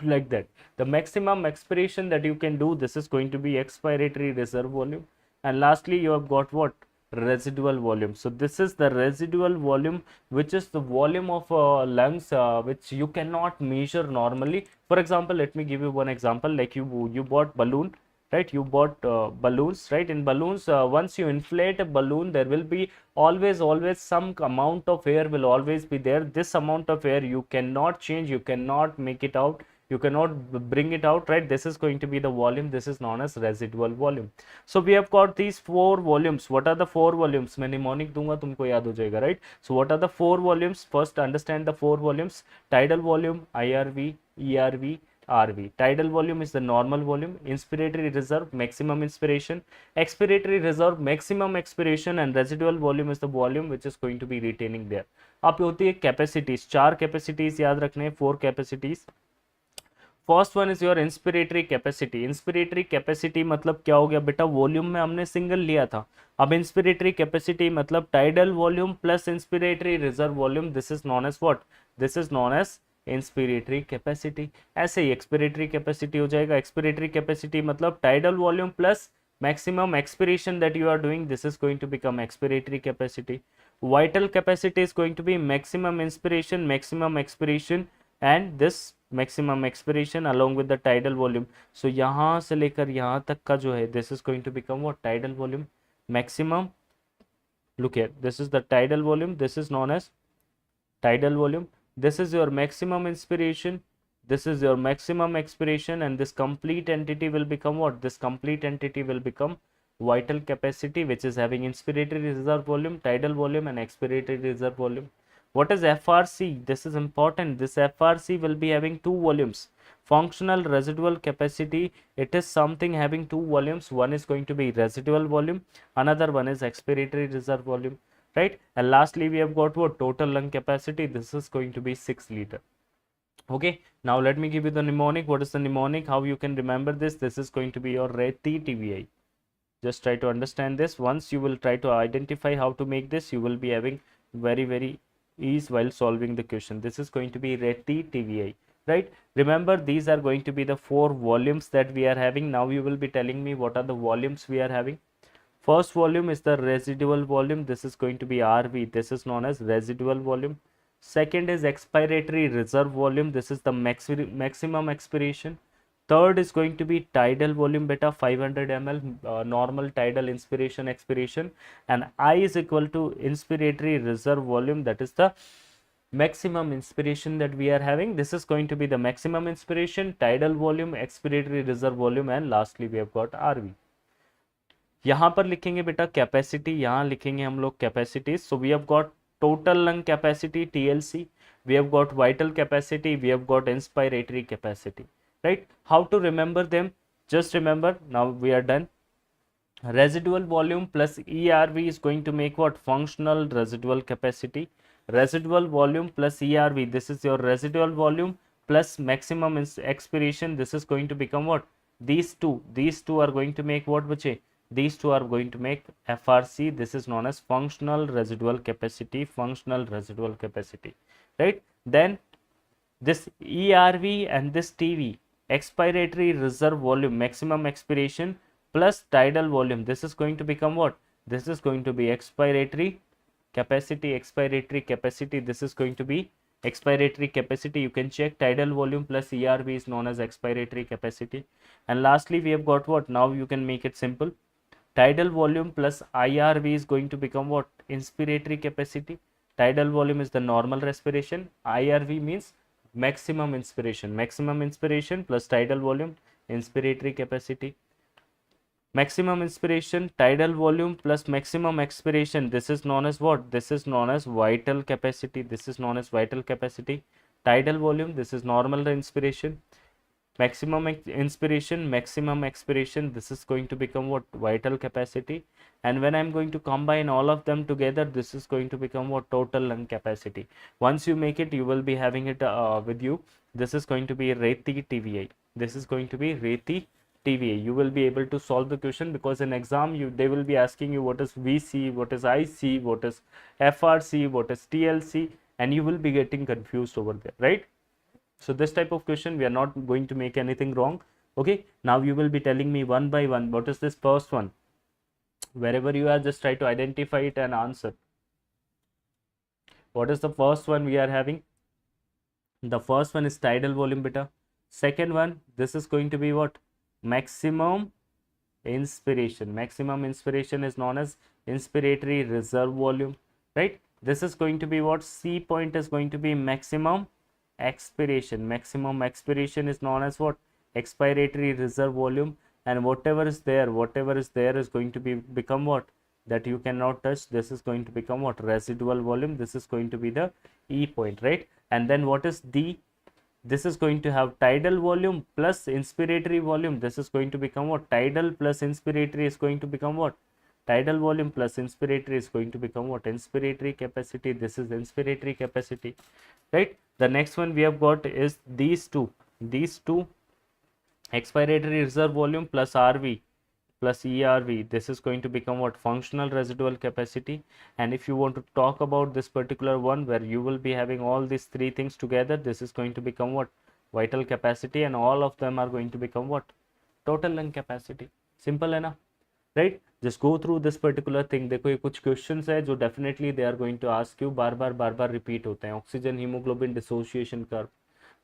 Like that. The maximum expiration that you can do. This is going to be expiratory reserve volume. And lastly, you have got what? Residual volume. So this is the residual volume, which is the volume of lungs which you cannot measure normally. For example, let me give you one example. Like you bought balloon right? You bought balloons, right? In balloons, once you inflate a balloon, there will be always some amount of air will always be there. This amount of air you cannot change, you cannot make it out, you cannot bring it out, right? This is going to be the volume. This is known as residual volume. So we have got these four volumes. What are the four volumes? मैं mnemonic दूंगा, तुमको याद हो जाएगा, right? So what are the four volumes? First, understand the four volumes. Tidal volume, IRV, ERV, RV. Tidal volume is the normal volume. Inspiratory reserve, maximum inspiration. Expiratory reserve, maximum expiration. And residual volume is the volume which is going to be retaining there. अब होती है capacities. चार capacities याद रखने, four capacities. First one is your inspiratory capacity. Inspiratory capacity मतलब क्या हो गया बेटा? वॉल्यूम में हमने सिंगल लिया था. अब इंस्पिरेटरी कैपेसिटी मतलब tidal volume plus inspiratory reserve volume. This is known as what? This is known as inspiratory capacity. ऐसे ही एक्सपिरेटरी कैपेसिटी हो जाएगा. एक्सपिरेटरी कैपेसिटी मतलब tidal volume plus maximum expiration that you are doing. This is going to become expiratory capacity. Vital capacity is going to be maximum inspiration, maximum expiration, and this maximum expiration along with the tidal volume. So यहाँ से लेकर यहाँ तक का जो है, this is going to become what? Tidal volume. Maximum, look here, this is the tidal volume, this is known as tidal volume. This is your maximum inspiration, this is your maximum expiration, and this complete entity will become what? This complete entity will become vital capacity, which is having inspiratory reserve volume, tidal volume, and expiratory reserve volume. What is FRC? This is important. This FRC will be having two volumes. Functional residual capacity, it is something having two volumes. One is going to be residual volume, another one is expiratory reserve volume, right? And lastly, we have got what? Total lung capacity. This is going to be 6 liter. Okay, now let me give you the mnemonic. What is the mnemonic? How you can remember this? This is going to be your RETI TVI. Just try to understand this. Once you will try to identify how to make this, you will be having very ease while solving the question. This is going to be RETI TVI, right? Remember, these are going to be the four volumes that we are having. Now you will be telling me what are the volumes we are having. First volume is the residual volume. This is going to be RV. This is known as residual volume. Second is expiratory reserve volume. This is the maximum expiration. Third is going to be tidal volume, beta, 500 ml, normal tidal inspiration expiration, and I is equal to inspiratory reserve volume. That is the maximum inspiration that we are having. This is going to be the maximum inspiration, tidal volume, expiratory reserve volume, and lastly we have got RV. यहाँ पर लिखेंगे बेटा capacity, यहाँ लिखेंगे हम लोग capacities. So we have got total lung capacity, TLC, we have got vital capacity, we have got inspiratory capacity, right? How to remember them? Just remember, now we are done. Residual volume plus ERV is going to make what? Functional residual capacity. Residual volume plus ERV, this is your residual volume plus maximum expiration. This is going to become what? These two are going to make what, bache? These two are going to make FRC. This is known as functional residual capacity, functional residual capacity, right? Then this ERV and this TV, expiratory reserve volume, maximum expiration plus tidal volume. This is going to become what? This is going to be expiratory capacity, expiratory capacity. This is going to be expiratory capacity. You can check tidal volume plus ERV is known as expiratory capacity. And lastly, we have got what? Now you can make it simple. Tidal volume plus IRV is going to become what? Inspiratory capacity. Tidal volume is the normal respiration. IRV means maximum inspiration. Maximum inspiration plus tidal volume, inspiratory capacity. Maximum inspiration, tidal volume plus maximum expiration. This is known as what? This is known as vital capacity. This is known as vital capacity. Tidal volume, this is normal inspiration. Maximum inspiration, maximum expiration, this is going to become what? Vital capacity. And when I'm going to combine all of them together, this is going to become what? Total lung capacity. Once you make it, you will be having it with you. This is going to be RETI TVI. This is going to be RETI TVI. You will be able to solve the question, because in exam they will be asking you what is VC, what is IC, what is FRC, what is TLC, and you will be getting confused over there, right? So this type of question, we are not going to make anything wrong. Okay, now you will be telling me one by one, what is this first one? Wherever you are, just try to identify it and answer. What is the first one we are having? The first one is tidal volume, beta. Second one, this is going to be what? Maximum inspiration. Maximum inspiration is known as inspiratory reserve volume, right? This is going to be what? C point is going to be maximum expiration. Maximum expiration is known as what? Expiratory reserve volume. And whatever is there is going to be become what? That you cannot touch. This is going to become what? Residual volume. This is going to be the E point, right? And then what is D? This is going to have tidal volume plus inspiratory volume. This is going to become what? Tidal plus inspiratory is going to become what? Tidal volume plus inspiratory is going to become what? Inspiratory capacity. This is inspiratory capacity, right? The next one we have got is these two expiratory reserve volume plus RV plus ERV. This is going to become what? Functional residual capacity. And if you want to talk about this particular one where you will be having all these three things together, this is going to become what? Vital capacity, and all of them are going to become what? Total lung capacity. Simple है ना, right? Just go through this particular thing. देखो ये कुछ questions है जो definitely they are going to ask you, bar bar repeat होते हैं. Oxygen hemoglobin dissociation curve,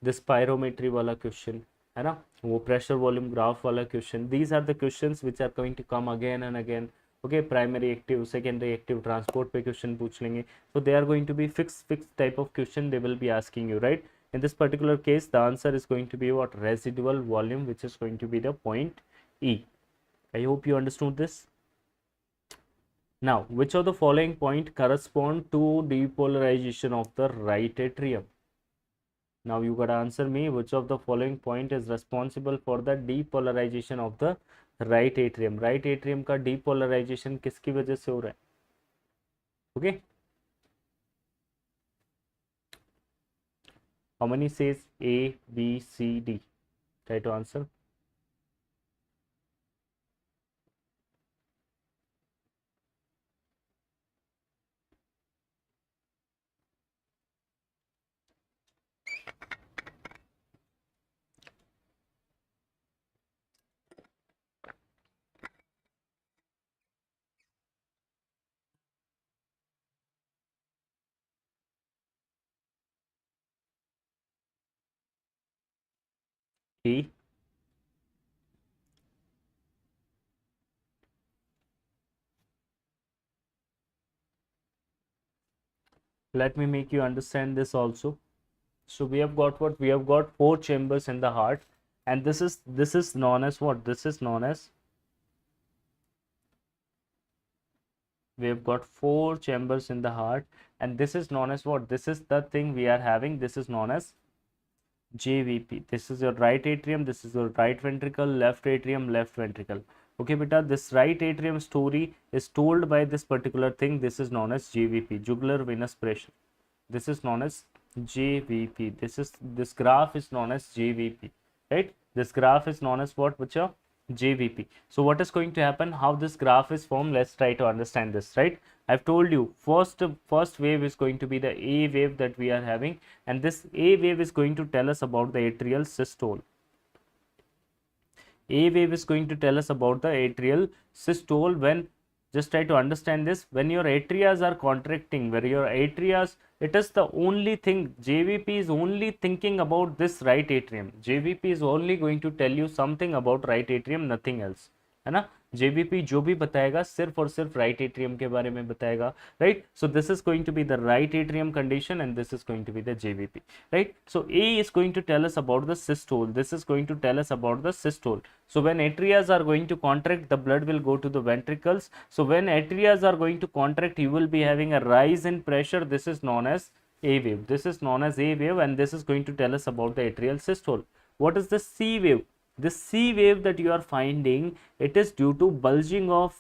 this pyrometry वाला question है ना, वो प्रेशर वॉल्यूम ग्राफ वाला question. These are the questions which are going to come again and again. Okay, primary active, secondary active, transport पे question पूछ लेंगे. So they are going to be fix type of question they will be asking you, right? In this particular case, the answer is going to be what? Residual volume, which is going to be the point E. I hope you understood this. Now, which of the following point correspond to depolarization of the right atrium? Now you gotta answer me, which of the following point is responsible for the depolarization of the right atrium? Right atrium का depolarization किसकी वजह से हो रहा है? Okay. How many says A, B, C, D? Try to answer. D. Let me make you understand this also. So we have got what? We have got 4 chambers in the heart, and this is known as what? This is known as, we have got 4 chambers in the heart, and this is known as what? This is the thing we are having. This is known as JVP. This is your right atrium, this is your right ventricle, left atrium, left ventricle. Okay beta, this right atrium story is told by this particular thing. This is known as JVP, jugular venous pressure. This is known as JVP. This graph is known as JVP, right? This graph is known as what, Bacha? JVP. So what is going to happen? How this graph is formed? Let's try to understand this, right? I've told you first wave is going to be the A wave that we are having, and this A wave is going to tell us about the atrial systole. A wave is going to tell us about the atrial systole. When, just try to understand this, when your atrias are contracting, where your atrias, it is the only thing, JVP is only thinking about this right atrium. JVP is only going to tell you something about right atrium, nothing else, है ना? JVP जो भी बताएगा सिर्फ और सिर्फ right atrium के बारे में बताएगा, right? So this is going to be the right atrium condition, and this is going to be the JVP, right? So A is going to tell us about the systole. This is going to tell us about the systole. So when atrias are going to contract, the blood will go to the ventricles. So when atrias are going to contract, you will be having a rise in pressure. This is known as A wave. This is known as A wave, and this is going to tell us about the atrial systole. What is the C wave? This C wave that you are finding, it is due to bulging of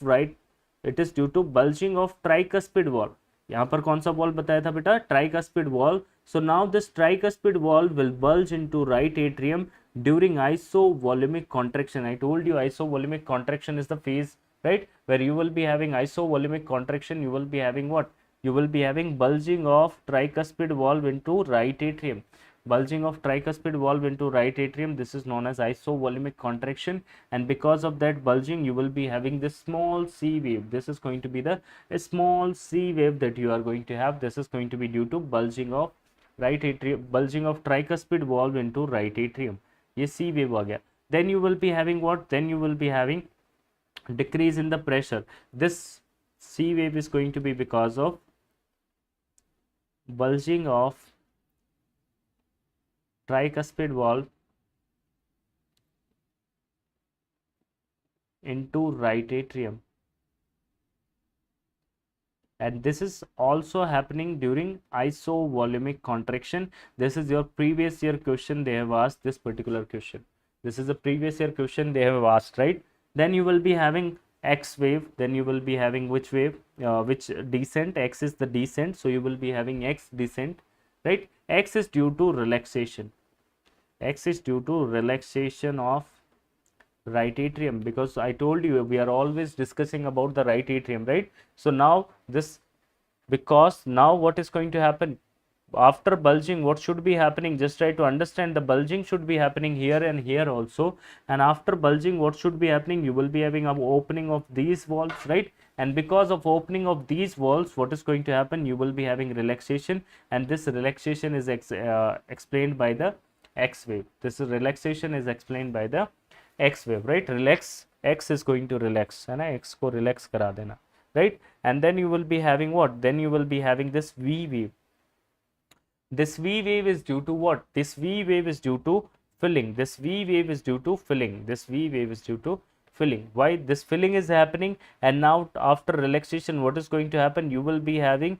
tricuspid valve. यहाँ पर कौन सा valve बताया था बेटा? Tricuspid valve. So now this tricuspid valve will bulge into right atrium during isovolumic contraction. I told you isovolumic contraction is the phase, right, where you will be having isovolumic contraction. You will be having what? You will be having bulging of tricuspid valve into right atrium. Bulging of tricuspid valve into right atrium, this is known as isovolumic contraction, and because of that bulging you will be having this small C wave. This is going to be the small C wave that you are going to have. This is going to be due to bulging of right atrium, bulging of tricuspid valve into right atrium. ये C wave आ गया. Then you will be having what? Then you will be having decrease in the pressure. This C wave is going to be because of bulging of tricuspid valve into right atrium, and this is also happening during isovolumic contraction. This is your previous year question, they have asked this particular question. This is a previous year question they have asked, right? Then you will be having X wave, then you will be having which wave, which descent. X is the descent, so you will be having X descent, right? X is due to relaxation. X is due to relaxation of right atrium, because I told you we are always discussing about the right atrium, right? So now this, because now what is going to happen after bulging, what should be happening? Just try to understand, the bulging should be happening here and here also, and after bulging what should be happening? You will be having an opening of these valves, right? And because of opening of these valves, what is going to happen? You will be having relaxation, and this relaxation is explained by the X wave. This relaxation is explained by the X wave, right? Relax, X is going to relax, है ना? X को relax करा देना, right? And then you will be having what? Then you will be having this V wave. This V wave is due to what? This V wave is due to filling. This V wave is due to filling. This V wave is due to filling. Why this filling is happening? And now after relaxation, what is going to happen? You will be having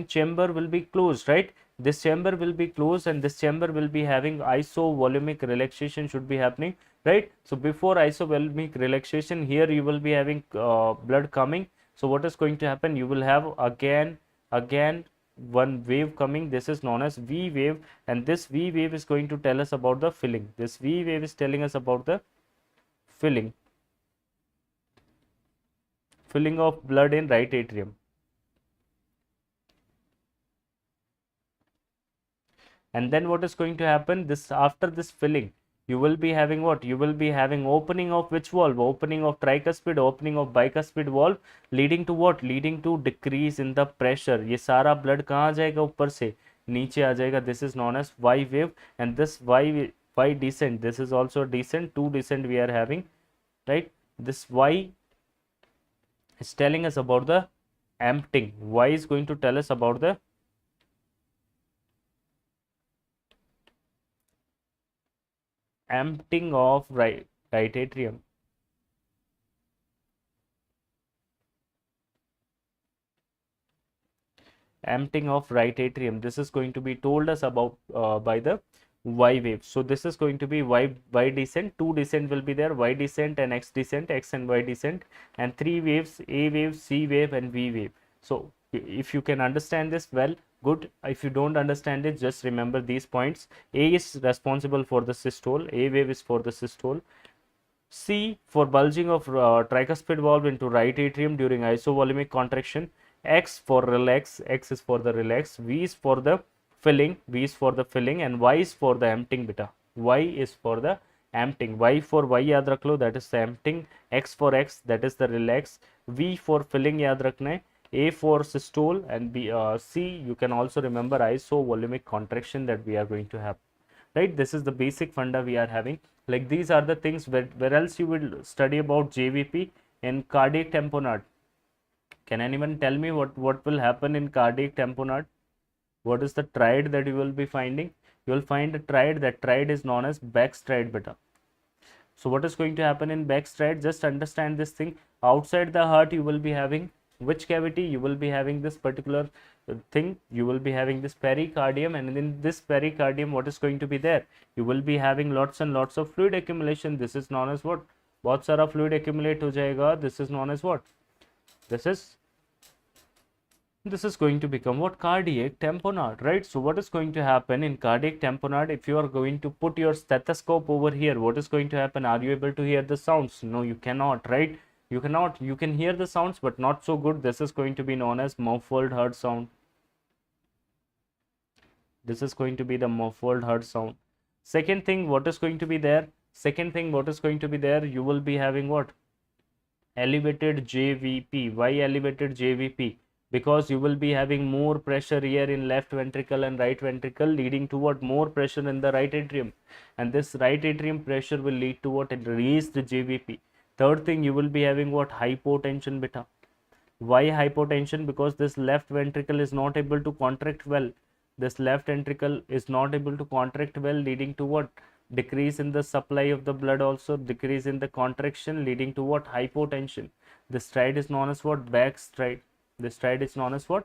chamber will be closed, right? This chamber will be closed, and this chamber will be having isovolumic relaxation should be happening, right? So before isovolumic relaxation, here you will be having blood coming. So what is going to happen? You will have again one wave coming. This is known as V wave, and this V wave is going to tell us about the filling. This V wave is telling us about the filling of blood in right atrium. And then what is going to happen? This, after this filling, you will be having what? You will be having opening of which valve? Opening of tricuspid, opening of bicuspid valve, leading to what? Leading to decrease in the pressure. ये सारा blood कहाँ जाएगा? ऊपर से नीचे आ जाएगा. This is known as Y wave, and this Y descent. This is also descent. Two descent we are having, right? This Y is telling us about the emptying. Y is going to tell us about the emptying of right atrium. Emptying of right atrium. This is going to be told us about by the Y wave. So this is going to be Y descent. Two descent will be there, Y descent and X descent, X and Y descent, and three waves, A wave, C wave, and V wave. So if you can understand this, well, good. If you don't understand it, just remember these points. A is responsible for the systole. A wave is for the systole. C for bulging of tricuspid valve into right atrium during isovolumic contraction. X for relax. X is for the relax. V is for the filling. V is for the filling, and Y is for the emptying. Beta, Y is for the emptying. Y for Y याद रख लो, that is the emptying. X for X, that is the relax. V for filling याद रखना है. A for systole, and C, you can also remember isovolumic contraction that we are going to have, right? This is the basic funda we are having. Like these are the things where else you will study about JVP in cardiac tamponade. Can anyone tell me what will happen in cardiac tamponade? What is the triad that you will be finding? You will find a triad. That triad is known as backstride beta. So what is going to happen in backstride? Just understand this thing. Outside the heart, you will be having which cavity? You will be having this particular thing. You will be having this pericardium, and in this pericardium, what is going to be there? You will be having lots and lots of fluid accumulation. This is known as what? बहुत सारा fluid accumulate हो जाएगा. This is known as what? This is going to become what? Cardiac tamponade, right? So what is going to happen in cardiac tamponade? If you are going to put your stethoscope over here, what is going to happen? Are you able to hear the sounds? No, you cannot, right? You cannot. You can hear the sounds, but not so good. This is going to be known as muffled heart sound. This is going to be the muffled heart sound. Second thing, what is going to be there? You will be having what? Elevated JVP. Why elevated JVP? Because you will be having more pressure here in left ventricle and right ventricle, leading to what? More pressure in the right atrium, and this right atrium pressure will lead to what? Raised JVP. Third thing, you will be having what? Hypotension beta. Why hypotension? Because this left ventricle is not able to contract well. This left ventricle is not able to contract well, leading to what? Decrease in the supply of the blood, also decrease in the contraction, leading to what? Hypotension. This stride is known as what? Back stride. This stride is known as what?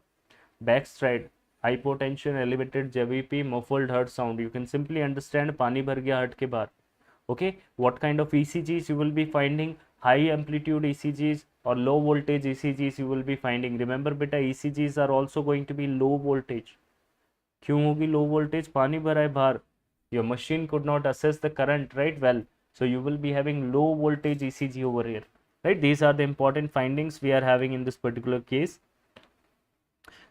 Back stride. Hypotension, elevated JVP, muffled heart sound. You can simply understand पानी भर गया heart के बाहर. Okay, what kind of ECGs you will be finding? High amplitude ECGs or low voltage ECGs you will be finding. Remember beta, ECGs are also going to be low voltage. क्यों होगी low voltage? पानी भरा है बाहर. Your machine could not assess the current, right? Well, so you will be having low voltage ECG over here, right? These are the important findings we are having in this particular case.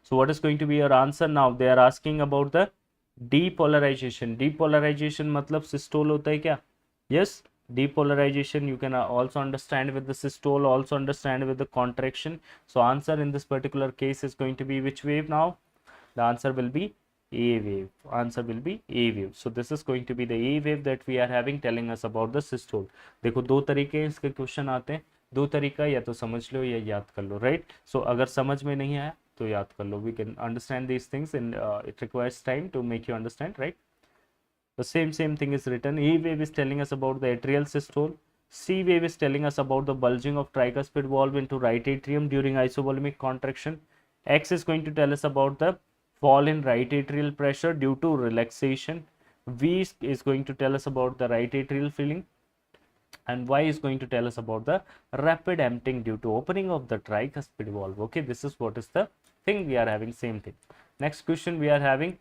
So what is going to be your answer now? They are asking about the depolarization. Depolarization मतलब systole होता है क्या? Yes, depolarization you can also understand with the systole, also understand with the contraction. So answer in this particular case is going to be which wave now? The answer will be A wave. Answer will be A wave. So this is going to be the A wave that we are having, telling us about the systole. देखो दो तरीके इसके question आते हैं, दो तरीका, या तो समझ लो या याद कर लो, राइट? सो अगर समझ में नहीं आया तो याद कर लो. We can understand these things and it requires time to make you understand, right? The same thing is written. E wave is telling us about the atrial systole. C wave is telling us about the bulging of tricuspid valve into right atrium during isovolumic contraction. X is going to tell us about the fall in right atrial pressure due to relaxation. V is going to tell us about the right atrial filling, and Y is going to tell us about the rapid emptying due to opening of the tricuspid valve. Okay, this is what is the thing we are having. Same thing. Next question we are having,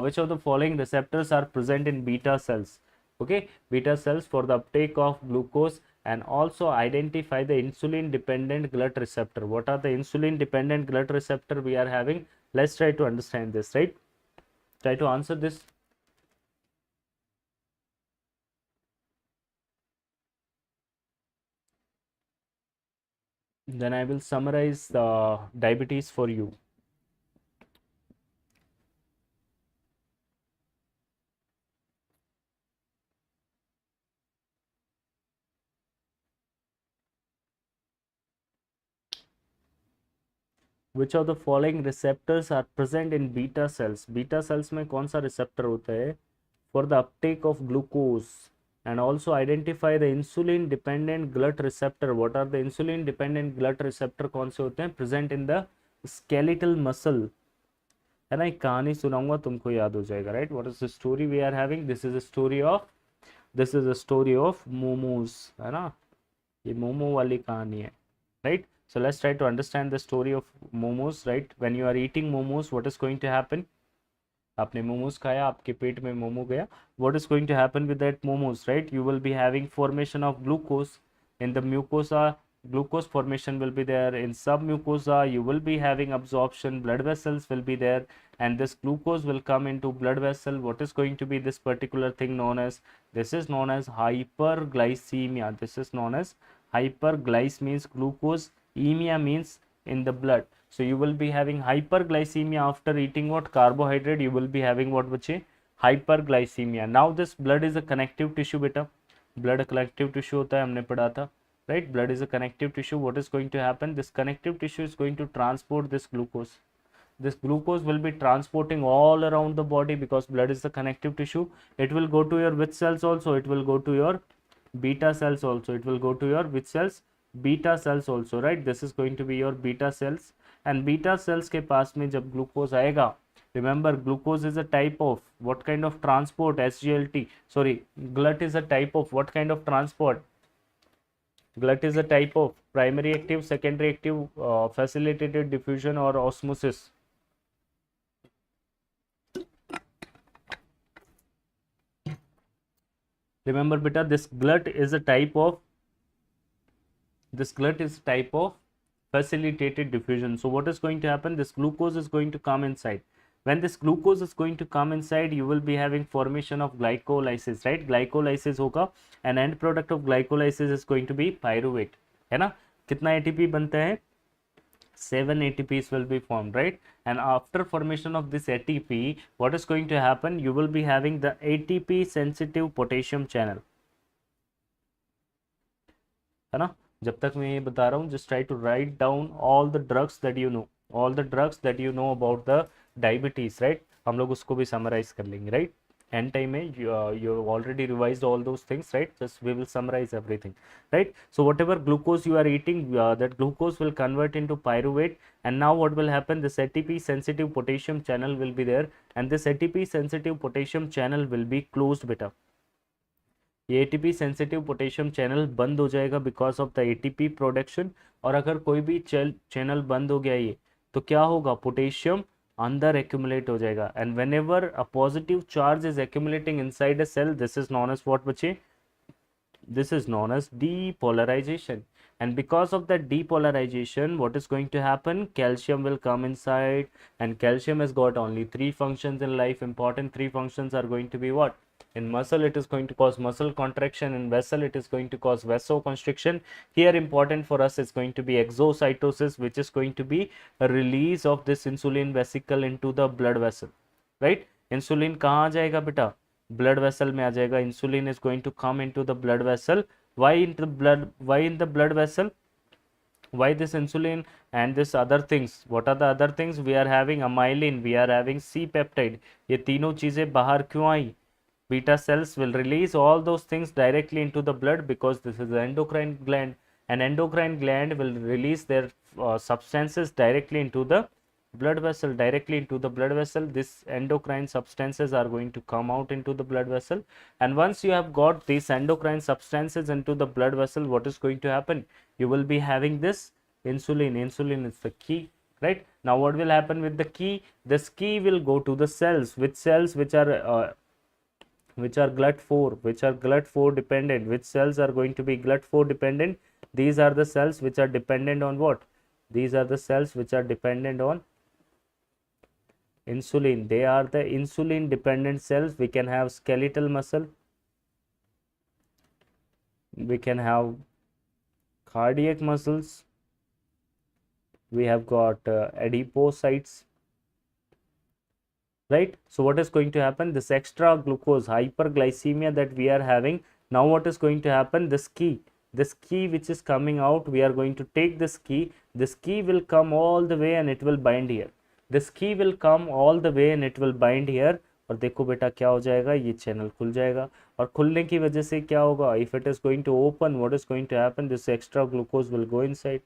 which of the following receptors are present in beta cells? Okay, beta cells for the uptake of glucose, and also identify the insulin dependent glut receptor. What are the insulin dependent glut receptor we are having? Let's try to understand this, right? Try to answer this. Then I will summarize the diabetes for you. Which of the following receptors are present in beta cells? Beta cells में कौन सा receptor होता है? For the uptake of glucose, and also identify the insulin dependent glut receptor. What are the insulin dependent glut receptor? कौन से होते हैं? Present in the skeletal muscle. है ना, एक कहानी सुनाऊंगा तुमको याद हो जाएगा, right? What is the story we are having? This is a story of momos, है ना? ये मोमो वाली कहानी है, right? So let's try to understand the story of momos, right? When you are eating momos, what is going to happen? आपने मोमोज खाया, आपके पेट में मोमो गया. What is going to happen with that momos, right? You will be having formation of glucose in the mucosa. Glucose formation will be there in submucosa. You will be having absorption, blood vessels will be there, and this glucose will come into blood vessel. What is going to be this particular thing known as? This is known as hyperglycemia. This is known as hyperglyce means glucose, emia means in the blood. So you will be having hyperglycemia after eating what? Carbohydrate. You will be having what बच्चे? Hyperglycemia. Now this blood is a connective tissue बेटा. Blood a connective tissue होता है, हमने पढ़ा था, right? Blood is a connective tissue. What is going to happen? This connective tissue is going to transport this glucose. This glucose will be transporting all around the body because blood is the connective tissue. It will go to your which cells also? It will go to your beta cells also. It will go to your which cells? Beta cells also, right? This is going to be your beta cells. And beta cells के पास में जब glucose आएगा, remember glucose is a type of what kind of transport? SGLT, sorry, glut is a type of what kind of transport? Glut is a type of primary active, secondary active, facilitated diffusion or osmosis. Remember beta, this glut is a type of facilitated diffusion. So what is going to happen? This glucose is going to come inside. When this glucose is going to come inside, you will be having formation of glycolysis, right? Glycolysis होगा, and end product of glycolysis is going to be pyruvate, है ना? कितना ATP बनता है? 7 ATPs will be formed, right? And after formation of this ATP, what is going to happen? You will be having the ATP sensitive potassium channel. है ना। जब तक मैं ये बता रहा हूँ, just try to write down all the drugs that you know, all the drugs that you know about the diabetes, right. हम लोग उसको भी समराइज कर लेंगे, राइट। एंड टाइम में you already revised all those things, right? Just we will summarize everything, right? So whatever glucose you are eating, that glucose will convert into pyruvate, and now what will happen, this ATP sensitive potassium channel will be there, and this ATP sensitive potassium channel will be closed beta. ये ATP sensitive potassium channel बंद हो जाएगा because of the ATP production. और अगर कोई भी channel बंद हो गया ये, तो क्या होगा, पोटेशियम अंदर एक्यूमुलेट हो जाएगा। And whenever a positive charge is accumulating inside a cell, this is known as what बच्चे, this is known as depolarization. And because of that depolarization, what is going to happen, calcium will come inside, and calcium has got only three functions in life. Important three functions are going to be what, in muscle it is going to cause muscle contraction, in vessel it is going to cause vasoconstriction. Here important for us is going to be exocytosis, which is going to be a release of this insulin vesicle into the blood vessel, right? Insulin कहाँ आ जाएगा बेटा, blood vessel में आ जाएगा। insulin is going to come into the blood vessel. Why in the blood, why in the blood vessel, why this insulin and this other things, what are the other things, we are having amylin, we are having C peptide, ये तीनों चीजें बाहर क्यों आई, beta cells will release all those things directly into the blood because this is the endocrine gland, and endocrine gland will release their substances directly into the blood vessel, directly into the blood vessel. This endocrine substances are going to come out into the blood vessel, and once you have got these endocrine substances into the blood vessel, what is going to happen, you will be having this insulin. Insulin is the key, right? Now what will happen with the key, this key will go to the cells, which cells, which are GLUT4 dependent. Which cells are going to be GLUT4 dependent, these are the cells which are dependent on what, these are the cells which are dependent on insulin. They are the insulin dependent cells. We can have skeletal muscle, we can have cardiac muscles, we have got adipocytes, right? So what is going to happen, this extra glucose hyperglycemia that we are having, now what is going to happen, this key which is coming out, we are going to take this key will come all the way and it will bind here, this key will come all the way and it will bind here, और देखो बेटा क्या हो जाएगा, ये channel खुल जाएगा, और खुलने की वजह से क्या होगा, if it is going to open, what is going to happen, this extra glucose will go inside,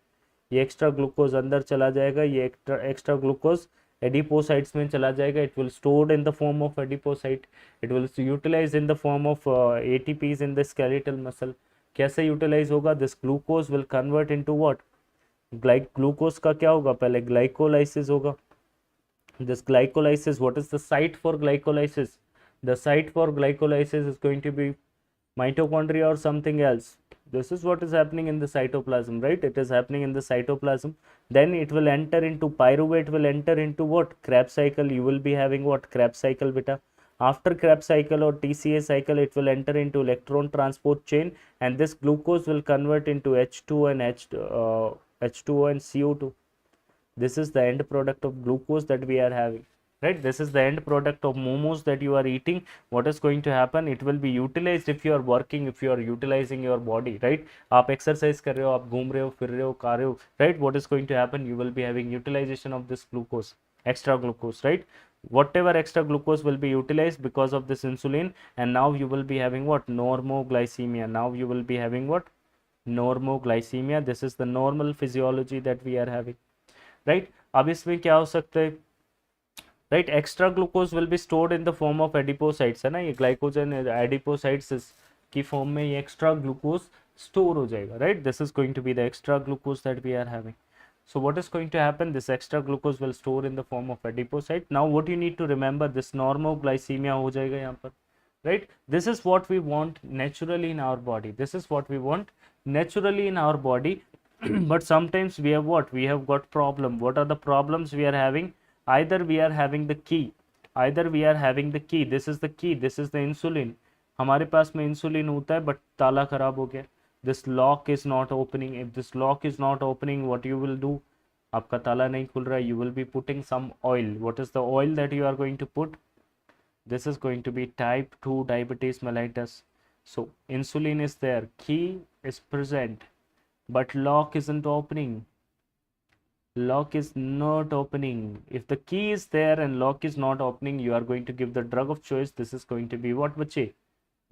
ये एक्स्ट्रा ग्लूकोज अंदर चला जाएगा, ये एक्स्ट्रा ग्लूकोज एडिपोसाइट्स में चला जाएगा, it will stored in the form of adipocyte, it will utilise in the form of ATPs in the skeletal muscle. कैसे utilise होगा, this glucose will convert into what, glucose का क्या होगा, पहले glycolysis होगा, this glycolysis, what is the site for glycolysis, the site for glycolysis is going to be mitochondria or something else. This is what is happening in the cytoplasm, right? It is happening in the cytoplasm, then it will enter into pyruvate, will enter into what, Krebs cycle, you will be having what, Krebs cycle beta. After Krebs cycle or TCA cycle, it will enter into electron transport chain, and this glucose will convert into H2 and H2O and CO2. This is the end product of glucose that we are having, right? This is the end product of momos that you are eating. What is going to happen, it will be utilized if you are working, if you are utilizing your body, right? आप exercise कर रहे हो, आप घूम रहे हो, फिर रहे हो, खा रहे हो, right? What is going to happen, you will be having utilization of this glucose, extra glucose, right? Whatever extra glucose will be utilized because of this insulin, and now you will be having what, normoglycemia. Now you will be having what, normoglycemia. This is the normal physiology that we are having, right अब इसमें क्या हो सकता है, right extra glucose will be stored in the form of adipocytes, है ना, ये glycogen adipocytes की फॉर्म में ये एक्स्ट्रा ग्लूकोज स्टोर हो जाएगा, right? This is going to be the extra glucose that we are having. So what is going to happen, this extra glucose will store in the form of adipocyte. Now what you need to remember, this normoglycemia हो जाएगा यहाँ पर, right? This is what we want naturally in our body, this is what we want naturally in our body. But sometimes we have what, we have got problem. What are the problems we are having, either we are having the key, this is the key, this is the insulin, हमारे पास में insulin होता है but ताला खराब हो गया, this lock is not opening. If this lock is not opening, what you will do, आपका ताला नहीं खुल रहा है, you will be putting some oil. What is the oil that you are going to put? This is going to be type 2 diabetes mellitus. So insulin is there, key is present, but lock isn't opening. Lock is not opening. If the key is there and lock is not opening, you are going to give the drug of choice. This is going to be what, bache?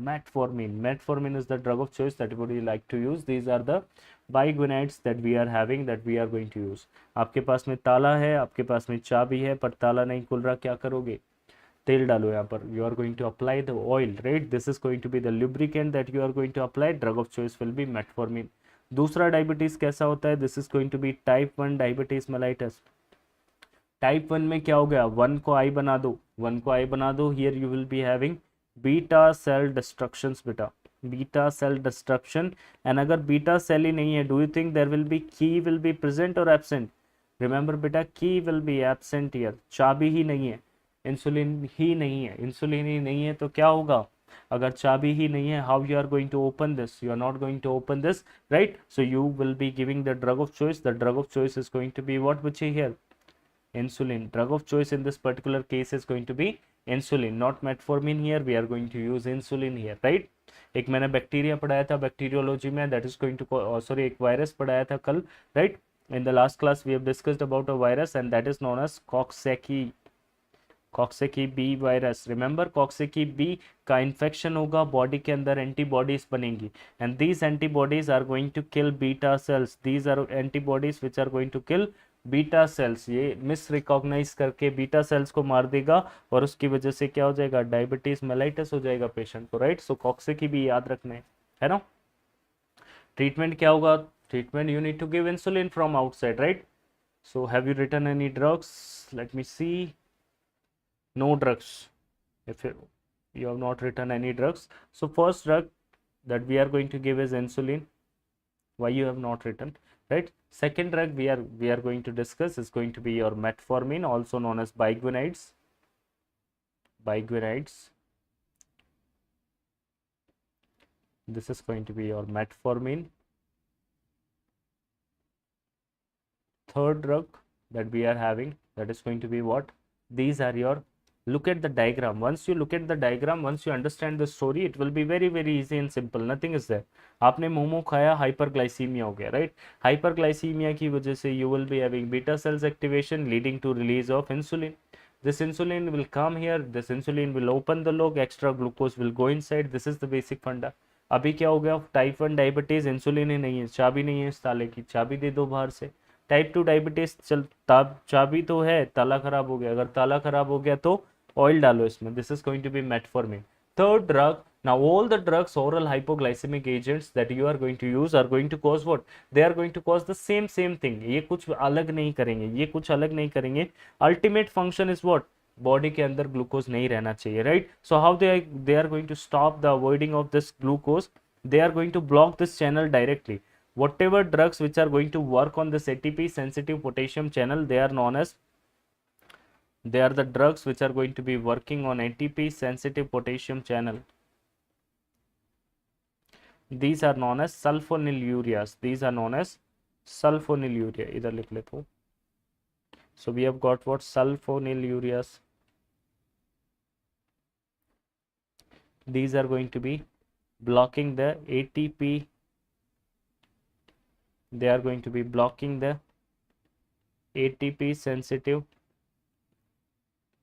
Metformin. Metformin is the drug of choice that would you like to use. These are the biguanides that we are having, that we are going to use. आपके पास में ताला है, आपके पास में चाबी है, पर ताला नहीं खुल रहा, क्या करोगे? तेल डालो यहाँ पर. You are going to apply the oil, right? This is going to be the lubricant that you are going to apply. Drug of choice will be metformin. दूसरा डायबिटीज कैसा होता है? This is going to be type 1 diabetes mellitus. Type 1 में क्या हो गया? 1 को आई बना दो, 1 को आई बना दो. Here you will be having beta cell destructions बेटा, बीटा सेल डिस्ट्रक्शन. एंड अगर बीटा सेल ही नहीं है, do you think there will be की विल बी प्रेजेंट और एब्सेंट? रिमेंबर बेटा, की विल बी एब्सेंट हियर. चाबी ही नहीं है, इंसुलिन ही नहीं है. इंसुलिन ही नहीं है तो क्या होगा? अगर चाबी ही नहीं है, how you are going to open this? You are not going to open this, right? So you will be giving the drug of choice. The drug of choice is going to be what, which here? Insulin. Drug of choice in this particular case is going to be insulin, not metformin. Here we are going to use insulin here, right? एक मैंने bacteria पढ़ाया था bacteriology में, that is going to sorry, एक virus पढ़ाया था कल, right? In the last class we have discussed about a virus and that is known as Coxsackie B virus. Remember, Coxsackie B का इन्फेक्शन होगा, body के अंदर antibodies बनेंगी and these antibodies are going to kill beta cells. These are antibodies which are going to kill beta cells. ये misrecognise करके beta cells को मार देगा और उसकी वजह से क्या हो जाएगा? डायबिटीज मेलाइटस हो जाएगा पेशेंट को, राइट? सो कॉक्सेकी बी याद रखना है ना. ट्रीटमेंट क्या होगा? Treatment you need to give insulin from outside, right? So have you written any drugs? Let me see. No drugs. If you have not written any drugs, so first drug that we are going to give is insulin. Why you have not written, right? Second drug we are going to discuss is going to be your metformin, also known as biguanides. This is going to be your metformin. Third drug that we are having, that is going to be what? These are your, look at the diagram. Once you look at the diagram, once you understand the story, it will be very very easy and simple. Nothing is there. आपने मोमो खाया, hyperglycaemia हो गया, right? Hyperglycaemia की वजह से you will be having beta cells activation leading to release of insulin. This insulin will come here, this insulin will open the lock, extra glucose will go inside. This is the basic funda. अभी क्या हो गया? Type 1 diabetes, insulin ही नहीं है, चाबी नहीं है इस ताले की, चाबी दे दो बाहर से. टाइप 2 डायबिटीज, चल चाबी तो है, ताला खराब हो गया. अगर ताला खराब हो गया तो ऑयल डालो इसमें. This is going to be metformin. Third drug, now all the drugs, oral hypoglycemic agents that you are going to use are going to cause what? They are going to cause the same thing. ये कुछ अलग नहीं करेंगे, ये कुछ अलग नहीं करेंगे. ultimate function is what? Body के अंदर ग्लूकोज नहीं रहना चाहिए, right? So how they are going to stop the avoiding of this glucose? They are going to block this channel directly. Whatever drugs which are going to work on this ATP sensitive potassium channel, they are known as, they are the drugs which are going to be working on ATP sensitive potassium channel. These are known as sulfonylureas. These are known as sulfonylurea. इधर लिख लेता हूँ. So we have got what? Sulfonylureas. These are going to be blocking the ATP. They are going to be blocking the ATP sensitive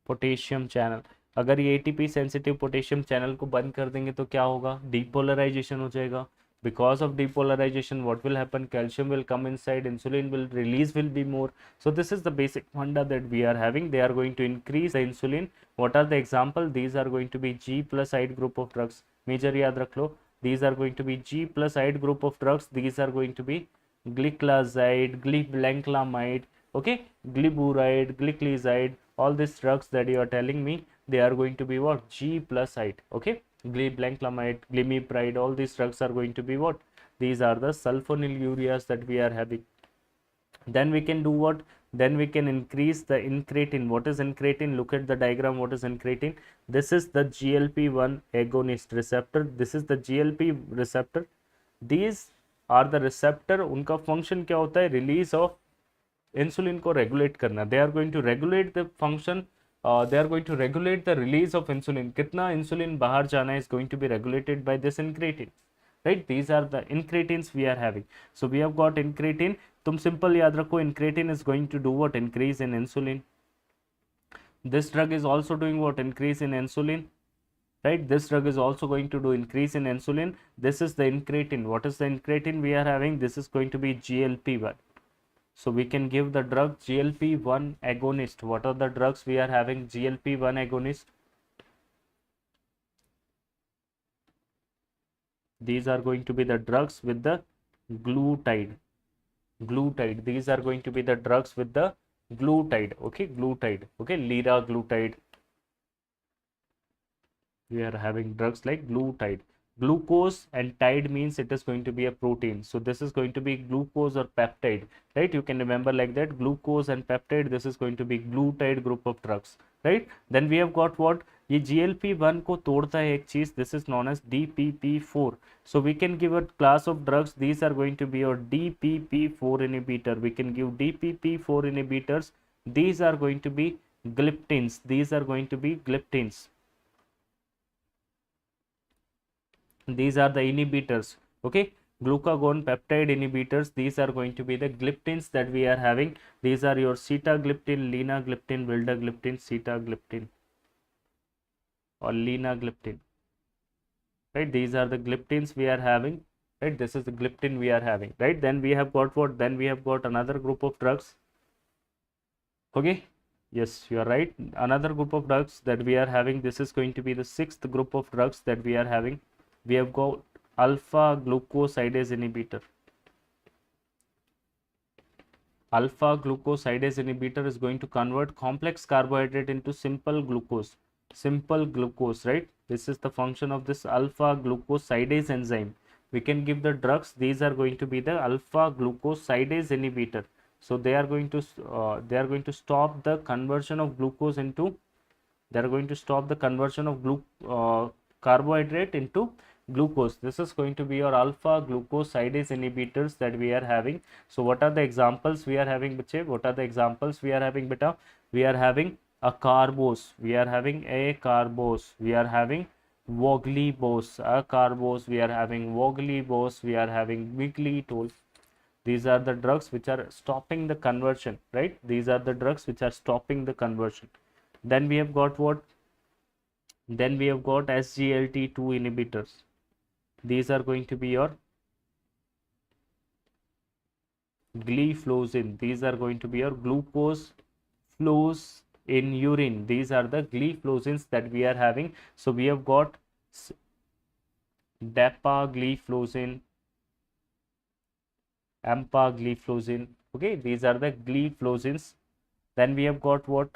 potassium channel. अगर ये ATP sensitive potassium channel को बंद कर देंगे तो क्या होगा? डीपोलराइजेशन हो जाएगा. Because of depolarisation what will happen? Calcium will come inside, insulin will release will be more. So this is the basic funda that we are having. They are going to increase the insulin. What are the example? These are going to be G plus ide group of drugs. Major याद रख लो. These are going to be G plus ide group of drugs. These are going to be gliclazide, gliblancylamide, okay, gliburide, gliclazide. All these drugs that you are telling me, they are going to be what? G plus ide, okay? Gliblancylamide, glimepiride, all these drugs are going to be what? These are the sulfonylureas that we are having. Then we can do what? Then we can increase the incretin. What is incretin? Look at the diagram. What is incretin? This is the GLP-1 agonist receptor. This is the GLP receptor. These are the receptor. उनका function क्या होता है? Release of insulin को regulate करना. They are going to regulate the function, they are going to regulate the release of insulin. कितना insulin बाहर जाना है is going to be regulated by this incretin. right? These are the incretins we are having. So we have got incretin. तुम simple याद रखो, incretin is going to do what? Increase in insulin. This drug is also doing what? Increase in insulin, right? This drug is also going to do increase in insulin. This is the incretin. What is the incretin we are having? This is going to be GLP-1. So we can give the drug GLP-1 agonist. What are the drugs we are having? GLP-1 agonist. These are going to be the drugs with the glutide. Glutide. These are going to be the drugs with the glutide. Okay, glutide. Okay, liraglutide. We are having drugs like glutide. Glucose and tide means it is going to be a protein. So this is going to be glucose or peptide, right? You can remember like that, glucose and peptide. This is going to be glutide group of drugs, right? Then we have got what? ये GLP-1 को तोड़ता है एक चीज. This is known as DPP-4. So we can give a class of drugs. These are going to be your DPP-4 inhibitor. We can give DPP-4 inhibitors. These are going to be gliptins. These are going to be gliptins. These are the inhibitors. Okay, glucagon peptide inhibitors. These are going to be the gliptins that we are having. These are your sitagliptin, linagliptin, vildagliptin, sitagliptin or linagliptin, right? These are the gliptins we are having, right? This is the gliptin we are having, right? Then we have got what? Then we have got another group of drugs. Okay, yes, you are right. Another group of drugs that we are having. This is going to be the sixth group of drugs that we are having. We have got alpha glucosidase inhibitor. Alpha glucosidase inhibitor is going to convert complex carbohydrate into simple glucose. Simple glucose, right? This is the function of this alpha glucosidase enzyme. We can give the drugs. These are going to be the alpha glucosidase inhibitor. So they are going to stop the conversion of glucose into. They are going to stop the conversion of carbohydrate into glucose. This is going to be your alpha glucosidase inhibitors that we are having. So what are the examples we are having, bache? What are the examples we are having, beta? We are having a carbose. We are having a carbose. We are having voglibose. A carbose. We are having voglibose. We are having miglitol. These are the drugs which are stopping the conversion, right? These are the drugs which are stopping the conversion. Then we have got what? Then we have got SGLT2 inhibitors. These are going to be your gliflozin. These are going to be your glucose flows in urine. These are the gliflozins that we are having. So we have got dapagliflozin, empagliflozin. Okay, these are the gliflozins. Then we have got what?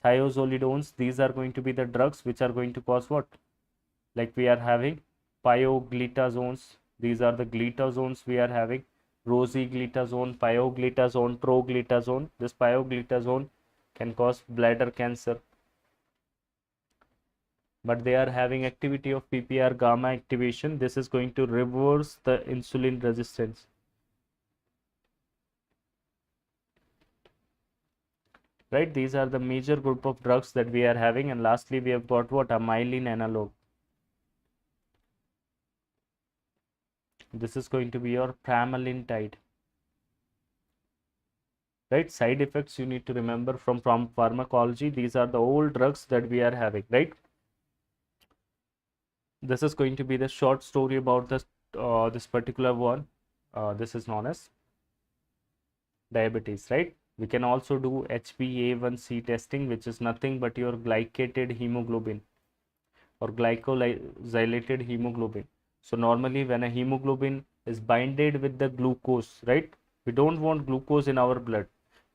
Thiazolidones. These are going to be the drugs which are going to cause what? Like we are having pioglitazones. These are the glitazones we are having. Rosiglitazone, pioglitazone, troglitazone. This pioglitazone can cause bladder cancer, but they are having activity of PPR gamma activation. This is going to reverse the insulin resistance. Right, these are the major group of drugs that we are having. And lastly, we have got what? A myelin analog. This is going to be your pramlintide. Right, side effects you need to remember from pharmacology. These are the old drugs that we are having, right? This is going to be the short story about this particular one. This is known as diabetes, right? We can also do HbA1c testing, which is nothing but your glycated hemoglobin or glycosylated hemoglobin. So normally when a hemoglobin is binded with the glucose, right? We don't want glucose in our blood.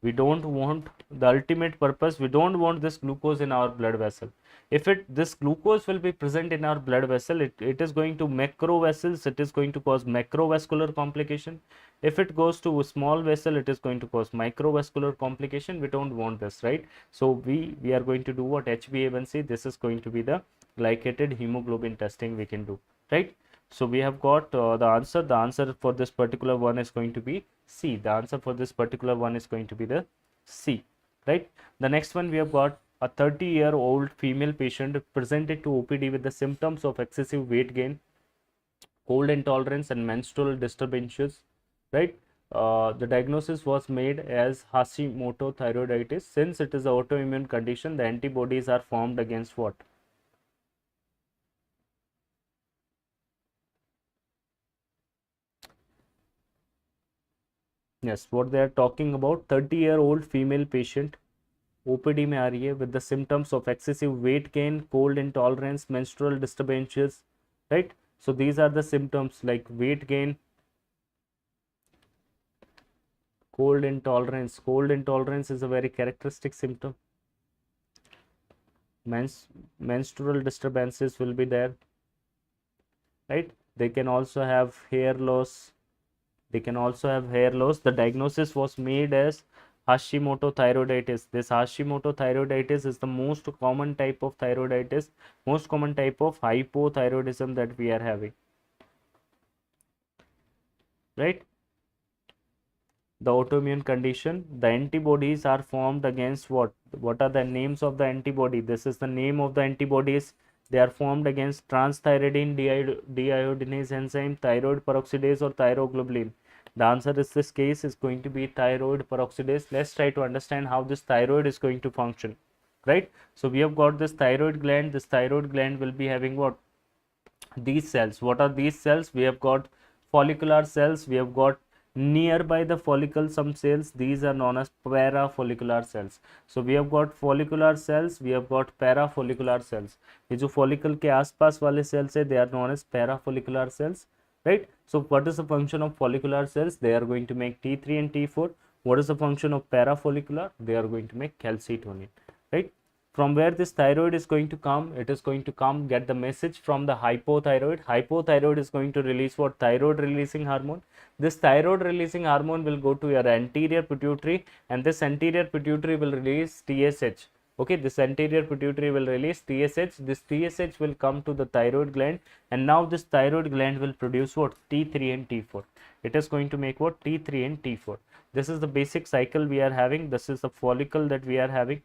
We don't want the ultimate purpose. We don't want this glucose in our blood vessel. If this glucose will be present in our blood vessel, it is going to macro vessels. It is going to cause macrovascular complication. If it goes to a small vessel, it is going to cause microvascular complication. We don't want this, right? So we are going to do what? HbA1c. This is going to be the glycated hemoglobin testing we can do, right? So we have got the answer. The answer for this particular one is going to be C. The answer for this particular one is going to be the C, right? The next one, we have got a 30-year-old female patient presented to OPD with the symptoms of excessive weight gain, cold intolerance and menstrual disturbances, right? The diagnosis was made as Hashimoto thyroiditis. Since it is an autoimmune condition, the antibodies are formed against what? Yes, what they are talking about, 30-year-old female patient OPD में आ रही है with the symptoms of excessive weight gain, cold intolerance, menstrual disturbances, right? So these are the symptoms like weight gain, cold intolerance. Cold intolerance is a very characteristic symptom. Menstrual disturbances will be there, right? They can also have hair loss. The diagnosis was made as Hashimoto thyroiditis. This Hashimoto thyroiditis is the most common type of thyroiditis, most common type of hypothyroidism that we are having, right? The autoimmune condition, the antibodies are formed against what? What are the names of the antibody? This is the name of the antibodies. They are formed against transthyretin deiodinase enzyme, thyroid peroxidase, or thyroglobulin. The answer is this case is going to be thyroid peroxidase. Let's try to understand how this thyroid is going to function, right? So we have got this thyroid gland. This thyroid gland will be having what? These cells. What are these cells? We have got follicular cells. We have got nearby the follicle some cells. These are known as parafollicular cells. So we have got follicular cells, we have got parafollicular cells. ये जो follicle के आसपास वाले cells है, they are known as parafollicular cells, right? So what is the function of follicular cells? They are going to make T3 and T4. What is the function of parafollicular? They are going to make calcitonin, right? From where this thyroid is going to come, it is going to come get the message from the hypothyroid. Hypothyroid is going to release what? Thyroid releasing hormone. This thyroid releasing hormone will go to your anterior pituitary, and this anterior pituitary will release TSH. Okay, this anterior pituitary will release TSH. This TSH will come to the thyroid gland, and now this thyroid gland will produce what? T3 and T4. It is going to make what? T3 and T4. This is the basic cycle we are having. This is the follicle that we are having.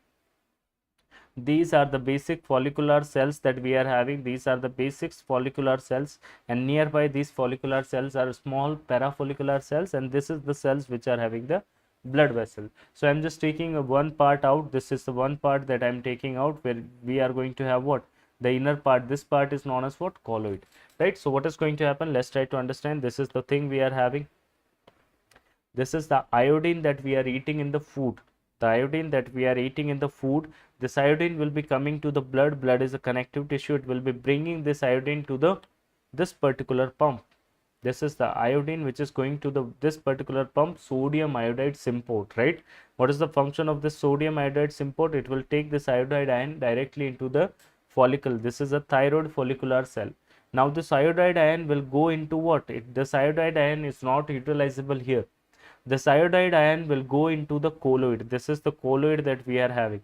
These are the basic follicular cells that we are having. These are the basic follicular cells, and nearby these follicular cells are small parafollicular cells, and this is the cells which are having the blood vessel. So I'm just taking one part out. This is the one part that I'm taking out, where we are going to have what? The inner part. This part is known as what? Colloid, right? So what is going to happen? Let's try to understand. This is the thing we are having. This is the iodine that we are eating in the food. The iodine that we are eating in the food, this iodine will be coming to the blood. Blood is a connective tissue. It will be bringing this iodine to the this particular pump. This is the iodine which is going to the this particular pump, sodium iodide symport, right? What is the function of this sodium iodide symport? It will take this iodide ion directly into the follicle. This is a thyroid follicular cell. Now this iodide ion will go into what? This iodide ion is not utilizable here. This iodide ion will go into the colloid. This is the colloid that we are having.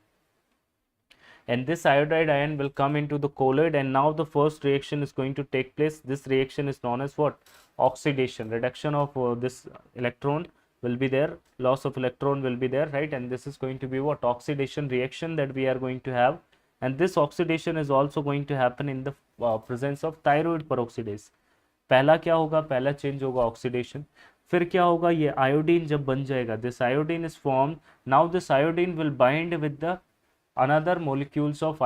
And this iodide ion will come into the colloid, and now the first reaction is going to take place. This reaction is known as what? Oxidation. Reduction of this electron will be there. Loss of electron will be there, right? And this is going to be what? Oxidation reaction that we are going to have. And this oxidation is also going to happen in the presence of thyroid peroxidase. पहला क्या होगा? पहला change होगा oxidation. फिर क्या होगा? ये iodine जब बन जाएगा, this iodine is form. Now this iodine will bind with the another molecules of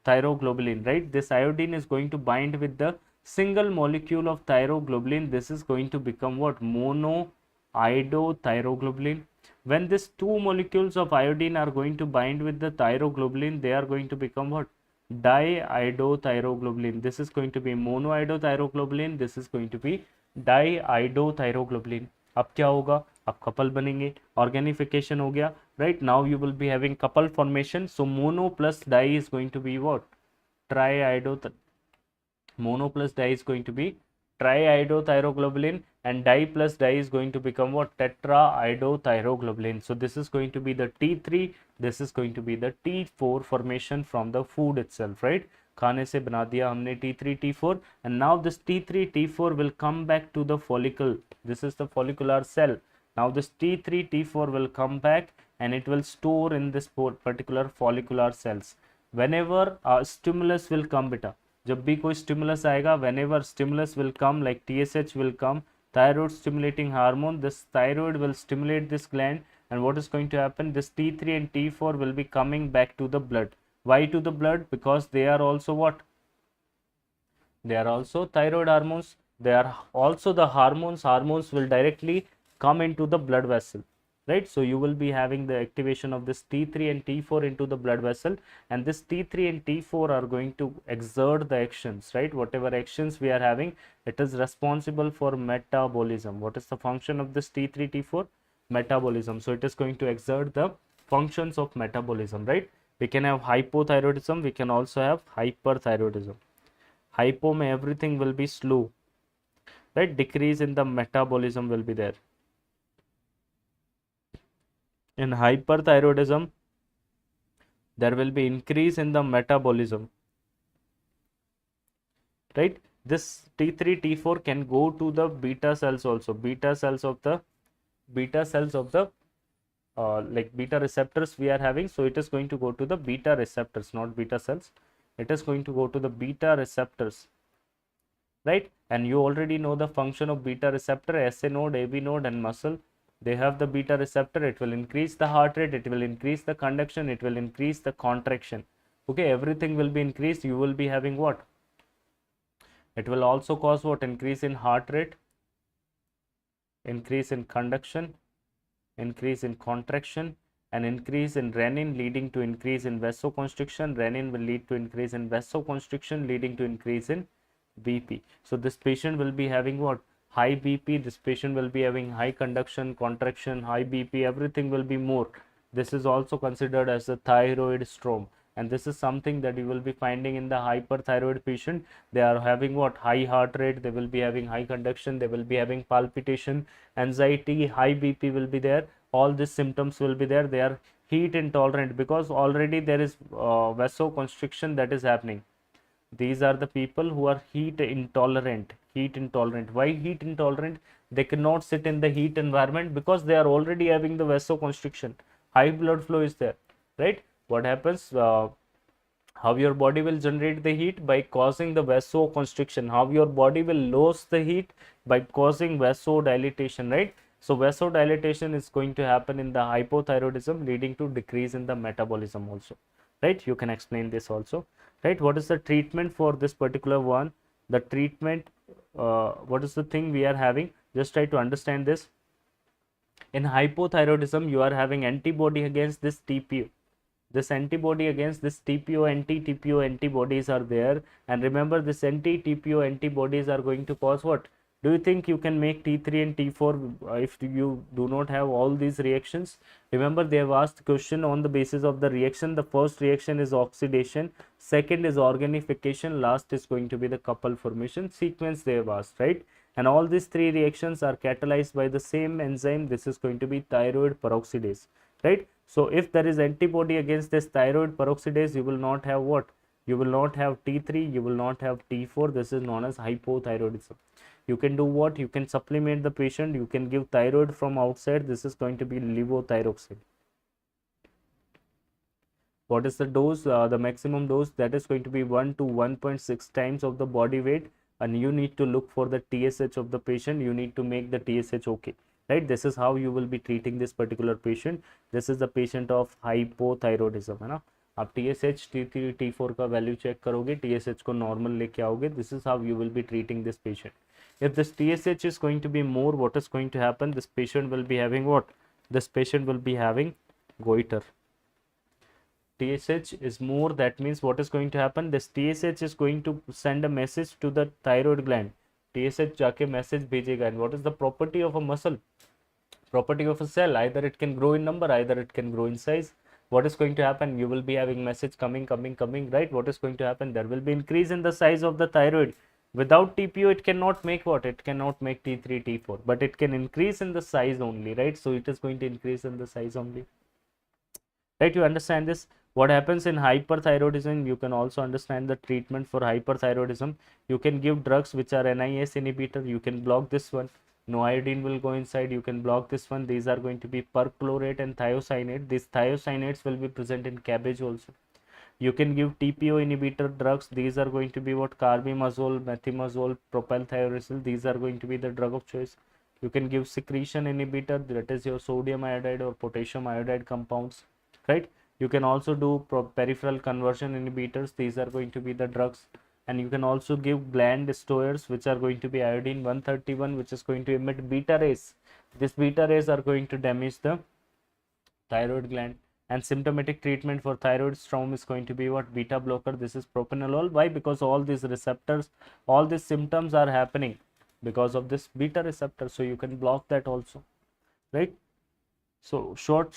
thyroglobulin, right? This iodine is going to bind with the single molecule of thyroglobulin. This is going to become what? Monoiodothyroglobulin. When these two molecules of iodine are going to bind with the thyroglobulin, they are going to become what? Diiodothyroglobulin. This is going to be monoiodothyroglobulin. This is going to be diiodothyroglobulin. अब क्या होगा? अब couple बनेंगे, organification हो गया, right? Now you will be having couple formation. So mono plus di is going to be what? Triiodo. Mono plus di is going to be triiodothyroglobulin, and di plus di is going to become what? Tetraiodothyroglobulin. So this is going to be the T3, this is going to be the T4 formation from the food itself, right? खाने से बना दिया हमने T3 T4, and now this T3 T4 will come back to the follicle. This is the follicular cell. Now this T3 T4 will come back, and it will store in this particular follicular cells. Whenever a stimulus will come, beta, जब भी कोई stimulus आएगा, whenever stimulus will come, like TSH will come, thyroid stimulating hormone, this thyroid will stimulate this gland, and what is going to happen, this T3 and T4 will be coming back to the blood. Why to the blood? Because they are also what? They are also thyroid hormones. They are also the hormones. Hormones will directly come into the blood vessel, right? So you will be having the activation of this T3 and T4 into the blood vessel, and this T3 and T4 are going to exert the actions, right? Whatever actions we are having, it is responsible for metabolism. What is the function of this T3 T4? Metabolism. So it is going to exert the functions of metabolism, right? We can have hypothyroidism, we can also have hyperthyroidism. Hypo में everything will be slow, right? Decrease in the metabolism will be there. In hyperthyroidism, there will be increase in the metabolism, right? This T3 T4 can go to the beta cells also, beta cells of the like beta receptors we are having. So it is going to go to the beta receptors, not beta cells. It is going to go to the beta receptors, right? And you already know the function of beta receptor, SA node, AB node, and muscle. They have the beta receptor. It will increase the heart rate, it will increase the conduction, it will increase the contraction. Okay, everything will be increased. You will be having what? It will also cause what? Increase in heart rate, increase in conduction, increase in contraction, and increase in renin, leading to increase in vasoconstriction. Renin will lead to increase in vasoconstriction, leading to increase in BP. So this patient will be having what? High BP. This patient will be having high conduction, contraction, high BP, everything will be more. This is also considered as a thyroid storm, and this is something that you will be finding in the hyperthyroid patient. They are having what? High heart rate, they will be having high conduction, they will be having palpitation, anxiety, high BP will be there. All these symptoms will be there. They are heat intolerant because already there is vasoconstriction that is happening. These are the people who are heat intolerant. Why heat intolerant? They cannot sit in the heat environment because they are already having the vasoconstriction. High blood flow is there, right? What happens? How your body will generate the heat? By causing the vasoconstriction. How your body will lose the heat? By causing vasodilatation, right? So vasodilatation is going to happen in the hypothyroidism, leading to decrease in the metabolism also, right? You can explain this also, right? What is the treatment for this particular one? The treatment, what is the thing we are having? Just try to understand this. In hypothyroidism, you are having antibody against this TPO. This antibody against this TPO, anti-TPO antibodies are there, and remember, this anti-TPO antibodies are going to cause what? Do you think you can make T3 and T4 if you do not have all these reactions? Remember, they have asked question on the basis of the reaction. The first reaction is oxidation, second is organification, last is going to be the couple formation sequence they have asked, right? And all these three reactions are catalyzed by the same enzyme. This is going to be thyroid peroxidase, right? So if there is antibody against this thyroid peroxidase, you will not have what? You will not have T3, you will not have T4. This is known as hypothyroidism. You can do what? You can supplement the patient, you can give thyroid from outside. This is going to be levothyroxine. What is the dose? The maximum dose, that is going to be 1 to 1.6 times of the body weight, and you need to look for the TSH of the patient. You need to make the TSH okay, right? This is how you will be treating this particular patient. This is the patient of hypothyroidism, है ना? आप TSH T3 T4 का value check करोगे, TSH को normal लेके आओगे. This is how you will be treating this patient. If this TSH is going to be more, what is going to happen? This patient will be having what? This patient will be having goiter. TSH is more, that means what is going to happen? This TSH is going to send a message to the thyroid gland. TSH जाके message भेजेगा. And what is the property of a muscle? Property of a cell, either it can grow in number, either it can grow in size. What is going to happen? You will be having message coming, right? What is going to happen? There will be increase in the size of the thyroid. Without TPO, it cannot make what? It cannot make T3 T4, but it can increase in the size only, right? So it is going to increase in the size only, right? You understand this? What happens in hyperthyroidism? You can also understand the treatment for hyperthyroidism. You can give drugs which are NIS inhibitor. You can block this one. No iodine will go inside. You can block this one. These are going to be perchlorate and thiocyanate. These thiocyanates will be present in cabbage also. You can give TPO inhibitor drugs. These are going to be what? Carbimazole, methimazole, propylthiouracil. These are going to be the drug of choice. You can give secretion inhibitor, that is your sodium iodide or potassium iodide compounds, right? You can also do peripheral conversion inhibitors. These are going to be the drugs. And you can also give gland destroyers, which are going to be iodine 131, which is going to emit beta rays. These beta rays are going to damage the thyroid gland. And symptomatic treatment for thyroid storm is going to be what? Beta blocker. This is propranolol. Why? Because all these receptors, all these symptoms are happening because of this beta receptor, so you can block that also, right? So short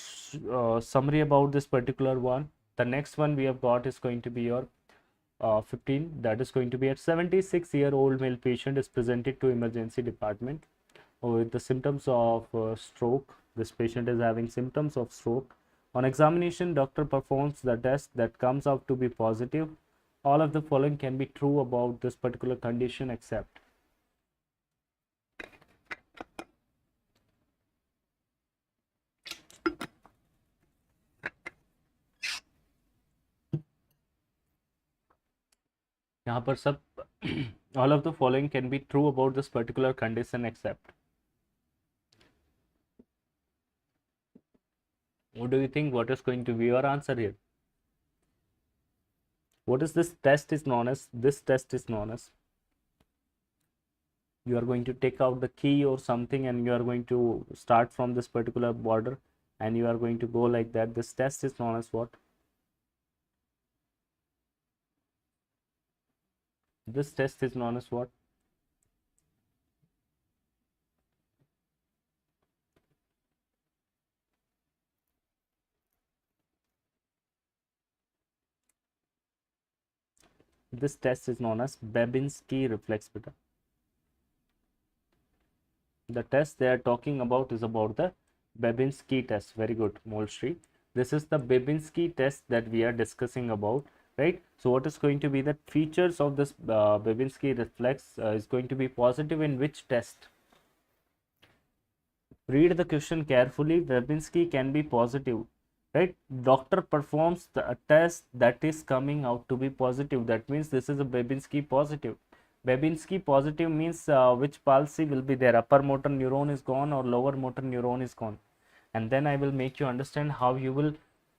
summary about this particular one. The next one we have got is going to be your 15, that is going to be at 76-year-old male patient is presented to emergency department with the symptoms of stroke. This patient is having symptoms of stroke. On examination, doctor performs the test that comes out to be positive. All of the following can be true about this particular condition except. यहाँ पर सब all of the following can be true about this particular condition except. What do you think? What is going to be your answer here? What is this test is known as? This test is known as, you are going to take out the key or something and you are going to start from this particular border and you are going to go like that. This test is known as what? This test is known as what? This test is known as Babinski reflex beta. The test they are talking about is about the Babinski test. Very good, Molstry. This is the Babinski test that we are discussing about, right? So what is going to be the features of this Babinski reflex is going to be positive in which test? Read the question carefully. Babinski can be positive, right? Doctor performs the test that is coming out to be positive. That means this is a Babinski positive. Babinski positive means which palsy will be there? Upper motor neuron is gone or lower motor neuron is gone. And then I will make you understand how you will,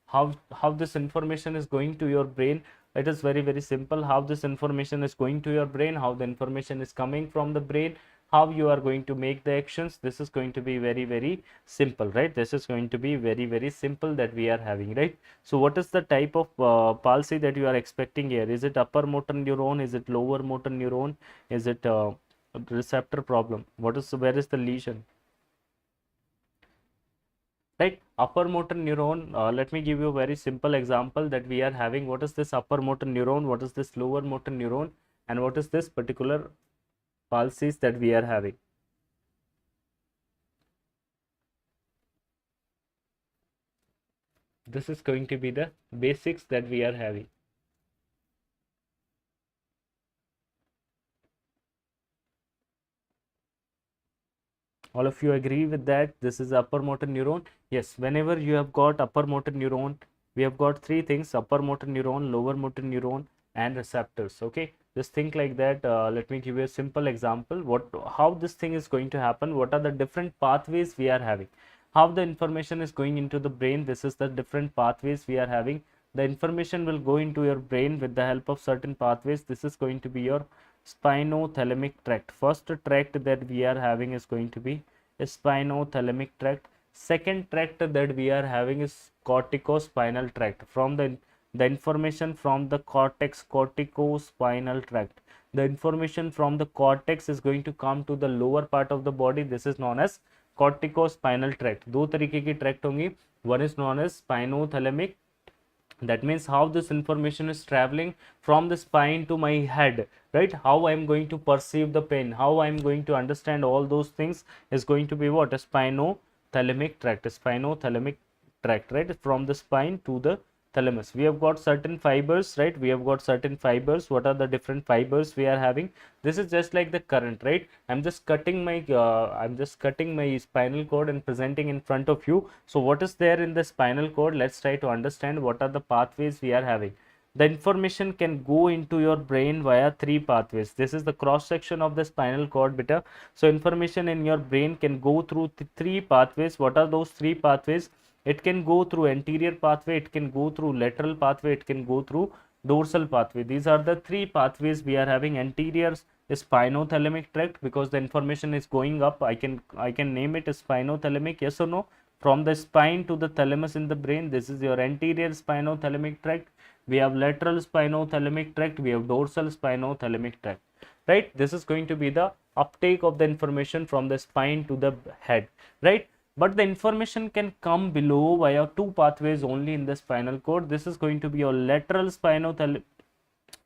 how this information is going to your brain. It is very, very simple. How this information is going to your brain, how the information is coming from the brain, how you are going to make the actions. This is going to be very, very simple, right? This is going to be very, very simple that we are having, right? So what is the type of palsy that you are expecting here? Is it upper motor neuron? Is it lower motor neuron? Is it receptor problem? What is, where is the lesion? Right, upper motor neuron, let me give you a very simple example that we are having. What is this upper motor neuron? What is this lower motor neuron? And what is this particular palsies that we are having? This is going to be the basics that we are having. All of you agree with that? This is upper motor neuron. Yes, whenever you have got upper motor neuron, we have got three things: upper motor neuron, lower motor neuron, and receptors. Okay, just think like that. Let me give you a simple example. How this thing is going to happen? What are the different pathways we are having? How the information is going into the brain? This is the different pathways we are having. The information will go into your brain with the help of certain pathways. This is going to be your spinothalamic tract. First tract that we are having is going to be a spinothalamic tract. Second tract that we are having is corticospinal tract. From the information from the cortex, corticospinal tract, the information from the cortex is going to come to the lower part of the body. This is known as corticospinal tract. दो तरीके की tract होंगी. One is known as spinothalamic. That means how this information is traveling from the spine to my head, right? How I am going to perceive the pain, how I am going to understand all those things is going to be what? A spinothalamic tract. A spinothalamic tract, right? From the spine to the thalamus. We have got certain fibers, right? We have got certain fibers. What are the different fibers we are having? This is just like the current, right? I'm just cutting my spinal cord and presenting in front of you. So what is there in the spinal cord? Let's try to understand what are the pathways we are having. the information can go into your brain via three pathways. This is the cross section of the spinal cord, beta. So information in your brain can go through three pathways. What are those three pathways? It can go through anterior pathway, it can go through lateral pathway, it can go through dorsal pathway. These are the three pathways we are having. Anterior spinothalamic tract, because the information is going up. I can name it as spinothalamic, yes or no? From the spine to the thalamus in the brain, this is your anterior spinothalamic tract. We have lateral spinothalamic tract, we have dorsal spinothalamic tract, right? This is going to be the uptake of the information from the spine to the head, right? But the information can come below via two pathways only in the spinal cord. This is going to be your lateral spinothalamic.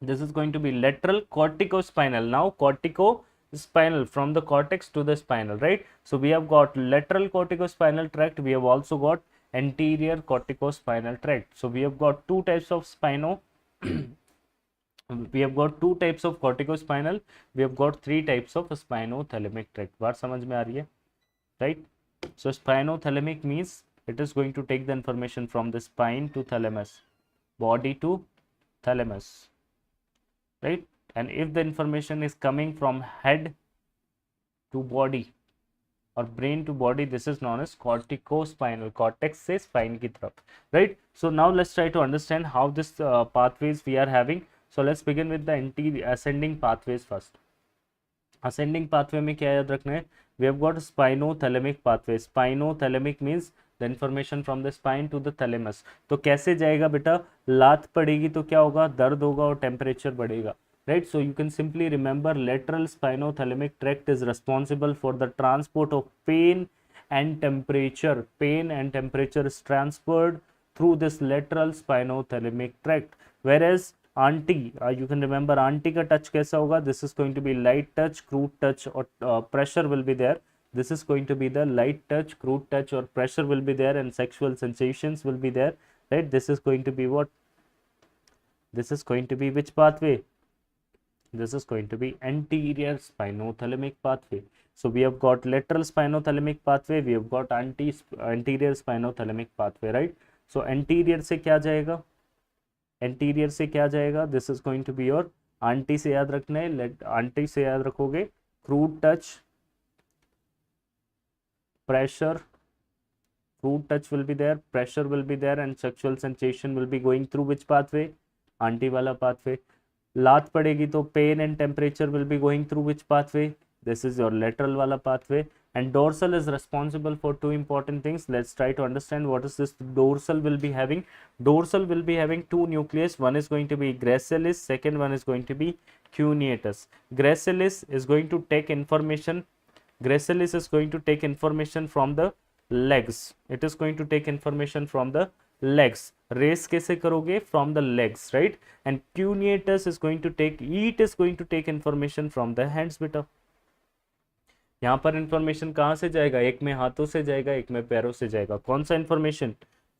This is going to be lateral corticospinal. Now corticospinal, from the cortex to the spinal, right? So we have got lateral corticospinal tract, we have also got anterior corticospinal tract. So we have got two types of we have got two types of corticospinal, we have got three types of spinothalamic tract. बात समझ में आ रही है, right? So spinothalamic means it is going to take the information from the spine to thalamus, body to thalamus, right? And if the information is coming from head to body or brain to body, this is known as corticospinal, cortex से spine की तरफ, right? So now let's try to understand how this pathways we are having. So let's begin with the ascending pathways first. Ascending pathway में क्या याद रखना है? We have got spinothalamic pathway. Spinothalamic means the information from the spine to the thalamus. तो कैसे जाएगा बेटा? लात पड़ेगी तो क्या होगा? दर्द होगा और टेम्परेचर बढ़ेगा, right? So you can simply remember lateral spinothalamic tract is responsible for the transport of pain and temperature. Pain and temperature is transferred through this lateral spinothalamic tract, whereas aunty, you can remember aunty का touch कैसा होगा? This is going to be light touch, crude touch, or pressure will be there. This is going to be the light touch, crude touch, or pressure will be there, and sexual sensations will be there, right? This is going to be what? This is going to be which pathway? This is going to be anterior spinothalamic pathway. So we have got lateral spinothalamic pathway, we have got anterior spinothalamic pathway, right? So anterior से क्या जाएगा? Anterior से क्या जाएगा? This is going to be your, aunty से याद रखना है, आंटी से याद रखोगे crude touch, pressure, crude touch will be there, pressure will be there, and sexual sensation will be going through which pathway? Aunty वाला pathway. लात पड़ेगी तो pain and temperature will be going through which pathway? This is your lateral wala pathway. And dorsal is responsible for two important things. Let's try to understand what is this dorsal will be having. Dorsal will be having two nucleus. One is going to be gracilis, second one is going to be cuneatus. Gracilis is going to take information. Gracilis is going to take information from the legs. It is going to take information from the legs. Race कैसे करोगे? From the legs, right? And cuneatus is going to take, it is going to take information from the hands, बेटा. यहाँ पर information कहाँ से जाएगा? एक में हाथों से जाएगा, एक में पैरों से जाएगा. कौन सा information?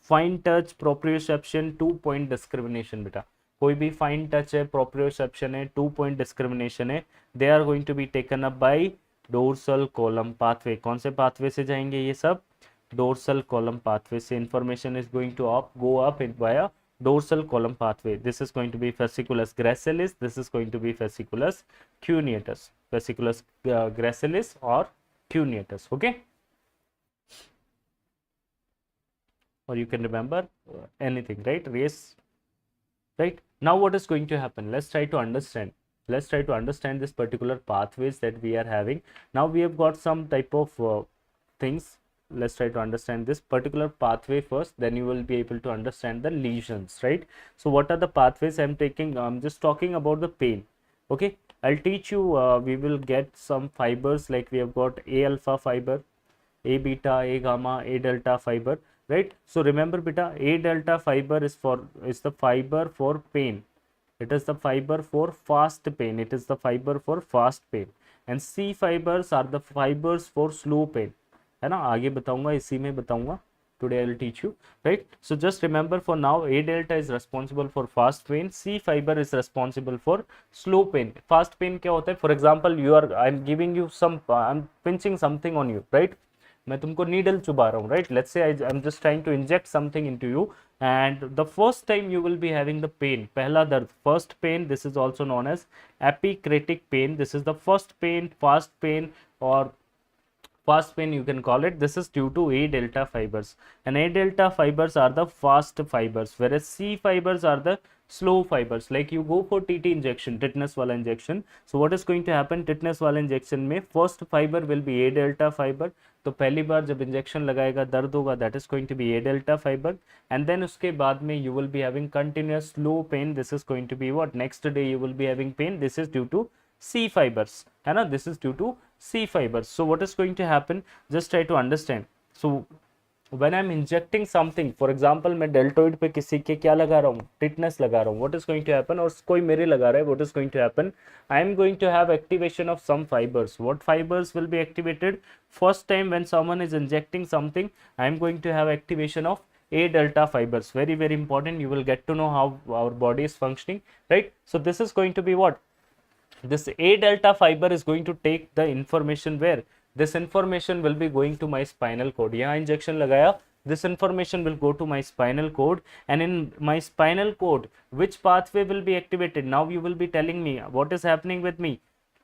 Fine touch, proprioception, 2 point discrimination. बेटा कोई भी फाइन टच है, प्रोप्रियोसेप्शन है, 2 पॉइंट डिस्क्रिमिनेशन है, they are going to be taken up by dorsal column pathway. कौन से पाथवे से जाएंगे ये सब? डोर्सल कॉलम पाथवे से. Information is going to go up in via dorsal column pathway. This is going to be fasciculus gracilis, this is going to be fasciculus cuneatus, fasciculus gracilis or cuneatus, okay? Or you can remember anything, right? Race, right? Now what is going to happen? Let's try to understand. Let's try to understand this particular pathways that we are having. Now we have got some type of things. Let's try to understand this particular pathway first, then you will be able to understand the lesions, right? So what are the pathways I'm taking? I'm just talking about the pain, okay? I'll teach you, we will get some fibers, like we have got A alpha fiber, A beta, A gamma, A delta fiber, right? So remember beta, A delta fiber is the fiber for pain. It is the fiber for fast pain. It is the fiber for fast pain. And C fibers are the fibers for slow pain. है ना, आगे बताऊंगा, इसी में बताऊंगा. Today I will teach you, right? So just remember for now, A delta is responsible for fast pain, C fiber is responsible for slow pain. Fast pain क्या होता है? For example, I'm giving you some, I'm pinching something on you, right? मैं तुमको needle Chuba रहा हूँ, right, let's say I am just trying to inject something into you and the first time you will be having the pain, पहला दर्द, first pain, this is also known as epicritic pain, this is the first pain, fast pain और fast pain you can call it. This is due to A delta fibers, and A delta fibers are the fast fibers, whereas C fibers are the slow fibers. Like you go for TT injection, tetanus wala injection, so what is going to happen, tetanus wala injection में first fiber will be A delta fiber, तो पहली बार जब injection लगाएगा दर्द होगा, that is going to be A delta fiber, and then उसके बाद में you will be having continuous slow pain, this is going to be what, next day you will be having pain, this is due to C fibers, है ना, this is due to C fibers. So what is going to happen, just try to understand. So when I am injecting something, for example मैं deltoid पे किसी के क्या लगा रहा हूँ, tetanus लगा रहा हूँ, what is going to happen, और कोई मेरे लगा रहा है, what is going to happen, I am going to have activation of some fibers. What fibers will be activated? First time when someone is injecting something, I am going to have activation of A delta fibers. Very very important, you will get to know how our body is functioning, right? So this is going to be what, this A delta fiber is going to take the information where, this information will be going to my spinal cord. यहाँ injection लगाया, this information will go to my spinal cord, and in my spinal cord which pathway will be activated? Now you will be telling me what is happening with me,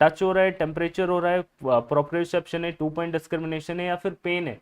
touch हो रहा है, temperature हो रहा है, proprioception है, 2 point discrimination है, या फिर पेन है?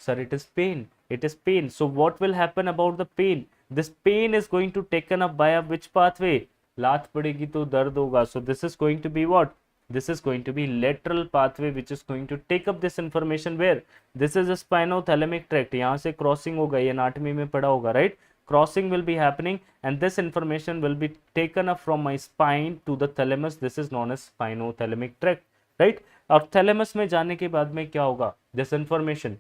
Sir it is pain, it is pain. So what will happen about the pain? This pain is going to taken up by a which pathway? लात पड़ेगी तो दर्द होगा. So this is going to be what? This is going to be lateral pathway which is going to take up this information where? This is a spinothalamic tract. यहाँ से crossing होगा, ये anatomy में पढ़ा होगा, right? Crossing will be happening and this information will be taken up from my spine to the thalamus. This is known as spinothalamic tract, right? और thalamus में जाने के बाद में क्या होगा? This information,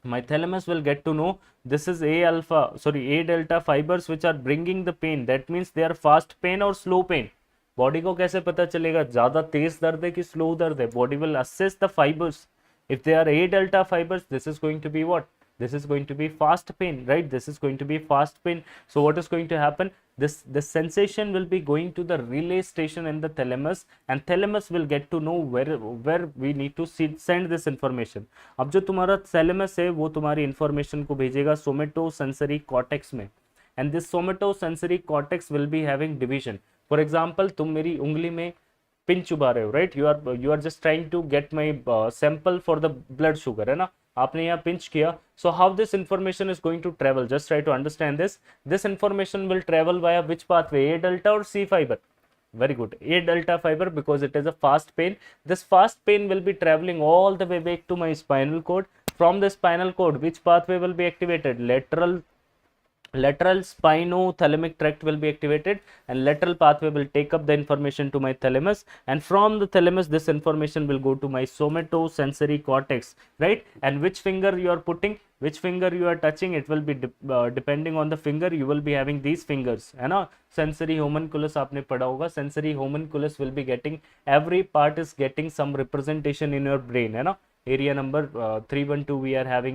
my thalamus will get to know this is A delta fibers which are bringing the pain. That means they are fast pain or slow pain. Body को कैसे पता चलेगा ज्यादा तेज दर्द है कि स्लो दर्द है? Body will assess the fibers. If they are A delta fibers, this is going to be what? This is going to be fast pain, right? This is going to be fast pain. So what is going to happen? This sensation will be going to the relay station in the thalamus, and thalamus will get to know where we need to send this information. अब जो तुम्हारा thalamus है वो तुम्हारी information को भेजेगा somatosensory cortex में, and this somatosensory cortex will be having division. For example, तुम मेरी उंगली में पिन चुबा रहे हो, right? You are just trying to get my sample for the blood sugar, है ना? आपने यहाँ पिंच किया. So how this information is going to travel? Just try to understand this information will travel via which pathway? A delta और C fibre? Very good. A delta fiber, because it is a fast pain. This fast pain will be traveling all the way back to my spinal cord. From the spinal cord, which pathway will be activated? Lateral spinothalamic tract will be activated, and lateral pathway will take up the information to my thalamus, and from the thalamus this information will go to my somatosensory cortex, right? And which finger you are putting, which finger you are touching, it will be depending on the finger. You will be having these fingers, है ना? Sensory homunculus आपने पढ़ा होगा. Sensory homunculus will be getting, every part is getting some representation in your brain, है ना? Area number 312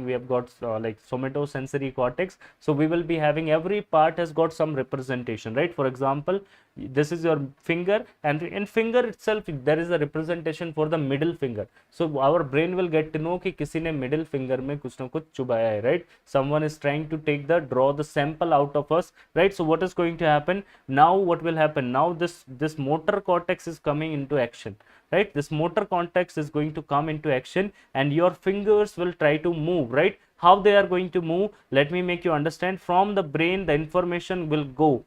we have got like somatosensory cortex. So we will be having, every part has got some representation, right? For example, this is your finger, and in finger itself there is a representation for the middle finger. So our brain will get to know कि किसी ने middle finger में कुछ ना कुछ चुबाया है, right? Someone is trying to draw the sample out of us, right? So what is going to happen now? What will happen now? This motor cortex is coming into action, right? This motor cortex is going to come into action, and your fingers will try to move, right? How they are going to move? Let me make you understand. From the brain the information will go.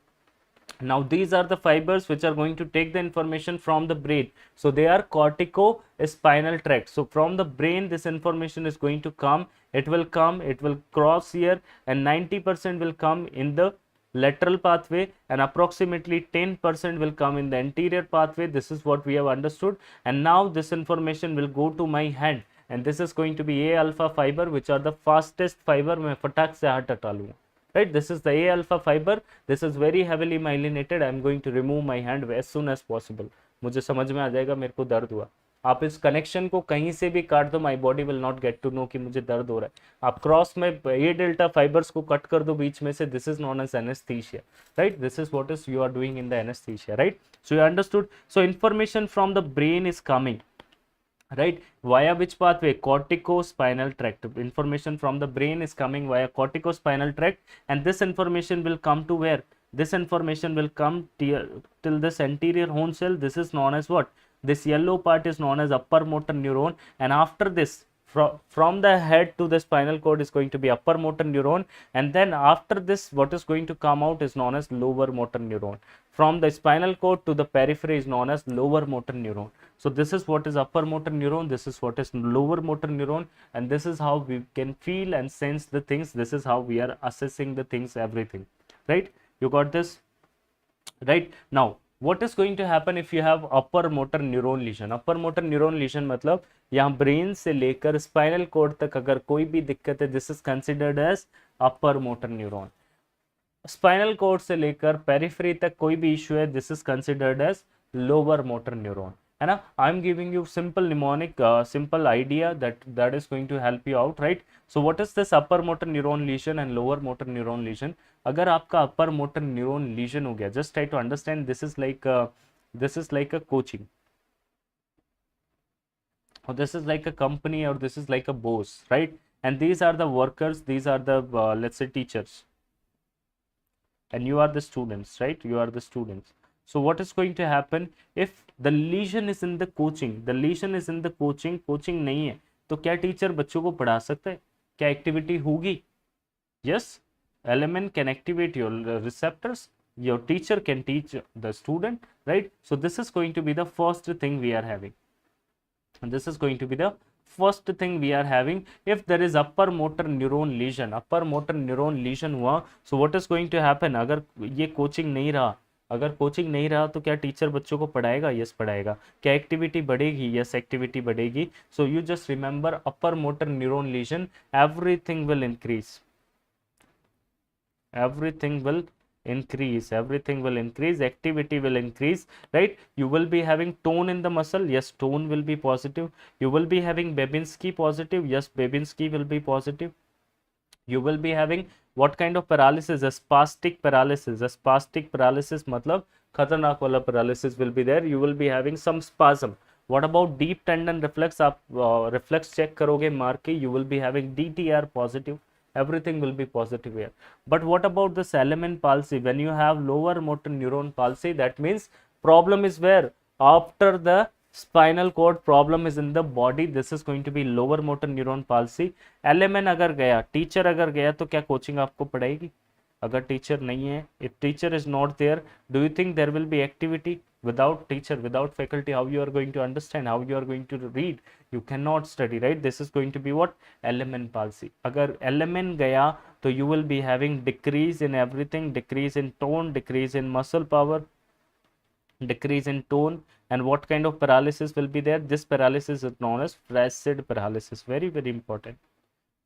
Now these are the fibers which are going to take the information from the brain. So they are cortico-spinal tract. So from the brain this information is going to come. It will cross here, and 90% will come in the lateral pathway, and approximately 10% will come in the anterior pathway. This is what we have understood. And now this information will go to my hand, and this is going to be A alpha fiber, which are the fastest fiber. मैं फटाक से हाथ हटा लूँगा, right? This is the A alpha fiber. This is very heavily myelinated. I am going to remove my hand as soon as possible. मुझे समझ में आ जाएगा मेरे को दर्द हुआ. आप इस कनेक्शन को कहीं से भी काट दो, my body will not get to know कि मुझे दर्द हो रहा है. आप क्रॉस में ए डेल्टा फाइबर्स को कट कर दो बीच में से, this is known as anaesthesia, right? This is what is you are doing in the anaesthesia, right? So you understood. So information from the brain is coming. right? Via which pathway? Corticospinal tract. Information from the brain is coming via corticospinal tract, and this information will come to where? This information will come till this anterior horn cell. This is known as what? This yellow part is known as upper motor neuron, and after this, from the head to the spinal cord is going to be upper motor neuron, and then after this, what is going to come out is known as lower motor neuron. From the spinal cord to the periphery is known as lower motor neuron. So this is what is upper motor neuron, this is what is lower motor neuron, and this is how we can feel and sense the things. This is how we are assessing the things, everything, right? You got this? Right? Now what is going to happen if you have upper motor neuron lesion? Upper motor neuron lesion मतलब यहाँ brain से लेकर spinal cord तक अगर कोई भी दिक्कत है, this is considered as upper motor neuron. Spinal cord से लेकर पेरिफेरी तक कोई भी इश्यू है, this is considered as lower motor neuron, है ना. I am giving you simple mnemonic simple idea that is going to help you out, right. So what is this upper motor neuron lesion and lower motor neuron lesion? अगर आपका upper motor neuron lesion हो गया, just try to understand, this is like a coaching, or this is like a company, or this is like a boss, right? And these are the workers, these are the let's say teachers, and you are the students, right? You are the students. So what is going to happen if the lesion is in the coaching? The lesion is in the coaching नहीं है तो क्या teacher बच्चों को पढ़ा सकता है? क्या एक्टिविटी होगी? Yes, element can activate your receptors, your teacher can teach the student, right? So this is going to be the first thing we are having, and this is going to be the first thing we are having. If there is upper motor neuron lesion हुआ, so what is going to happen? अगर ये coaching नहीं रहा, अगर coaching नहीं रहा तो क्या टीचर बच्चों को पढ़ाएगा? यस पढ़ाएगा. क्या एक्टिविटी बढ़ेगी? यस एक्टिविटी बढ़ेगी. So you just remember upper motor neuron legion, everything will increase, everything will increase, activity will increase, right? You will be having tone in the muscle, yes, tone will be positive. You will be having Babinski positive, yes, Babinski will be positive. You will be having what kind of paralysis? A spastic paralysis. A spastic paralysis मतलब खतरनाक वाला paralysis will be there. You will be having some spasm. What about deep tendon reflex? आप reflex check करोगे मार के, you will be having DTR positive. Everything will be positive here. But what about the Salomon palsy? When you have lower motor neuron palsy, that means problem is where? After the spinal cord, problem is in the body. This is going to be lower motor neuron palsy. LMN अगर गया, teacher अगर गया तो क्या coaching आपको पढ़ाएगी? अगर teacher नहीं है, if teacher is not there, do you think there will be activity? Without teacher, without faculty, how you are going to understand, how you are going to read? You cannot study, right? This is going to be what? LMN palsy. अगर LMN गया तो you will be having decrease in everything, decrease in tone, decrease in muscle power, decrease in tone. And what kind of paralysis will be there? This paralysis is known as flaccid paralysis. Very very important.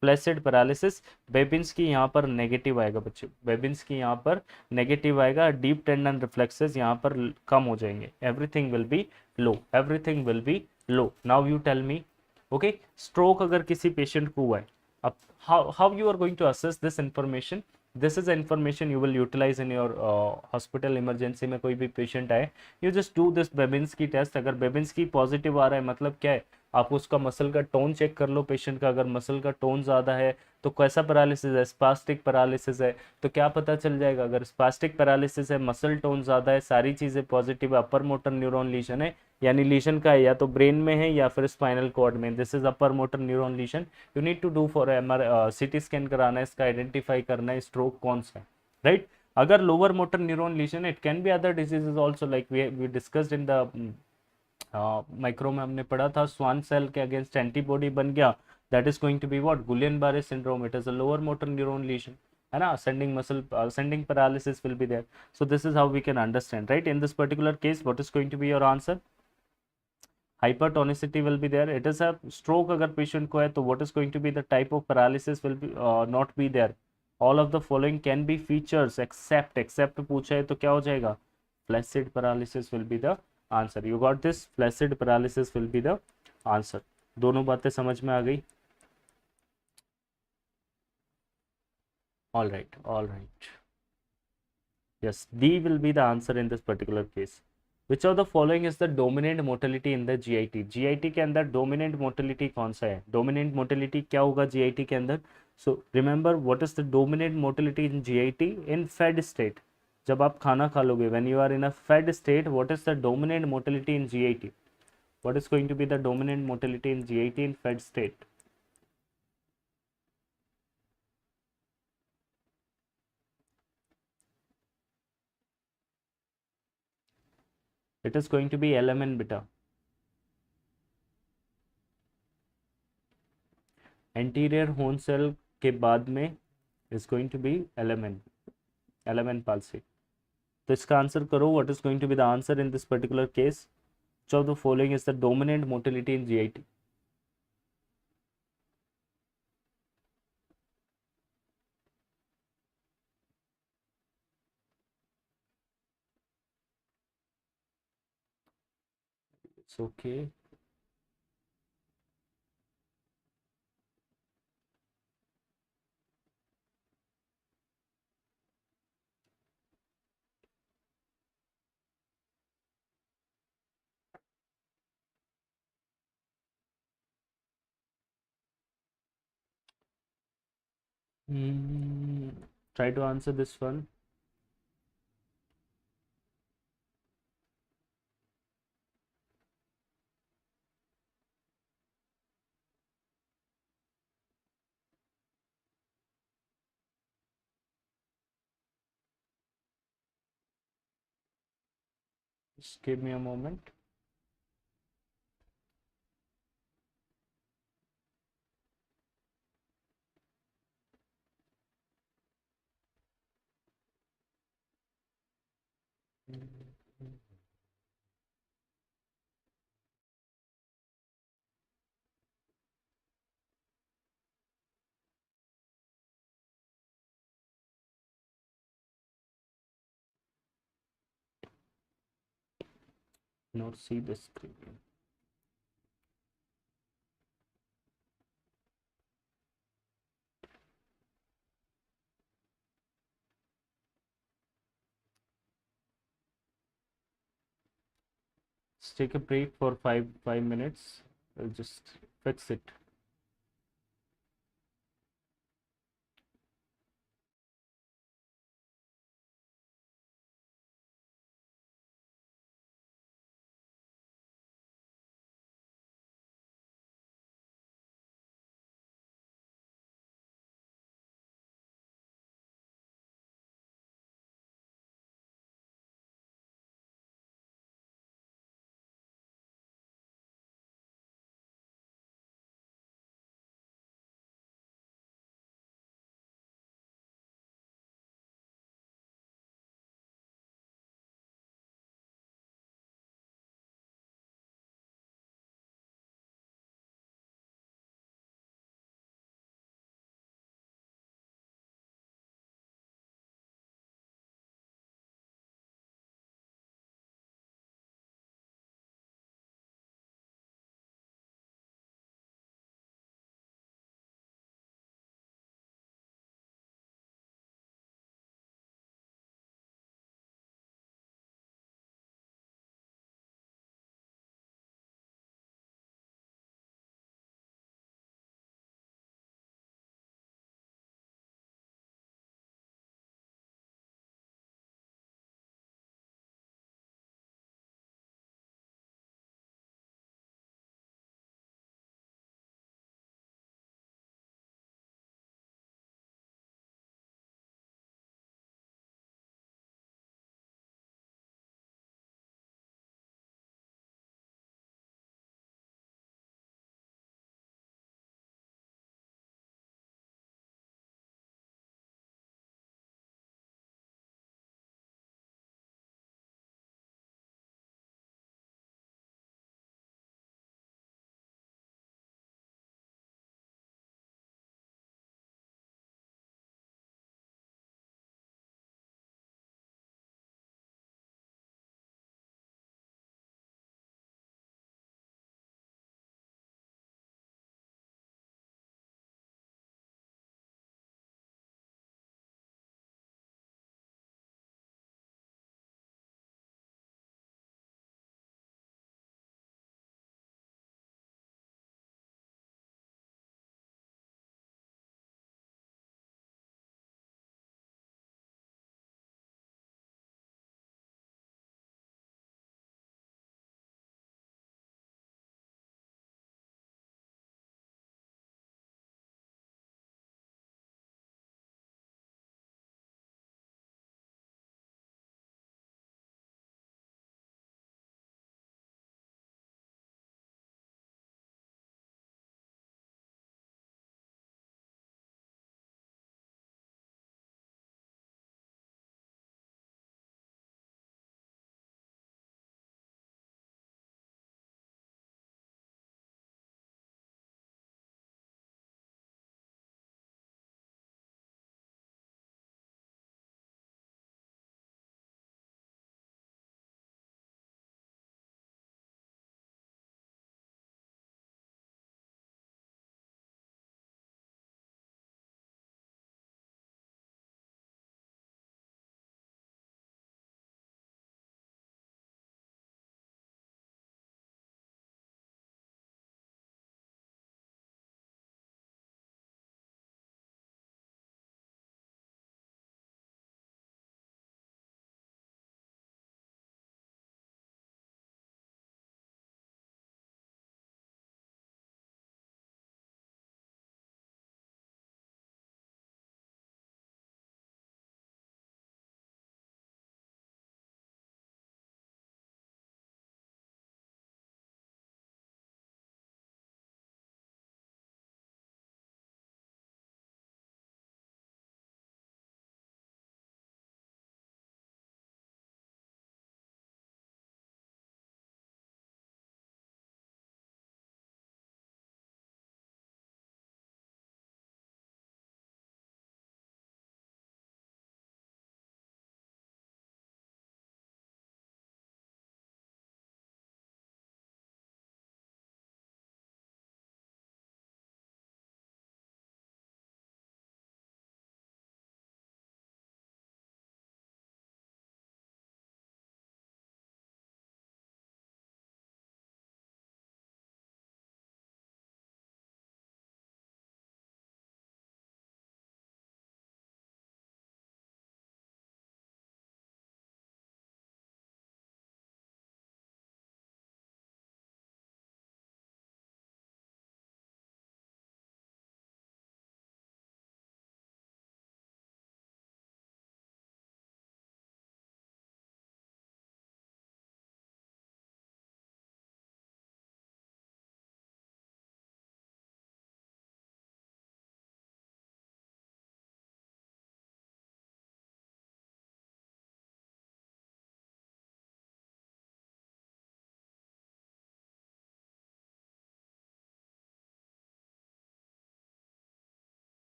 Flaccid paralysis. Babinski यहाँ पर negative आएगा बच्चों, Babinski यहाँ पर negative आएगा. Deep tendon reflexes यहाँ पर कम हो जाएंगे. Everything will be low, everything will be low. Now you tell me, okay, stroke अगर किसी पेशेंट को हुआ है, अब how you are going to assess this information? This is information you will utilise in your hospital emergency में. कोई भी patient आए, you just do this Babinski test. अगर बेबिंस्की पॉजिटिव आ रहा है मतलब क्या है? आप उसका मसल का टोन चेक कर लो पेशेंट का. अगर मसल का टोन ज़्यादा है तो कैसा पैरालिसिस है? स्पास्टिक पैरालिसिस है. तो क्या पता चल जाएगा? अगर स्पास्टिक पैरालिसिस है, मसल टोन ज़्यादा है, सारी चीज़ें पॉजिटिव है, अपर मोटर न्यूरॉन लीजन है, यानी लीजन का है या तो ब्रेन में है या फिर स्पाइनल कॉर्ड में. This is upper motor neuron lesion. You need to do for CT scan कराना है, इसका आइडेंटिफाई करना है स्ट्रोक कौन सा है, राइट? अगर lower motor neuron lesion, it can be other diseases also, like we discussed in the micro में हमने पढ़ा था, स्वान सेल के अगेंस्ट एंटीबॉडी बन गया, that is going to be what? Guillain Barré syndrome. It is a lower motor neuron lesion, है ना. Ascending muscle, ascending paralysis will be there. So this is how we can understand, right? In this particular case what is going to be your answer? hypertonicity will be there. It is a stroke अगर patient को है तो what is going to be the type of paralysis will be not be there. All of the following can be features except पूछा है तो क्या हो जाएगा? Flaccid paralysis will be the answer. You got this? Flaccid paralysis will be the answer. दोनों बातें समझ में आ गई? All right. Yes, D will be the answer in this particular case. Which of the following is the dominant motility in the GIT? GIT के अंदर dominant motility कौन सा है? डोमिनेंट मोटिलिटी क्या होगा जीआईटी के अंदर? So remember what is the dominant motility in GIT? In fed state, जब आप खाना खा लोगे, when you are in a fed state, what is the dominant motility in GIT? What is going to be the dominant motility in GIT in fed state? It is going to be LMN beta. Anterior horn cell के बाद में is going to be LMN, LMN palsy. तो इसका answer करो, what is going to be the answer in this particular case? Which of the following is the dominant motility in GIT? It's okay. Try to answer this one. Just give me a moment. Not see the screen. Let's take a break for five minutes. I'll just fix it.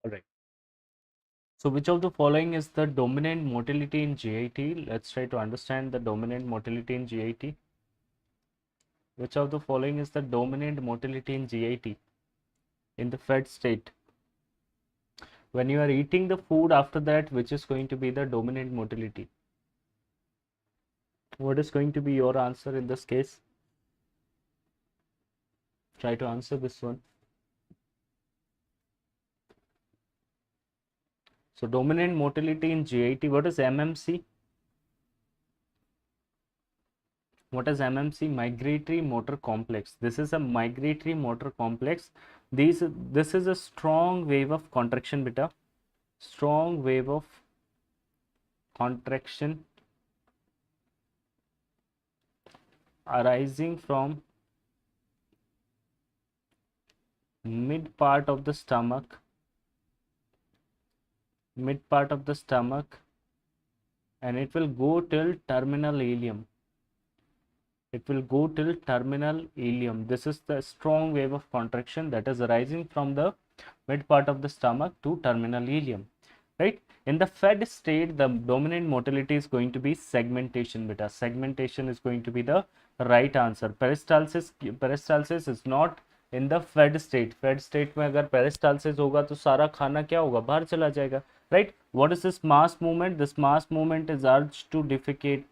All right. So which of the following is the dominant motility in GIT? Let's try to understand the dominant motility in GIT. Which of the following is the dominant motility in GIT in the fed state? When you are eating the food, after that, which is going to be the dominant motility? What is going to be your answer in this case? Try to answer this one. So dominant motility in GIT, what is MMC? What is MMC? Migratory motor complex. This is a migratory motor complex. This is a strong wave of contraction, beta. Strong wave of contraction arising from mid part of the stomach, and it will go till terminal ileum. It will go till terminal ileum. This is the strong wave of contraction that is arising from the mid part of the stomach to terminal ileum, right? In the fed state, the dominant motility is going to be segmentation, beta. Segmentation is going to be the right answer. Peristalsis is not in the fed state. Fed state में अगर peristalsis होगा तो सारा खाना क्या होगा, बाहर चला जाएगा, right? What is this mass movement? This mass movement is urge to defecate.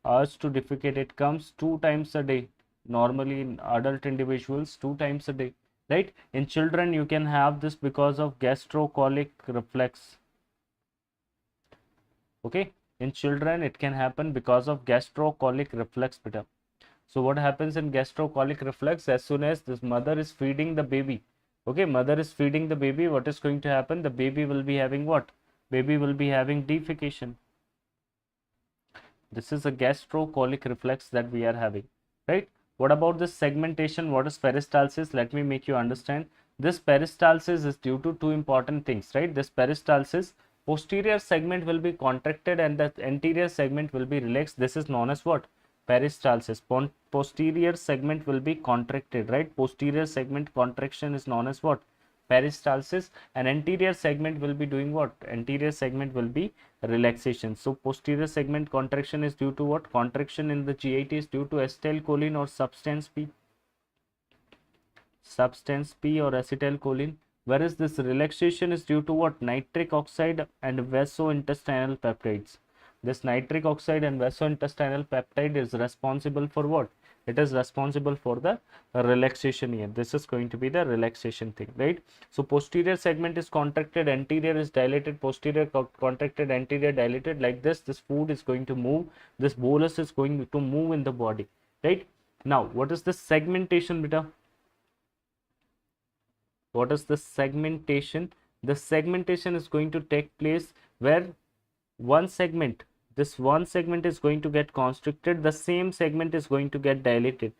Urge to defecate, it comes 2 times a day. Normally in adult individuals, 2 times a day, right? In children, you can have this because of gastrocolic reflex. Okay, in children, it can happen because of gastrocolic reflex, beta. So what happens in gastrocolic reflex? As soon as this mother is feeding the baby, okay, mother is feeding the baby, what is going to happen? The baby will be having what? Baby will be having defecation. This is a gastrocolic reflex that we are having, right? What about this segmentation? What is peristalsis? Let me make you understand. This peristalsis is due to two important things, right? This peristalsis, posterior segment will be contracted and the anterior segment will be relaxed. This is known as what? Peristalsis. Posterior segment will be contracted, right? Posterior segment contraction is known as what? Peristalsis. And anterior segment will be doing what? Anterior segment will be relaxation. So posterior segment contraction is due to what? Contraction in the GIT is due to acetylcholine or substance P. Substance P or acetylcholine. Whereas this relaxation is due to what? Nitric oxide and vasointestinal peptides. This nitric oxide and vasointestinal peptide is responsible for what? It is responsible for the relaxation here. This is going to be the relaxation thing, right? So posterior segment is contracted, anterior is dilated, posterior contracted, anterior dilated. Like this food is going to move, this bolus is going to move in the body, right? Now what is the segmentation, beta? What is the segmentation? The segmentation is going to take place where this one segment is going to get constricted, the same segment is going to get dilated.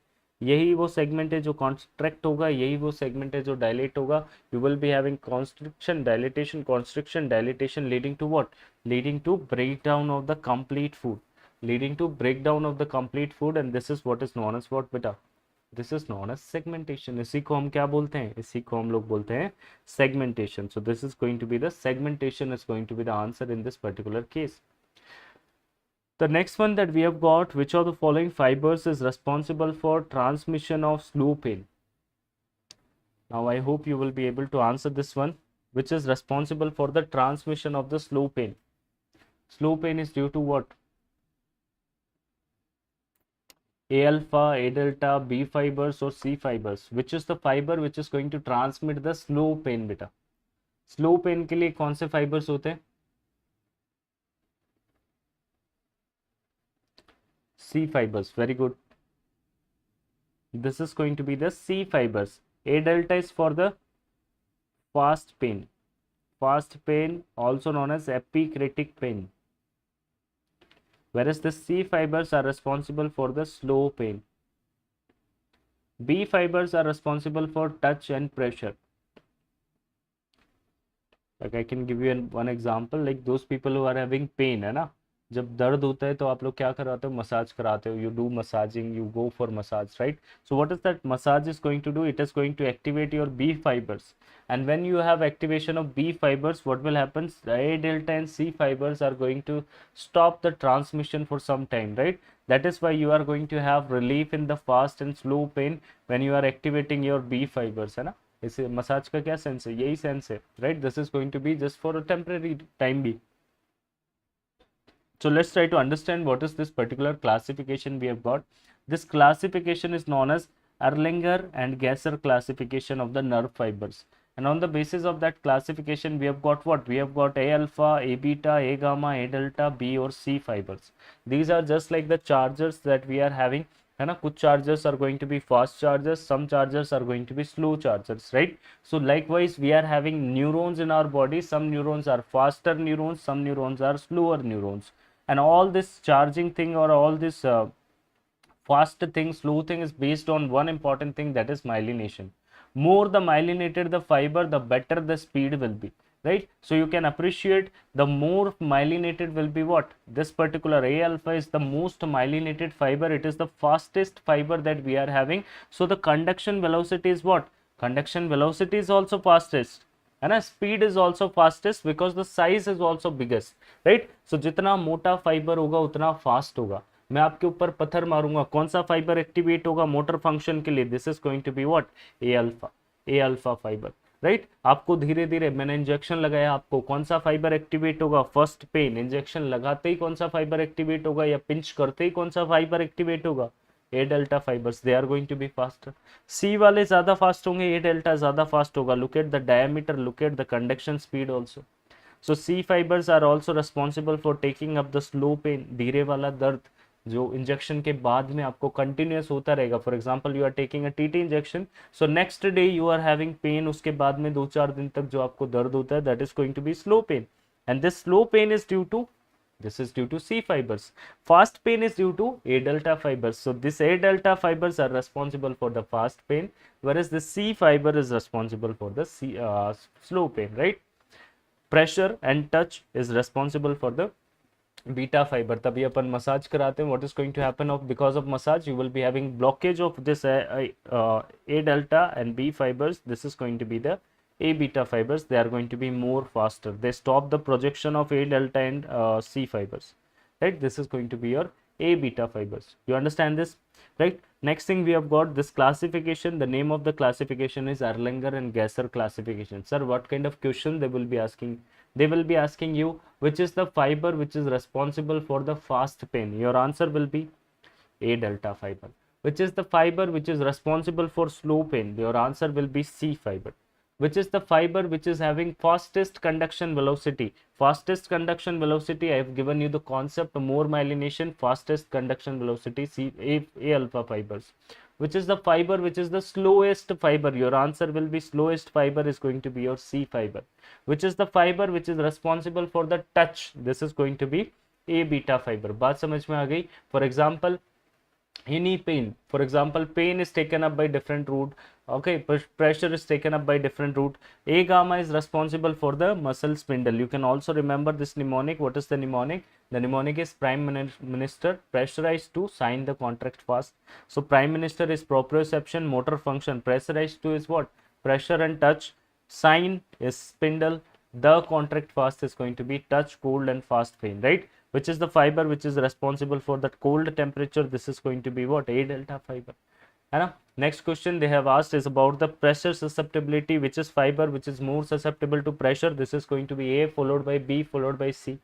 यही वो segment है जो constrict होगा, यही वो segment है जो dilate होगा. You will be having constriction, dilatation, constriction, dilatation, leading to what? Leading to breakdown of the complete food. Leading to breakdown of the complete food, and this is what is known as what, beta? This is known as segmentation. इसी को हम क्या बोलते हैं? इसी को हम लोग बोलते हैं segmentation. So this is going to be the segmentation is going to be the answer in this particular case. The next one that we have got, which of the following fibers is responsible for transmission of slow pain? Now I hope you will be able to answer this one. Which is responsible for the transmission of the slow pain? Slow pain is due to what? A alpha, A delta, B fibers or C fibers? Which is the fiber which is going to transmit the slow pain, beta? Slow pain के लिए कौन से fibers होते हैं? C fibers. Very good. This is going to be the C fibers. A delta is for the fast pain. Fast pain, also known as epicritic pain. Whereas the C fibers are responsible for the slow pain. B fibers are responsible for touch and pressure. Like I can give you one example, like those people who are having pain, है ना? जब दर्द होता है तो आप लोग क्या कराते हो, मसाज कराते हो, you do massaging, you go for massage, right? So what is that massage is going to do, it is going to activate your B fibres, and when you have activation of B fibers, what will happen, the A delta and C fibers are going to stop the transmission for some time, right? That is why you are going to have relief in the fast and slow pain when you are activating your B fibers, है ना? इसे massage का क्या sense है, यही sense है, right? This is going to be just for a temporary time भी. So let's try to understand what is this particular classification we have got. This classification is known as Erlanger and Gasser classification of the nerve fibers. And on the basis of that classification, we have got what? We have got A alpha, A beta, A gamma, A delta, B or C fibers. These are just like the chargers that we are having. है ना, कुछ chargers are going to be fast chargers, some chargers are going to be slow chargers, right? So likewise we are having neurons in our body, some neurons are faster neurons, some neurons are slower neurons, and all this charging thing or all this fast thing, slow thing is based on one important thing, that is myelination. More the myelinated the fiber, the better the speed will be, right? So you can appreciate the more myelinated will be what? This particular A alpha is the most myelinated fiber. It is the fastest fiber that we are having. So the conduction velocity is what? Conduction velocity is also fastest. है ना, speed is also fastest because the size is also biggest, right? So जितना मोटा fibre होगा उतना fast होगा. मैं आपके ऊपर पत्थर मारूंगा, कौन सा फाइबर एक्टिवेट होगा मोटर फंक्शन के लिए? This is going to be what? A alpha, A alpha fibre, right? आपको धीरे धीरे मैंने इंजेक्शन लगाया, आपको कौन सा फाइबर एक्टिवेट होगा? फर्स्ट पेन, इंजेक्शन लगाते ही कौन सा फाइबर एक्टिवेट होगा, या पिंच करते ही कौन सा फाइबर एक्टिवेट होगा? A delta fibres, they are going to be faster. C वाले ज्यादा फास्ट होंगे, ए डेल्टा ज्यादा फास्ट होगा. Look at the diameter, look at the conduction speed also. So C fibres are also responsible for taking up the slow pain, धीरे वाला दर्द जो injection के बाद में आपको कंटिन्यूस होता रहेगा. For example you are taking a TT injection, so next day you are having pain, उसके बाद में 2-4 दिन तक जो आपको दर्द होता है, that is going to be slow pain, and this slow pain is due to, this is due to C fibers. Fast pain is due to A delta fibers. So this A delta fibers are responsible for the fast pain, whereas the C fiber is responsible for the slow pain, right? Pressure and touch is responsible for the beta fiber. तभी अपन massage कराते हैं. What is going to happen of because of massage? You will be having blockage of this A delta and B fibers. This is going to be the A beta fibers. They are going to be more faster. They stop the projection of A delta and C fibers, right? This is going to be your A beta fibers. You understand this, right? Next thing we have got this classification. The name of the classification is Erlanger and Gasser classification. Sir, what kind of question they will be asking? They will be asking you which is the fiber which is responsible for the fast pain. Your answer will be A delta fiber. Which is the fiber which is responsible for slow pain? Your answer will be C fiber. Which is the fiber which is having fastest conduction velocity? Fastest conduction velocity, I have given you the concept, more myelination, fastest conduction velocity, A alpha fibers. Which is the fiber which is the slowest fiber? Your answer will be slowest fiber is going to be your C fiber. Which is the fiber which is responsible for the touch? This is going to be A beta fiber. बात समझ में आ गई? For example, any pain, for example, pain is taken up by different route, okay, pressure is taken up by different route. A gamma is responsible for the muscle spindle. You can also remember this mnemonic. What is the mnemonic? The mnemonic is prime minister pressurized to sign the contract fast. So prime minister is proprioception, motor function. Pressurized to is what? Pressure and touch. Sign is spindle. The contract fast is going to be touch, cold and fast pain, right? Which is the fiber which is responsible for that cold temperature? This is going to be what? A delta fiber. And next question they have asked is about the pressure susceptibility. Which is fiber which is more susceptible to pressure? This is going to be A followed by B followed by C.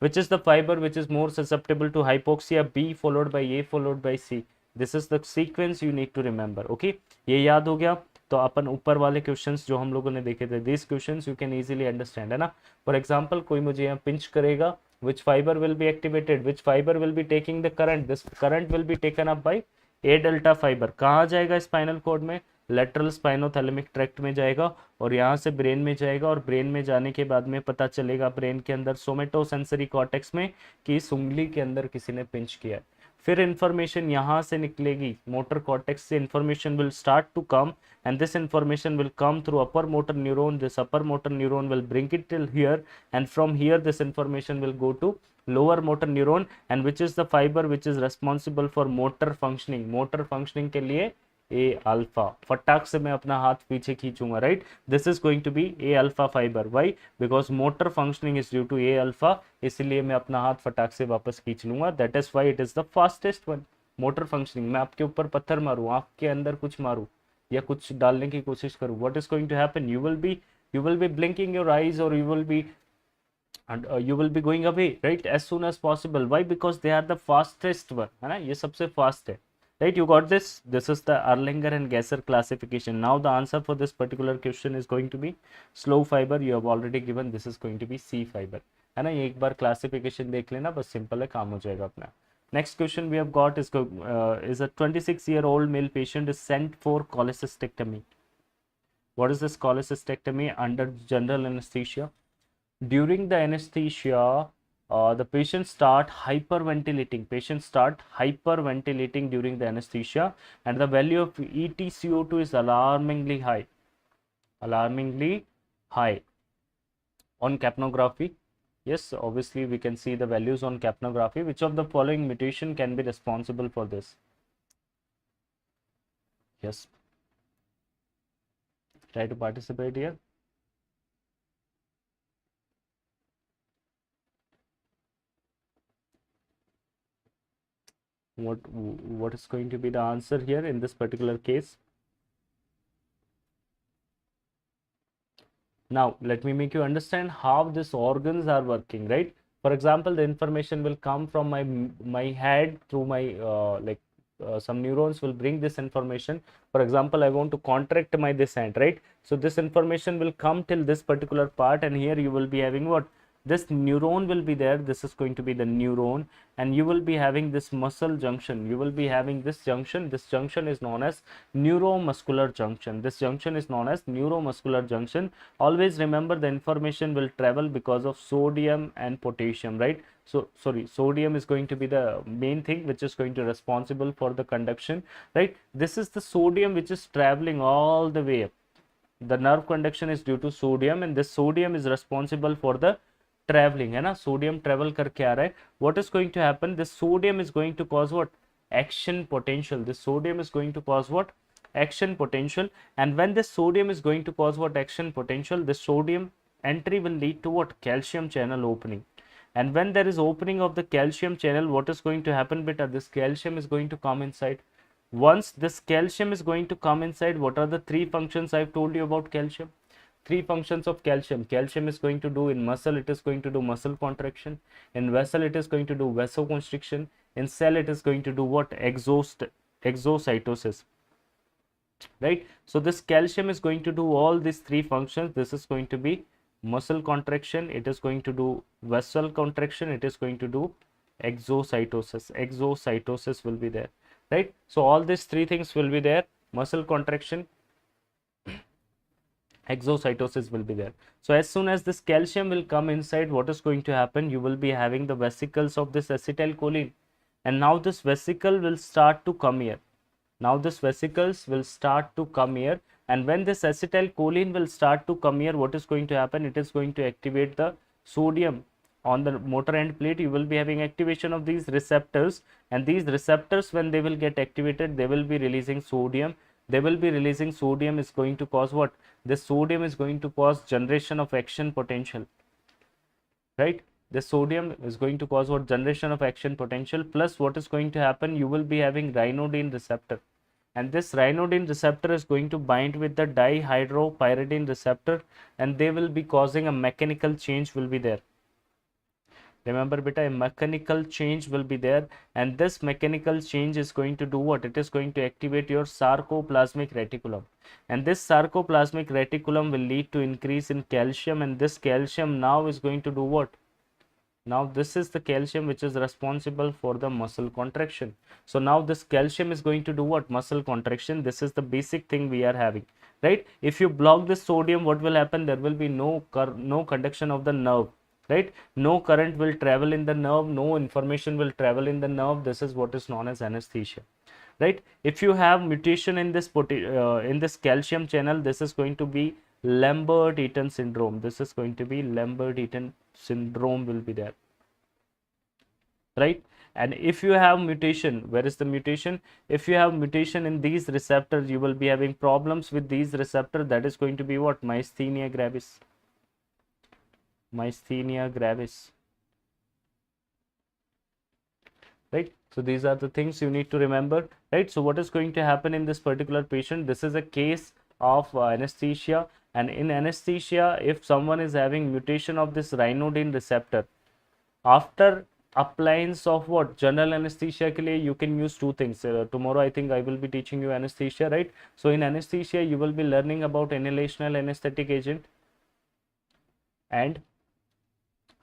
Which is the fiber which is more susceptible to hypoxia? B followed by A followed by C. This is the sequence you need to remember. Okay, ये याद हो गया तो अपन ऊपर वाले questions जो हम लोगों ने देखे थे, this questions you can easily understand, है ना. फॉर एग्जांपल कोई मुझे यहाँ पिंच करेगा, which fiber will be activated, which fiber will be taking the current? This current will be taken up by A delta fiber. कहाँ जाएगा spinal cord में? Lateral spinothalamic tract में जाएगा और यहाँ से ब्रेन में जाएगा, और ब्रेन में जाने के बाद में पता चलेगा ब्रेन के अंदर सोमेटोसेंसरी कॉर्टेक्स में कि इस उंगली के अंदर किसी ने पिंच किया है. फिर इंफॉर्मेशन यहाँ से निकलेगी, मोटर कॉर्टेक्स से information will start to come, and this information will come through upper motor neuron. This upper motor neuron will bring it till here, and from here this information will go to lower motor neuron, and which is the fiber which is responsible for motor functioning. Motor functioning के लिए ए alpha, फटाक से मैं अपना हाथ पीछे खींचूंगा, right. This is going to be A alpha fibre. Why? Because motor functioning is due to A alpha, इसलिए मैं अपना हाथ फटाक से वापस खींच लूंगा. That is why it is the fastest one. Motor functioning, मैं आपके ऊपर पत्थर मारूं, आंख के अंदर कुछ मारूं या कुछ डालने की कोशिश करूं, what is going to happen? You will be blinking your eyes, or you will be going away, right, as soon as possible. Why? Because they are the fastest one, है ना, ये सबसे fast है, right. You got this? This is the Erlanger and Gasser classification. Now the answer for this particular question is going to be slow fiber. You have already given, this is going to be C fiber, है ना. ये एक बार classification देख लेना, बस simple है, काम हो जाएगा अपना. Next question we have got is a 26-year-old male patient is sent for cholecystectomy. What is this cholecystectomy? Under general anesthesia. During the anesthesia, the patient start hyperventilating. During the anesthesia, and the value of EtCO2 is alarmingly high. On capnography. Yes, obviously we can see the values on capnography. Which of the following mutation can be responsible for this? Yes. Try to participate here. What is going to be the answer here in this particular case? Now let me make you understand how these organs are working, right? For example, the information will come from my head through my some neurons will bring this information. For example, I want to contract my this hand, right? So this information will come till this particular part, and here you will be having what? This neuron will be there. This is going to be the neuron, and you will be having this muscle junction. You will be having this junction. This junction is known as neuromuscular junction. This junction is known as neuromuscular junction. Always remember, the information will travel because of sodium and potassium, right? So sorry, sodium is going to be the main thing which is going to responsible for the conduction, right? This is the sodium which is traveling all the way up. The nerve conduction is due to sodium, and this sodium is responsible for the traveling, है ना. Sodium travel करके आ रहा है. What is going to happen? This sodium is going to cause what? Action potential. This sodium is going to cause what? Action potential. And when this sodium is going to cause what? Action potential, this sodium entry will lead to what? Calcium channel opening. And when there is opening of the calcium channel, what is going to happen, beta? This calcium is going to come inside. Once this calcium is going to come inside, what are the three functions I've told you about calcium? Three functions of calcium. Calcium is going to do in muscle, it is going to do muscle contraction. In vessel, it is going to do vasoconstriction. In cell, it is going to do what? Exocytosis, right? So this calcium is going to do all these three functions. This is going to be muscle contraction, it is going to do vessel contraction, it is going to do exocytosis will be there, right? So all these three things will be there. Muscle contraction, exocytosis will be there. So as soon as this calcium will come inside, what is going to happen? You will be having the vesicles of this acetylcholine, and now this vesicle will start to come here. Now this vesicles will start to come here, and when this acetylcholine will start to come here, what is going to happen? It is going to activate the sodium on the motor end plate. You will be having activation of these receptors, and these receptors, when they will get activated, they will be releasing sodium. They will be releasing sodium is going to cause what? This sodium is going to cause generation of action potential, right? The sodium is going to cause what? Generation of action potential. Plus what is going to happen? You will be having ryanodine receptor, and this ryanodine receptor is going to bind with the dihydropyridine receptor, and they will be causing a mechanical change will be there. Remember beta, a mechanical change will be there, and this mechanical change is going to do what? It is going to activate your sarcoplasmic reticulum, and this sarcoplasmic reticulum will lead to increase in calcium, and this calcium now is going to do what? Now this is the calcium which is responsible for the muscle contraction. So now this calcium is going to do what? Muscle contraction. This is the basic thing we are having, right? If you block this sodium, what will happen? There will be no conduction of the nerve, right? No current will travel in the nerve, no information will travel in the nerve. This is what is known as anesthesia, right? If you have mutation in this calcium channel, this is going to be Lambert-Eaton syndrome. This is going to be Lambert-Eaton syndrome will be there. right? And if you have mutation, where is the mutation? If you have mutation in these receptors, you will be having problems with these receptors. That is going to be what? Myasthenia gravis. Myasthenia gravis, right? So these are the things you need to remember, right? So what is going to happen in this particular patient? This is a case of anesthesia, and in anesthesia, if someone is having mutation of this ryanodine receptor, after appliance of what? General anesthesia के लिए you can use two things. Tomorrow I think I will be teaching you anesthesia, right? So in anesthesia you will be learning about inhalational anesthetic agent and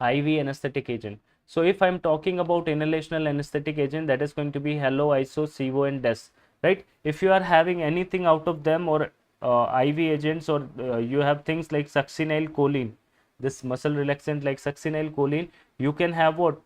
IV anesthetic agent. So if I'm talking about inhalational anesthetic agent, that is going to be halo, iso, CO and des, right? If you are having anything out of them, or IV agents, or you have things like succinylcholine, this muscle relaxant like succinylcholine, you can have what?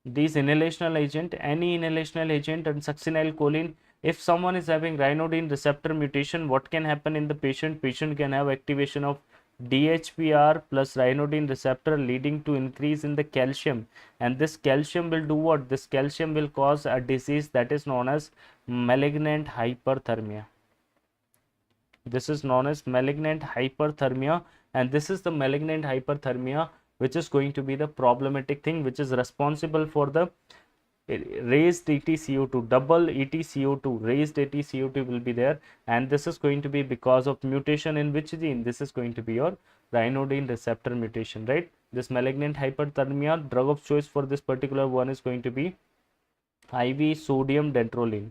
These inhalational agent, any inhalational agent and succinylcholine. If someone is having ryanodine receptor mutation, what can happen in the patient? Patient can have activation of DHPR plus ryanodine receptor, leading to increase in the calcium, and this calcium will do what? This calcium will cause a disease that is known as malignant hyperthermia. This is known as malignant hyperthermia, and this is the malignant hyperthermia which is going to be the problematic thing, which is responsible for the raised EtCO2, double EtCO2, raised EtCO2 will be there, and this is going to be because of mutation in which gene? This is going to be your ryanodine receptor mutation, right? This malignant hyperthermia, drug of choice for this particular one is going to be IV sodium dantrolene.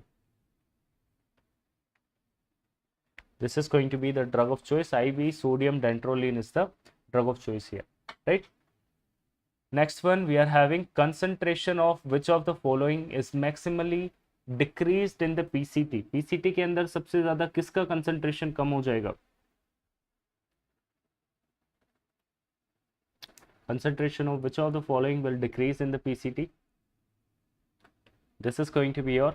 This is going to be the drug of choice. IV sodium dantrolene is the drug of choice here, right? Next one, we are having concentration of which of the following is maximally decreased in the PCT. PCT के अंदर सबसे ज्यादा किसका concentration कम हो जाएगा? Concentration of which of the following will decrease in the PCT? This is going to be your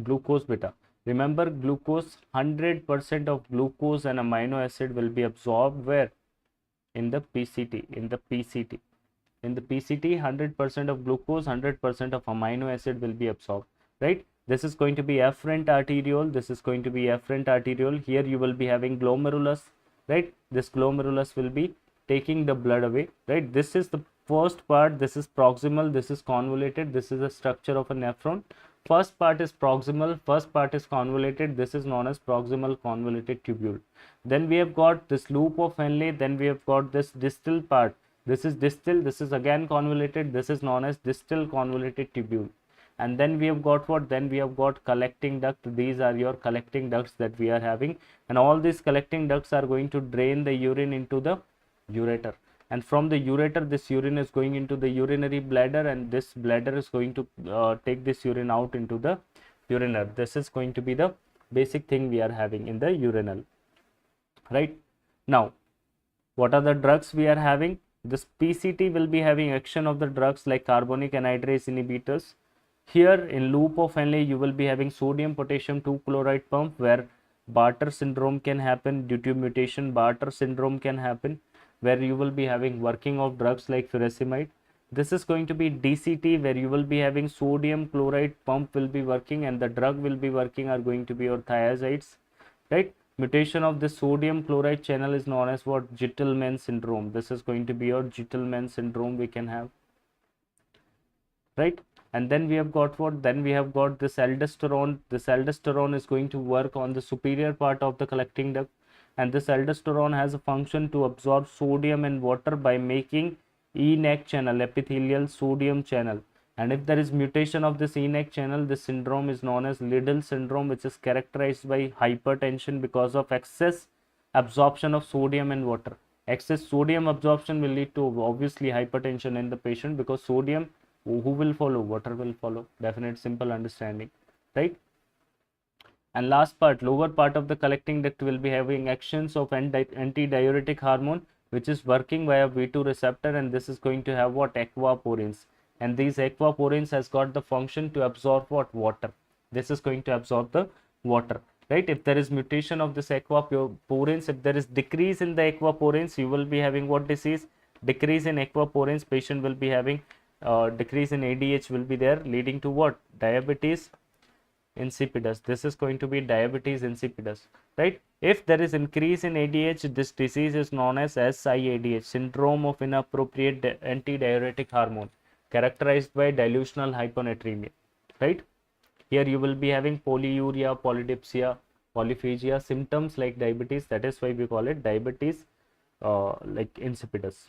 glucose beta. Remember, glucose, 100% of glucose and amino acid will be absorbed where? In the PCT. In the PCT. In the PCT, 100% of glucose, 100% of amino acid will be absorbed, right? This is going to be afferent arteriole. This is going to be afferent arteriole. Here you will be having glomerulus, right? This glomerulus will be taking the blood away, right? This is the first part. This is proximal. This is convoluted. This is the structure of a nephron. First part is proximal, first part is convoluted. This is known as proximal convoluted tubule. Then we have got this loop of Henle. Then we have got this distal part. This is distal. This is again convoluted. This is known as distal convoluted tubule. And then we have got what? Then we have got collecting duct. These are your collecting ducts that we are having. And all these collecting ducts are going to drain the urine into the ureter. And from the ureter, this urine is going into the urinary bladder, and this bladder is going to take this urine out into the urinary. This is going to be the basic thing we are having in the urinal, right? Now, what are the drugs we are having? This PCT will be having action of the drugs like carbonic anhydrase inhibitors. Here in loop of Henle, you will be having sodium potassium 2 chloride pump, where Bartter syndrome can happen due to mutation. Bartter syndrome can happen, where you will be having working of drugs like furosemide. This is going to be DCT, where you will be having sodium chloride pump will be working, and the drug will be working are going to be your thiazides, right? Mutation of the sodium chloride channel is known as what? Gitelman syndrome. This is going to be your Gitelman syndrome we can have, right? And then we have got what? Then we have got this aldosterone. This aldosterone is going to work on the superior part of the collecting duct, and this aldosterone has a function to absorb sodium and water by making E-neck channel, epithelial sodium channel. And if there is mutation of this E-neck channel, this syndrome is known as Liddle syndrome, which is characterized by hypertension because of excess absorption of sodium and water. Excess sodium absorption will lead to obviously hypertension in the patient, because sodium, who will follow? Water will follow. Definite, simple understanding, right? And last part, lower part of the collecting duct will be having actions of antidiuretic hormone, which is working via V2 receptor, and this is going to have what? Aquaporins. And these aquaporins has got the function to absorb what? Water. This is going to absorb the water, right? If there is mutation of this aquaporins, if there is decrease in the aquaporins, you will be having what disease? Decrease in aquaporins, patient will be having decrease in ADH will be there, leading to what? Diabetes insipidus. This is going to be diabetes insipidus, right? If there is increase in ADH, this disease is known as SIADH, syndrome of inappropriate antidiuretic hormone, characterized by dilutional hyponatremia, right? Here you will be having polyuria, polydipsia, polyphagia, symptoms like diabetes. That is why we call it diabetes like insipidus,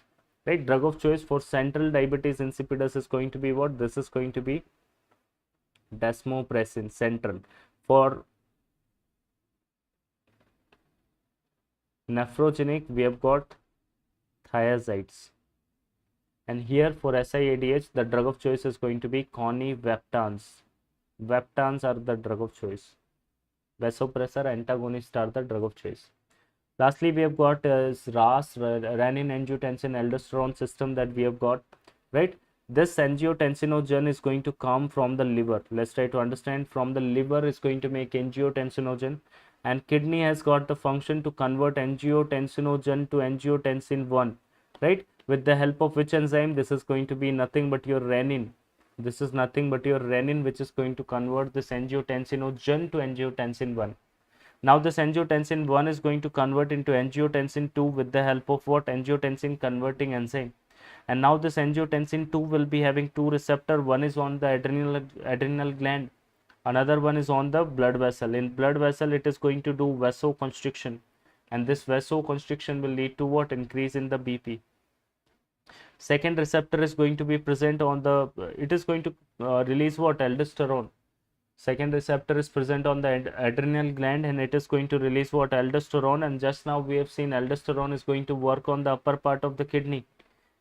right? Drug of choice for central diabetes insipidus is going to be what? This is going to be desmopressin. Central. For nephrogenic, we have got thiazides. And here for SIADH, the drug of choice is going to be conivaptans. Vaptans are the drug of choice. Vasopressor antagonists are the drug of choice. Lastly, we have got RAS, renin angiotensin aldosterone system that we have got, right? This angiotensinogen is going to come from the liver. Let's try to understand. From the liver is going to make angiotensinogen, and kidney has got the function to convert angiotensinogen to angiotensin 1, right? With the help of which enzyme? This is going to be nothing but your renin. This is nothing but your renin, which is going to convert this angiotensinogen to angiotensin 1. Now this angiotensin 1 is going to convert into angiotensin 2 with the help of what? Angiotensin converting enzyme. And now this angiotensin 2 will be having two receptor. One is on the adrenal gland, another one is on the blood vessel. In blood vessel, it is going to do vasoconstriction, and this vasoconstriction will lead to what? Increase in the BP. Second receptor is going to be present on the, it is going to release what? Aldosterone. Second receptor is present on the adrenal gland, and it is going to release what? Aldosterone. And just now we have seen aldosterone is going to work on the upper part of the kidney,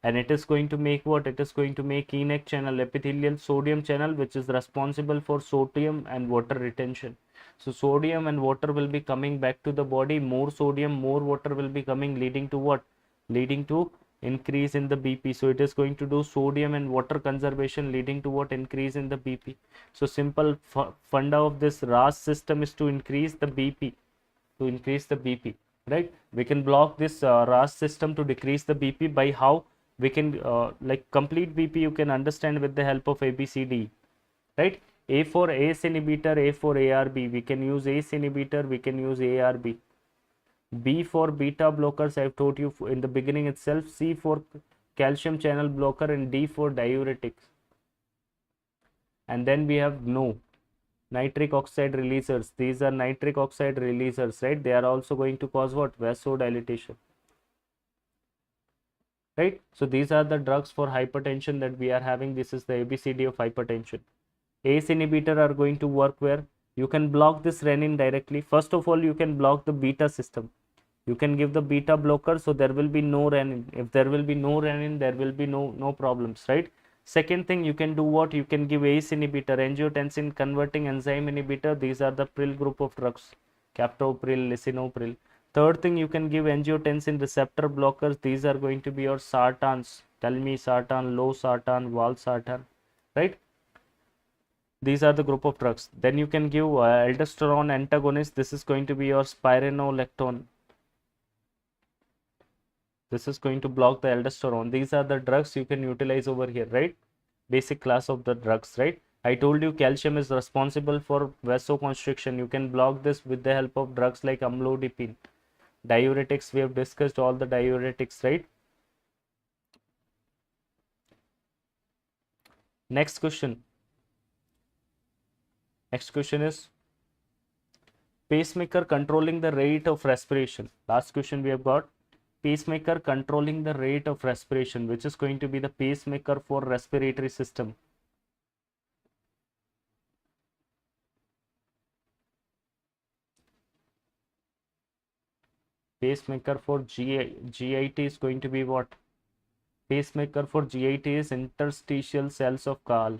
and it is going to make what? It is going to make ENaC channel, epithelial sodium channel, which is responsible for sodium and water retention. So sodium and water will be coming back to the body. More sodium, more water will be coming, leading to what? Leading to increase in the BP. So it is going to do sodium and water conservation, leading to what? Increase in the BP. So simple funda of this RAS system is to increase the BP, right? We can block this RAS system to decrease the BP. By how? We can like complete BP you can understand with the help of ABCD, right? A for ACE inhibitor, A for ARB. We can use ACE inhibitor, we can use ARB. B for beta blockers, I have told you in the beginning itself. C for calcium channel blocker, and D for diuretics. And then we have nitric oxide releasers. These are nitric oxide releasers, right? They are also going to cause what? Vasodilatation, right? So these are the drugs for hypertension that we are having. This is the ABCD of hypertension. ACE inhibitor are going to work where? You can block this renin directly. First of all, you can block the beta system. You can give the beta blocker, so there will be no renin. If there will be no renin, there will be no problems, right? Second thing, you can do what? You can give ACE inhibitor, angiotensin converting enzyme inhibitor. These are the pril group of drugs, captopril, lisinopril. Third thing, you can give angiotensin receptor blockers. These are going to be your sartans, telmisartan, losartan, valsartan, right? These are the group of drugs. Then you can give aldosterone antagonist. This is going to be your spironolactone. This is going to block the aldosterone. These are the drugs you can utilize over here, right? Basic class of the drugs, right? I told you calcium is responsible for vasoconstriction. You can block this with the help of drugs like amlodipine. Diuretics, we have discussed all the diuretics, right? Next question. Next question is pacemaker controlling the rate of respiration. Last question we have got. Pacemaker controlling the rate of respiration, which is going to be the pacemaker for respiratory system. Pacemaker for GIT is going to be what? Pacemaker for GIT is interstitial cells of Cahl.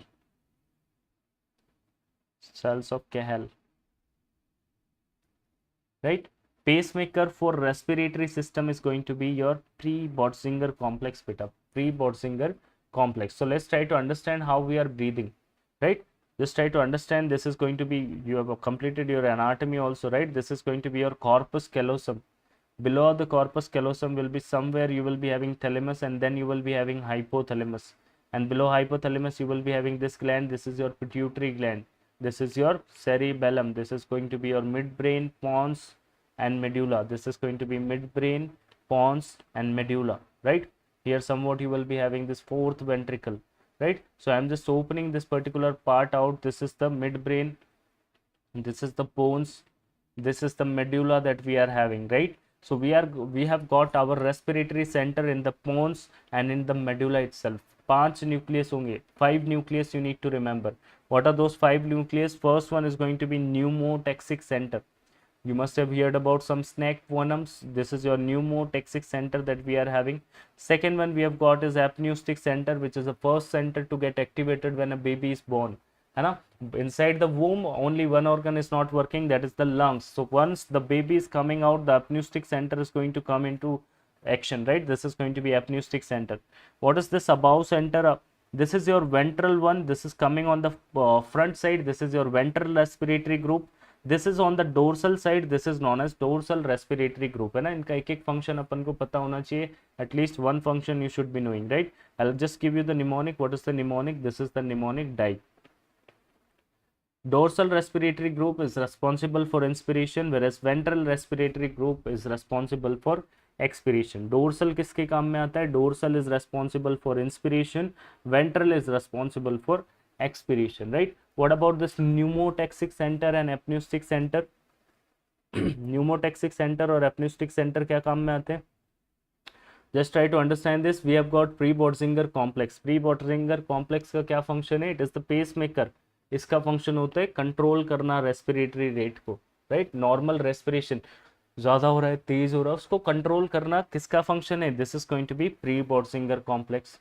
Cells of Cahl. Right? Pacemaker for respiratory system is going to be your pre-Botzinger complex, beta. Pre-Botzinger complex. So let's try to understand how we are breathing, right? Just try to understand. This is going to be, you have completed your anatomy also, right? This is going to be your corpus callosum. below the corpus callosum will be somewhere you will be having thalamus, and then you will be having hypothalamus, and below hypothalamus you will be having this gland. This is your pituitary gland, this is your cerebellum, this is going to be your midbrain, pons and medulla. This is going to be midbrain, pons and medulla, right? Here somewhat you will be having this fourth ventricle, right? So I am just opening this particular part out. This is the midbrain, this is the pons, this is the medulla that we are having, right? So we have got our respiratory center in the pons and in the medulla itself. 5 nucleus होंगे, 5 nucleus you need to remember. What are those 5 nucleus? First one is going to be pneumotaxic center. You must have heard about some snake venoms. This is your pneumotaxic center that we are having. Second one we have got is apneustic center, which is the first center to get activated when a baby is born. है ना? Inside the womb only one organ is not working, that is the lungs. So once the baby is coming out, the apneustic center is going to come into action, right? This is going to be apneustic center. What is this above center? This is your ventral one. This is coming on the front side. This is your ventral respiratory group. This is on the dorsal side. This is known as dorsal respiratory group, है ना? इनका एक एक function अपन को पता होना चाहिए. At least one function you should be knowing, right? I'll just give you the mnemonic. What is the mnemonic? This is the mnemonic DIE. Dorsal respiratory group is responsible for inspiration, whereas ventral respiratory group is responsible for expiration. Dorsal किसके काम में आता है? Dorsal is responsible for inspiration, ventral is responsible for expiration, right? What about this pneumotaxic center and apneustic center? Pneumotaxic center और apneustic center क्या काम में आते हैं? Just try to understand this. We have got pre-Botzinger complex. Pre-Botzinger complex का क्या function है? It is the pacemaker. इसका फंक्शन होता है कंट्रोल करना रेस्पिरेटरी रेट को, राइट? नॉर्मल रेस्पिरेशन ज़्यादा हो रहा है, तेज हो रहा है, उसको कंट्रोल करना किसका फंक्शन है? This is going to be pre Bötzinger complex.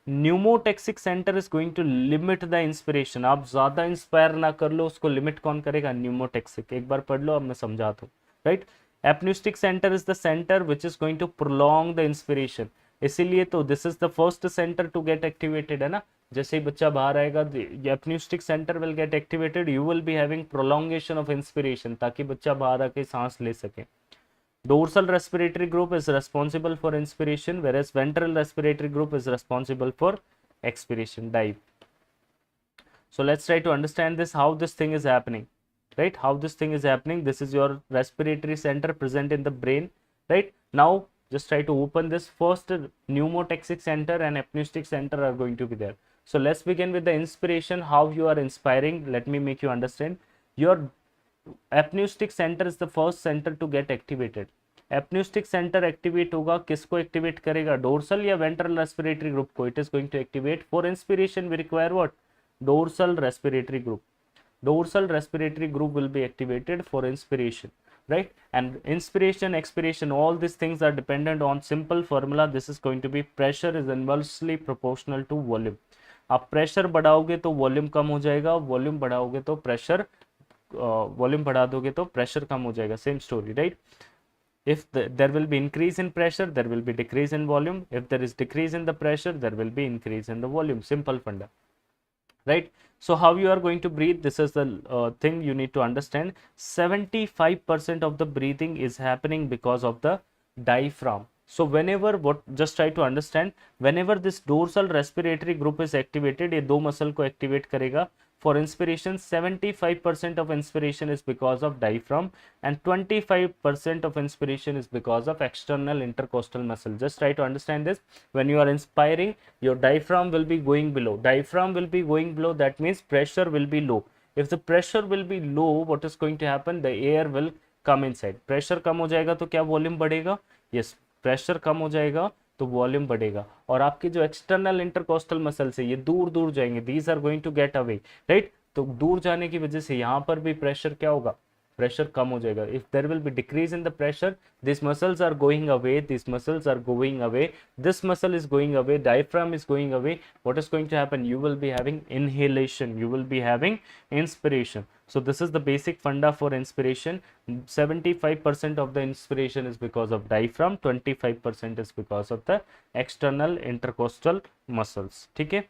Pneumotaxic centre is going to limit the inspiration. आप ज़्यादा इंस्पायर ना कर लो, उसको लिमिट कौन करेगा? न्यूमोटेक्सिक. एक बार पढ़ लो, अब मैं समझाता हूँ, right? Apneustic centre is the centre which is going to prolong the inspiration. इसीलिए तो this is the first centre to get activated, है ना? जैसे ही बच्चा बाहर आएगा, apneustic centre will get activated, you will be having prolongation of inspiration, ताकि बच्चा बाहर आके सांस ले सके. Dorsal respiratory group is responsible for inspiration, whereas ventral respiratory group is responsible for expiration. DIE. So let's try to understand this, how this thing is happening, right? How this thing is happening. This is your respiratory center present in the brain, right? Now just try to open this. First, pneumotaxic center and apneustic center are going to be there. So let's begin with the inspiration, how you are inspiring. Let me make you understand. Your apneustic center is the first center to get activated. Apneustic center activate होगा, किसको activate करेगा? Dorsal या ventral respiratory group को. It is going to activate. For inspiration we require what? Dorsal respiratory group. Dorsal respiratory group will be activated for inspiration, right? And inspiration, expiration, all these things are dependent on simple formula. This is going to be pressure is inversely proportional to volume. आप pressure बढ़ाओगे तो volume कम हो जाएगा, volume बढ़ाओगे तो pressure, volume बढ़ा दोगे तो pressure कम हो जाएगा. Same story, right? If there will be increase in pressure, there will be decrease in volume. If there is decrease in the pressure, there will be increase in the volume. Simple funda, right? So how you are going to breathe? This is the thing you need to understand. 75% of the breathing is happening because of the diaphragm. So whenever, just try to understand, whenever this dorsal respiratory group is activated, ये दो muscle को activate करेगा. For inspiration, 75% of inspiration is because of diaphragm and 25% of inspiration is because of external intercostal muscle. Just try to understand this. When you are inspiring, your diaphragm will be going below. Diaphragm will be going below. That means pressure will be low. If the pressure will be low, what is going to happen? The air will come inside. Pressure कम हो जाएगा तो क्या volume बढ़ेगा? Yes, pressure कम हो जाएगा तो volume बढ़ेगा. और आपके जो एक्सटर्नल इंटरकोस्टल मसल्स है ये दूर दूर जाएंगे. These are going to get away, right? तो दूर जाने की वजह से यहाँ पर भी प्रेशर क्या होगा? प्रेशर कम हो जाएगा. If there will be decrease in the pressure, this muscles are going away, this muscles are going away, this muscle is going away, diaphragm is going away. What is going to happen? You will be having inhalation, you will be having inspiration. So this is the basic funda for inspiration. 75% of the inspiration is because of diaphragm, 25% is because of the external intercostal muscles. ठीक है?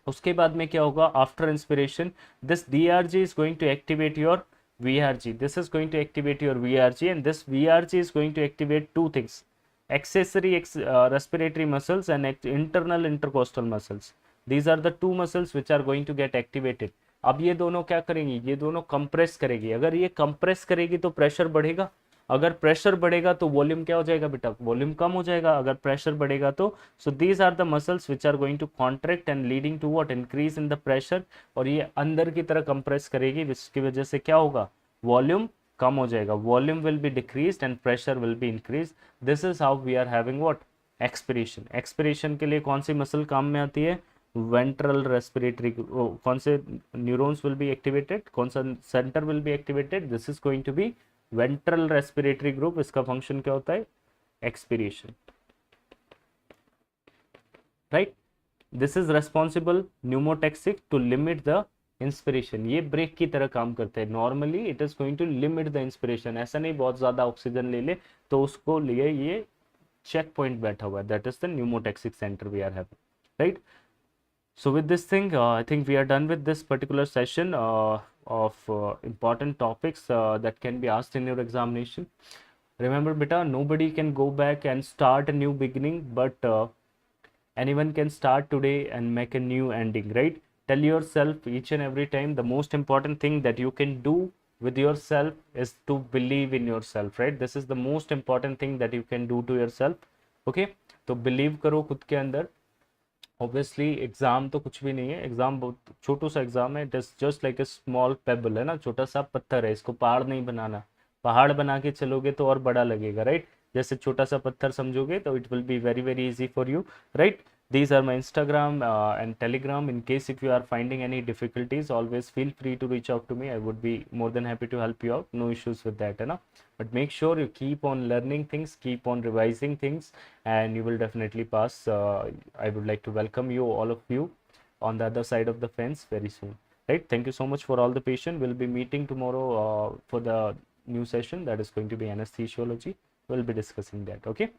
उसके बाद में क्या होगा? After inspiration, this DRG is going to activate your VRG. This is going to activate your VRG, and this VRG is going to activate two things: accessory respiratory muscles and internal intercostal muscles. These are the two muscles which are going to get activated. अब ये दोनों क्या करेंगी, ये दोनों compress करेगी. अगर ये कंप्रेस करेगी तो प्रेशर बढ़ेगा, अगर प्रेशर बढ़ेगा तो वॉल्यूम क्या हो जाएगा बेटा, वॉल्यूम कम हो जाएगा. अगर प्रेशर बढ़ेगा तो so these are the muscles which are going to contract and leading to what, increase in the pressure. और ये अंदर की तरह कंप्रेस करेगी, जिसकी वजह से क्या होगा, वॉल्यूम कम हो जाएगा, volume will be decrease and pressure will be increase. This is how we are having what, expiration. Expiration के लिए कौन सी मसल काम में आती है, वेंट्रल रेस्पिरेटरी. कौन से न्यूरॉन्स विल बी एक्टिवेटेड, कौन सा centre will be activated, this is going to be ventral respiratory group. इसका फंक्शन क्या होता है, expiration, right. This is responsible pneumotaxic to limit the inspiration. ये ब्रेक की तरह काम करते हैं. Normally it is going to limit the inspiration. ऐसा नहीं बहुत ज्यादा ऑक्सीजन ले ले तो उसको लिए ये चेक पॉइंट बैठा हुआ है. That is the pneumotaxic centre we are having, right. So with this thing, I think we are done with this particular session of important topics that can be asked in your examination. Remember beta, nobody can go back and start a new beginning, but anyone can start today and make a new ending, right? Tell yourself each and every time, the most important thing that you can do with yourself is to believe in yourself, right? This is the most important thing that you can do to yourself. Okay, तो believe करो खुद के अंदर. Obviously exam तो कुछ भी नहीं है, एग्जाम बहुत छोटू सा एग्जाम है. It is just like a small payable, है ना, छोटा सा पत्थर है. इसको पहाड़ नहीं बनाना, पहाड़ बना के चलोगे तो और बड़ा लगेगा, राइट. जैसे छोटा सा पत्थर समझोगे तो it will be very very easy for you, right. These are my Instagram and Telegram. In case if you are finding any difficulties, always feel free to reach out to me. I would be more than happy to help you out. No issues with that, है ना. But make sure you keep on learning things, keep on revising things, and you will definitely pass. I would like to welcome you, all of you, on the other side of the fence very soon, right. Thank you so much for all the patience. We'll be meeting tomorrow for the new session that is going to be anesthesiology. We'll be discussing that. Okay.